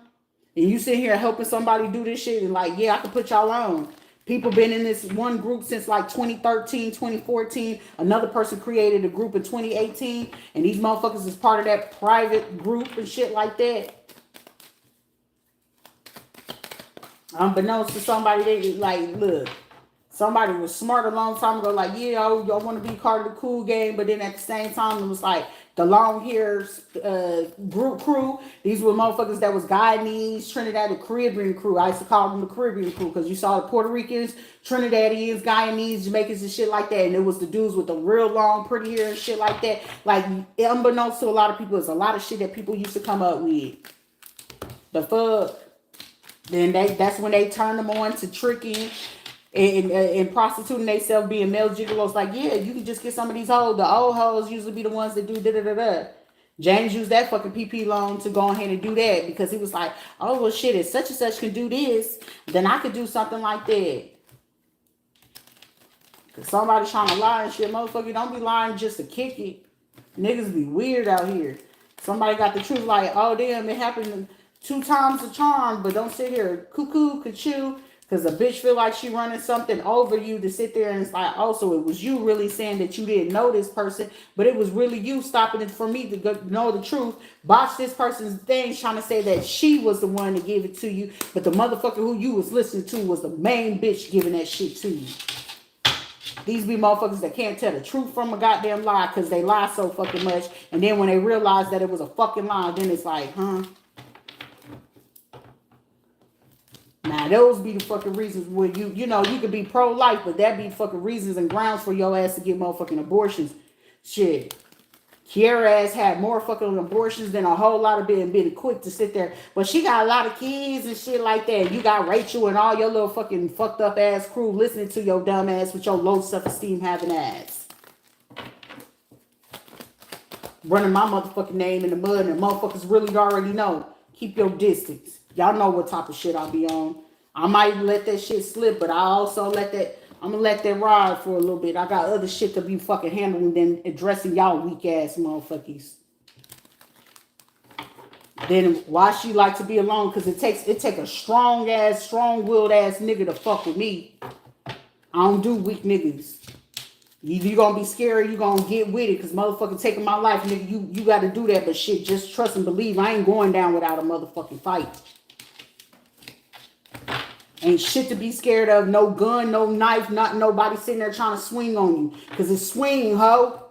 and you sit here helping somebody do this shit, and like, yeah, I can put y'all on. People been in this one group since like 2013, 2014. Another person created a group in 2018, and these motherfuckers is part of that private group and shit like that. Unbeknownst to somebody, they like, look, somebody was smart a long time ago, like, yeah, y'all want to be part of the cool game, but then at the same time, it was like the long hairs group crew. These were motherfuckers that was Guyanese, Trinidad, the Caribbean crew. I used to call them the Caribbean crew because you saw the Puerto Ricans, Trinidadians, Guyanese, Jamaicans, and shit like that. And it was the dudes with the real long, pretty hair and shit like that. Like, unbeknownst to a lot of people, it's a lot of shit that people used to come up with. The fuck. Then that's when they turned them on to tricking and prostituting themselves, being male gigolos. Like, yeah, you can just get some of these hoes. The old hoes usually be the ones that do da-da-da-da. James used that fucking PP loan to go ahead and do that because he was like, oh, well, shit, if such and such can do this, then I could do something like that. Because somebody's trying to lie and shit. Motherfucker, don't be lying just to kick it. Niggas be weird out here. Somebody got the truth like, oh, damn, it happened 2 times the charm, but don't sit here cuckoo, cuckoo, because a bitch feel like she running something over you to sit there and it's like, oh, so it was you really saying that you didn't know this person, but it was really you stopping it for me to go know the truth. Botch this person's thing trying to say that she was the one to give it to you, but the motherfucker who you was listening to was the main bitch giving that shit to you. These be motherfuckers that can't tell the truth from a goddamn lie because they lie so fucking much, and then when they realize that it was a fucking lie, then it's like, huh? Now, those be the fucking reasons where you know, you could be pro-life, but that be fucking reasons and grounds for your ass to get motherfucking abortions. Shit. Kiara ass had more fucking abortions than a whole lot of been quick to sit there. But she got a lot of kids and shit like that. You got Rachel and all your little fucking fucked up ass crew listening to your dumb ass with your low self-esteem having ass. running my motherfucking name in the mud and motherfuckers really already know. Keep your distance. Y'all know what type of shit I be on. I might let that shit slip, but I also I'm gonna let that ride for a little bit. I got other shit to be fucking handling than addressing y'all weak ass motherfuckers. Then why she like to be alone? Cause it take a strong-willed ass nigga to fuck with me. I don't do weak niggas. You gonna be scary, you gonna get with it, cause motherfucking taking my life, nigga, you gotta do that, but shit, just trust and believe. I ain't going down without a motherfucking fight. Ain't shit to be scared of, no gun, no knife, not nobody sitting there trying to swing on you. Cause it's swinging, ho.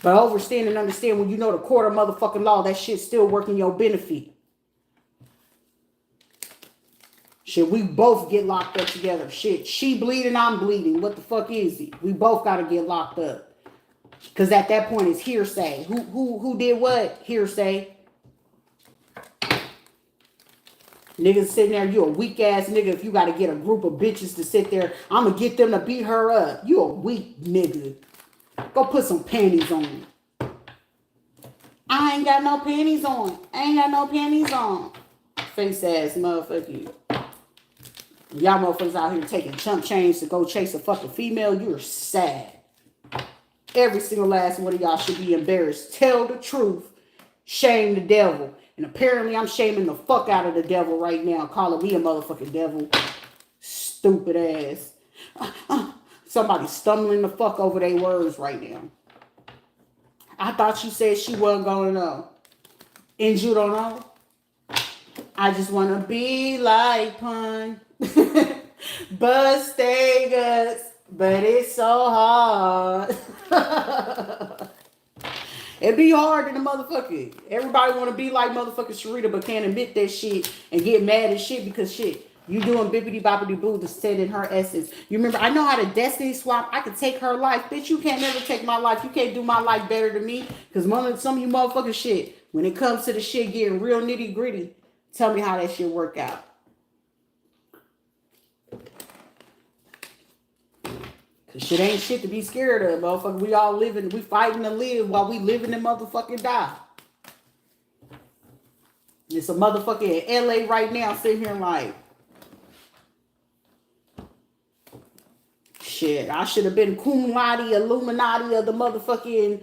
But overstand and understand when you know the court of motherfucking law, that shit still working your benefit. Shit, we both get locked up together. Shit, she bleeding, I'm bleeding. What the fuck is it? We both gotta get locked up. Cause at that point it's hearsay. Who did what? Hearsay. Niggas sitting there, you a weak ass nigga if you gotta get a group of bitches to sit there. I'ma get them to beat her up. You a weak nigga. Go put some panties on. I ain't got no panties on. I ain't got no panties on. Face ass motherfucker. Y'all motherfuckers out here taking chump change to go chase a fucking female. You're sad. Every single last one of y'all should be embarrassed. Tell the truth. Shame the devil. And apparently I'm shaming the fuck out of the devil right now. Calling me a motherfucking devil. Stupid ass. Somebody stumbling the fuck over their words right now. I thought she said she wasn't going to know. And you don't know? I just want to be like Pun. Stay guts. But it's so hard. It be hard in the motherfucker. Everybody want to be like motherfucking Rita, but can't admit that shit and get mad as shit because shit. You doing bippity boppity boo to set in her essence. You remember, I know how to destiny swap. I could take her life. Bitch, you can't never take my life. You can't do my life better than me. Because some of you motherfucking shit, when it comes to the shit getting real nitty gritty, tell me how that shit work out. Because shit ain't shit to be scared of, motherfucker. We all living, we fighting to live while we living and motherfucking die. It's a motherfucker in LA right now sitting here like, shit, I should have been cum laude, Illuminati of the motherfucking,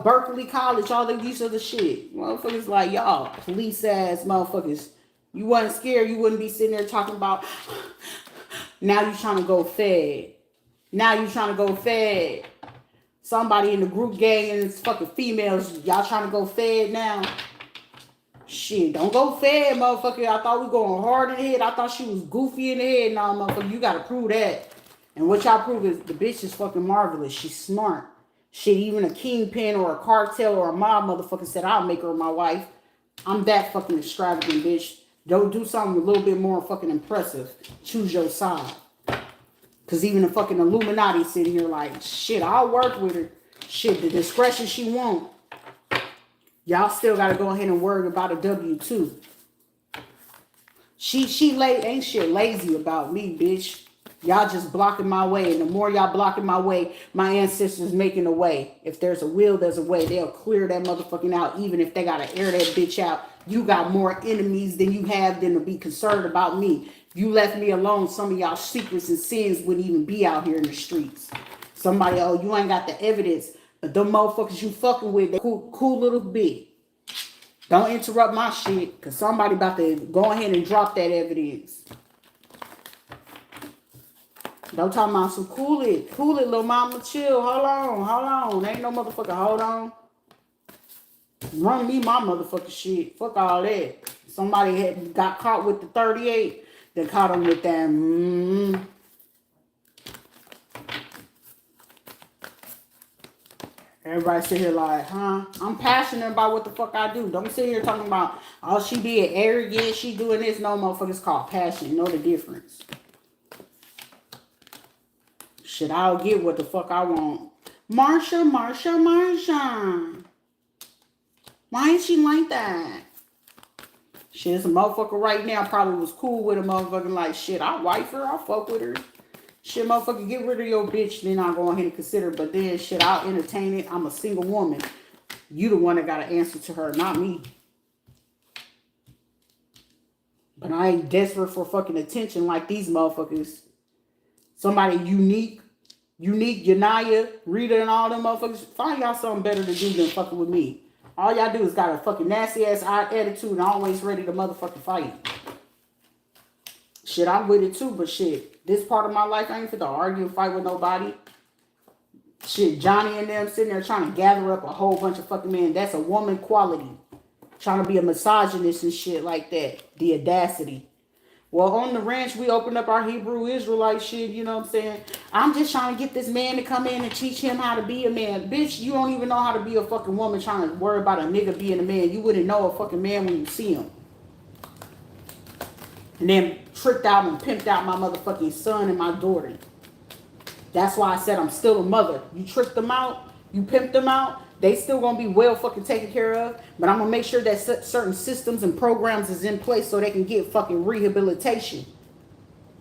Berkeley College, all of these other shit. Motherfuckers like, y'all, police ass motherfuckers. You wasn't scared, you wouldn't be sitting there talking about, now you trying to go fed. Now you trying to go fed. Somebody in the group gang and it's fucking females, y'all trying to go fed now. Shit, don't go fed, motherfucker. I thought we going hard in the head. I thought she was goofy in the head. Nah, motherfucker, you gotta prove that. And what y'all prove is the bitch is fucking marvelous. She's smart. Shit, even a kingpin or a cartel or a mob motherfucker said, I'll make her my wife. I'm that fucking extravagant, bitch. Don't do something a little bit more fucking impressive. Choose your side. Because even the fucking Illuminati sitting here like, shit, I'll work with her. Shit, the discretion she want. Y'all still got to go ahead and worry about a W-2. Ain't shit lazy about me, bitch. Y'all just blocking my way. And the more y'all blocking my way, my ancestors making a way. If there's a will, there's a way. They'll clear that motherfucking out. Even if they got to air that bitch out. You got more enemies than you have than to be concerned about me. If you left me alone, some of y'all secrets and sins wouldn't even be out here in the streets. Somebody, you ain't got the evidence. But them motherfuckers you fucking with, they cool little bit. Don't interrupt my shit. Because somebody about to go ahead and drop that evidence. Don't talk about some cool it, little mama, chill. Hold on. Ain't no motherfucker, hold on. Run me my motherfucking shit. Fuck all that. Somebody got caught with the 38. They caught him with that. Everybody sit here like, huh? I'm passionate about what the fuck I do. Don't sit here talking about, she being arrogant, she doing this. No, motherfuckers called passion. Know the difference. Shit, I'll get what the fuck I want. Marsha. Why is she like that? Shit, it's a motherfucker right now probably was cool with a motherfucker like, shit, I'll wife her, I'll fuck with her. Shit, motherfucker, get rid of your bitch, then I'll go ahead and consider. But then, shit, I'll entertain it. I'm a single woman. You the one that got to answer to her, not me. But I ain't desperate for fucking attention like these motherfuckers. Somebody unique, Yanaya, Rita, and all them motherfuckers. Find y'all something better to do than fucking with me. All y'all do is got a fucking nasty ass attitude and always ready to motherfucking fight. Shit, I'm with it too, but shit, this part of my life, I ain't fit to argue and fight with nobody. Shit, Johnny and them sitting there trying to gather up a whole bunch of fucking men. That's a woman quality. Trying to be a misogynist and shit like that. The audacity. Well, on the ranch, we opened up our Hebrew Israelite shit, you know what I'm saying? I'm just trying to get this man to come in and teach him how to be a man. Bitch, you don't even know how to be a fucking woman trying to worry about a nigga being a man. You wouldn't know a fucking man when you see him. And then tricked out and pimped out my motherfucking son and my daughter. That's why I said I'm still a mother. You tricked them out, you pimped them out, they still gonna be well fucking taken care of. But I'm gonna make sure that certain systems and programs is in place so they can get fucking rehabilitation.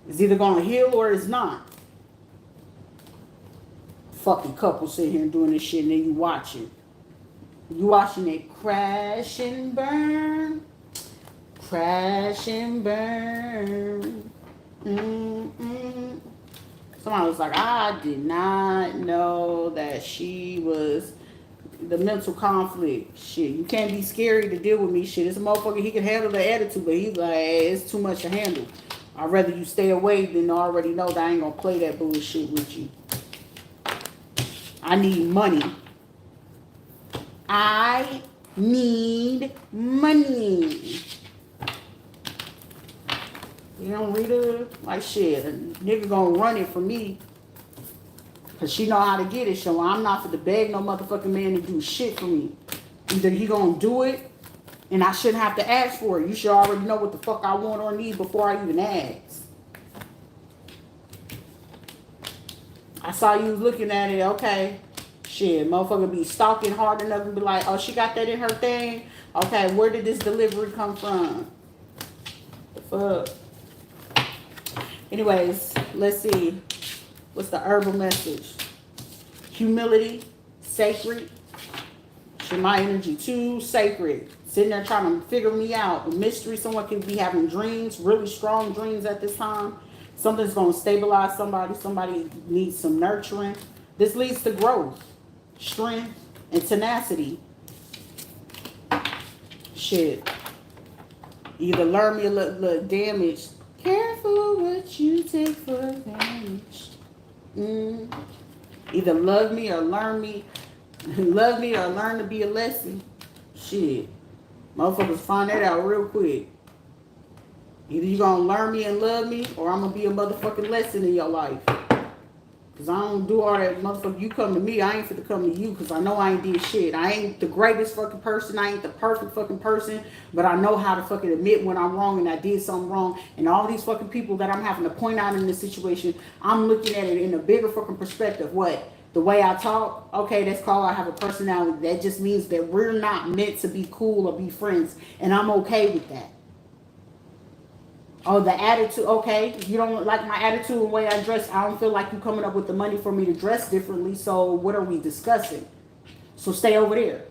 It's either gonna heal or it's not. Fucking couple sitting here doing this shit and then you watch it. You watching it crash and burn. Crash and burn. Mm-mm. Somebody was like, I did not know that she was the mental conflict. Shit, you can't be scary to deal with me. Shit, this motherfucker, he can handle the attitude, but he's like, hey, it's too much to handle. I'd rather you stay away than already know that I ain't gonna play that bullshit with you. I need money. I need money. You know, Rita, like shit, a nigga gonna run it for me. Cause she know how to get it, so I'm not for to beg no motherfucking man to do shit for me. Either he gonna do it, and I shouldn't have to ask for it. You should already know what the fuck I want or need before I even ask. I saw you looking at it, okay. Shit, motherfucker be stalking hard enough and be like, oh, she got that in her thing? Okay, where did this delivery come from? The fuck? Anyways, let's see. What's the herbal message? Humility, sacred. Should my energy too sacred? Sitting there trying to figure me out. A mystery. Someone can be having dreams, really strong dreams at this time. Something's going to stabilize somebody. Somebody needs some nurturing. This leads to growth, strength, and tenacity. Shit. Either learn me a little damage. Careful what you take for advantage. Either love me or learn me. Love me or learn to be a lesson. Shit. Motherfuckers find that out real quick. Either you gonna learn me and love me, or I'm gonna be a motherfucking lesson in your life. Cause I don't do all that motherfucker. You come to me, I ain't fit to come to you. Cause I know I ain't did shit. I ain't the greatest fucking person. I ain't the perfect fucking person. But I know how to fucking admit when I'm wrong and I did something wrong. And all these fucking people that I'm having to point out in this situation, I'm looking at it in a bigger fucking perspective. What? The way I talk? Okay, that's called I have a personality. That just means that we're not meant to be cool or be friends. And I'm okay with that. Oh, the attitude, okay. You don't like my attitude and the way I dress. I don't feel like you coming up with the money for me to dress differently. So what are we discussing? So stay over there.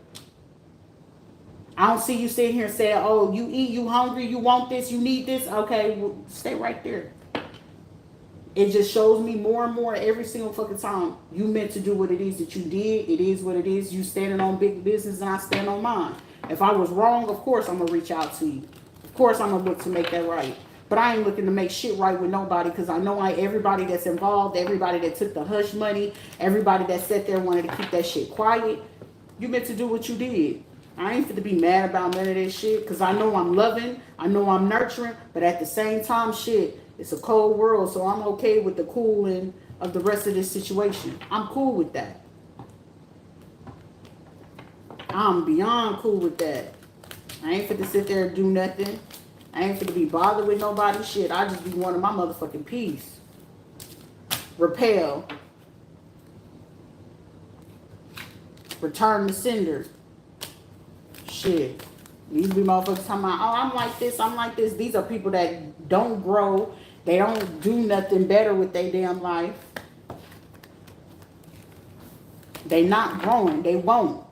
I don't see you sitting here saying, oh, you eat, you hungry, you want this, you need this. Okay, well, stay right there. It just shows me more and more every single fucking time. You meant to do what it is that you did. It is what it is. You standing on big business and I stand on mine. If I was wrong, of course I'm going to reach out to you. Of course I'm going to look to make that right. But I ain't looking to make shit right with nobody because I know everybody that's involved, everybody that took the hush money, everybody that sat there wanted to keep that shit quiet, you meant to do what you did. I ain't fit to be mad about none of this shit because I know I'm loving, I know I'm nurturing, but at the same time, shit, it's a cold world, so I'm okay with the cooling of the rest of this situation. I'm cool with that. I'm beyond cool with that. I ain't fit to sit there and do nothing. I ain't finna be bothered with nobody. Shit, I just be wanting my motherfucking peace. Repel. Return the sender. Shit. These be motherfuckers talking about, oh, I'm like this, I'm like this. These are people that don't grow. They don't do nothing better with their damn life. They not growing. They won't.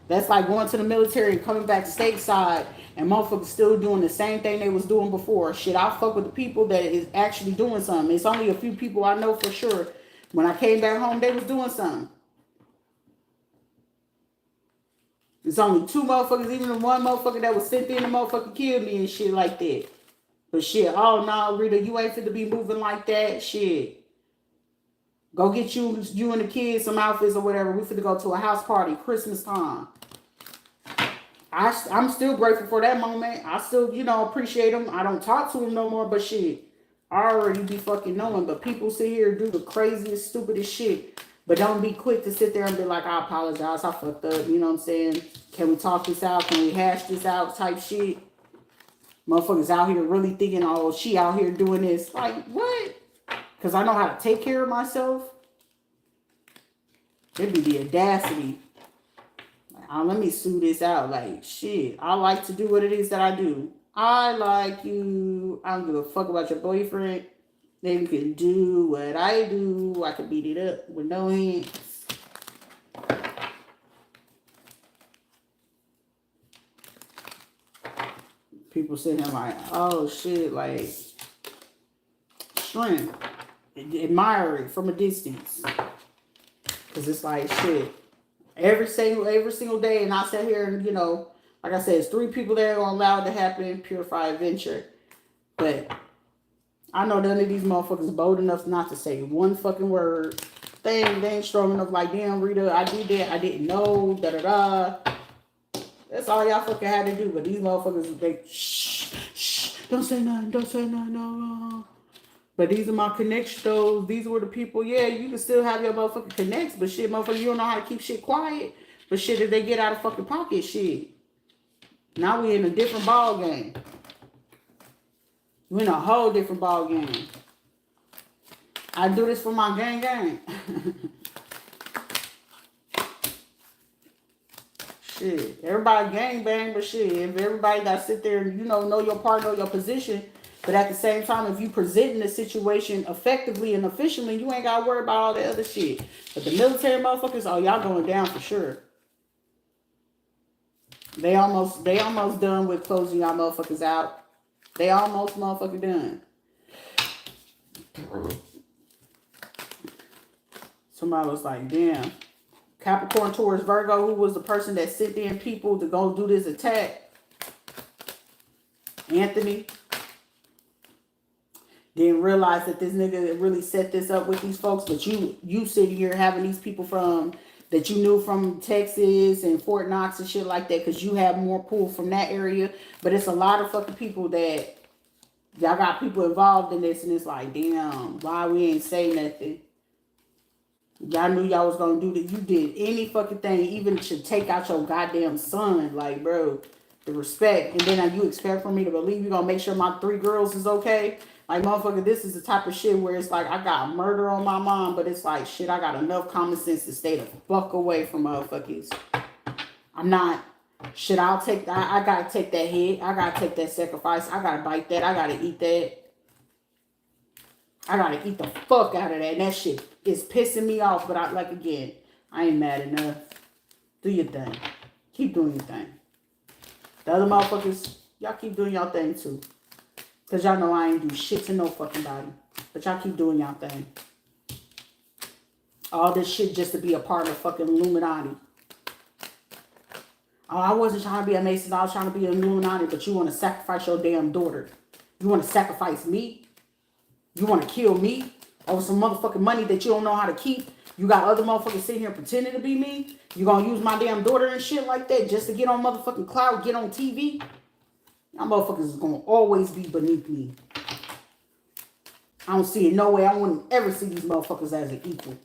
That's like going to the military and coming back stateside and motherfuckers still doing the same thing they was doing before. Shit, I fuck with the people that is actually doing something. It's only a few people I know for sure. When I came back home, they was doing something. It's only two motherfuckers, even the one motherfucker that was sent in the motherfucker killed me and shit like that. But shit, oh no, Rita, you ain't fit to be moving like that. Shit. Go get you and the kids some outfits or whatever. We finna go to a house party, Christmas time. I'm still grateful for that moment. I still, appreciate them. I don't talk to them no more, but shit, I already be fucking knowing. But people sit here and do the craziest, stupidest shit. But don't be quick to sit there and be like, I apologize, I fucked up. You know what I'm saying? Can we talk this out? Can we hash this out type shit? Motherfuckers out here really thinking, oh, she out here doing this. Like, what? Because I know how to take care of myself. It'd be the audacity. Let me sue this out. Like, shit, I like to do what it is that I do. I like you. I don't give a fuck about your boyfriend. Then you can do what I do. I can beat it up with no hands. People sitting there like, oh shit, like, strength. Admire it from a distance. Because it's like, shit. Every single day, and I sit here and, like I said, it's 3 people that are allowed to happen, purify adventure. But I know none of these motherfuckers bold enough not to say one fucking word. They ain't strong enough like, damn, Rita, I did that, I didn't know, da-da-da. That's all y'all fucking had to do. But these motherfuckers, they, shh, don't say nothing, no. But these are my connections, though. These were the people. Yeah, you can still have your motherfucking connects, but shit, motherfucker, you don't know how to keep shit quiet. But shit, if they get out of fucking pocket, shit. Now we in a different ball game. We in a whole different ball game. I do this for my gang. Shit, everybody gang bang, but shit, if everybody got to sit there and, know your part, know your position, but at the same time, if you presenting the situation effectively and efficiently, you ain't got to worry about all the other shit. But the military motherfuckers, oh, y'all going down for sure. They almost done with closing y'all motherfuckers out. They almost motherfucking done. Somebody was like, damn. Capricorn, Taurus, Virgo, who was the person that sent in people to go do this attack? Anthony. Didn't realize that this nigga really set this up with these folks. But you sitting here having these people from that you knew from Texas and Fort Knox and shit like that, because you have more pull from that area. But it's a lot of fucking people that y'all got people involved in this, and it's like, damn, why we ain't say nothing? Y'all knew y'all was gonna do that. You did any fucking thing, even to take out your goddamn son. Like, bro, the respect. And then you expect for me to believe you gonna make sure my 3 girls is okay? Like, motherfucker, this is the type of shit where it's like, I got murder on my mom, but it's like, shit, I got enough common sense to stay the fuck away from motherfuckers. I'm not, shit, I'll take that. I gotta take that hit. I gotta take that sacrifice. I gotta bite that. I gotta eat that. I gotta eat the fuck out of that. And that shit is pissing me off, but again, I ain't mad enough. Do your thing. Keep doing your thing. The other motherfuckers, y'all keep doing y'all thing too. Because y'all know I ain't do shit to no fucking body. But y'all keep doing y'all thing. All this shit just to be a part of fucking Illuminati. Oh, I wasn't trying to be a Mason. I was trying to be an Illuminati. But you want to sacrifice your damn daughter. You want to sacrifice me? You want to kill me? Over some motherfucking money that you don't know how to keep? You got other motherfuckers sitting here pretending to be me? You gonna use my damn daughter and shit like that just to get on motherfucking cloud, get on TV? Y'all motherfuckers is gonna always be beneath me. I don't see it no way. I wouldn't ever see these motherfuckers as an equal.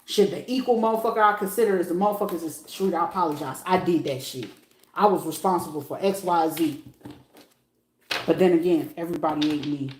Shit, the equal motherfucker I consider is the motherfuckers is, shoot, I apologize. I did that shit. I was responsible for X, Y, Z. But then again, everybody ain't me.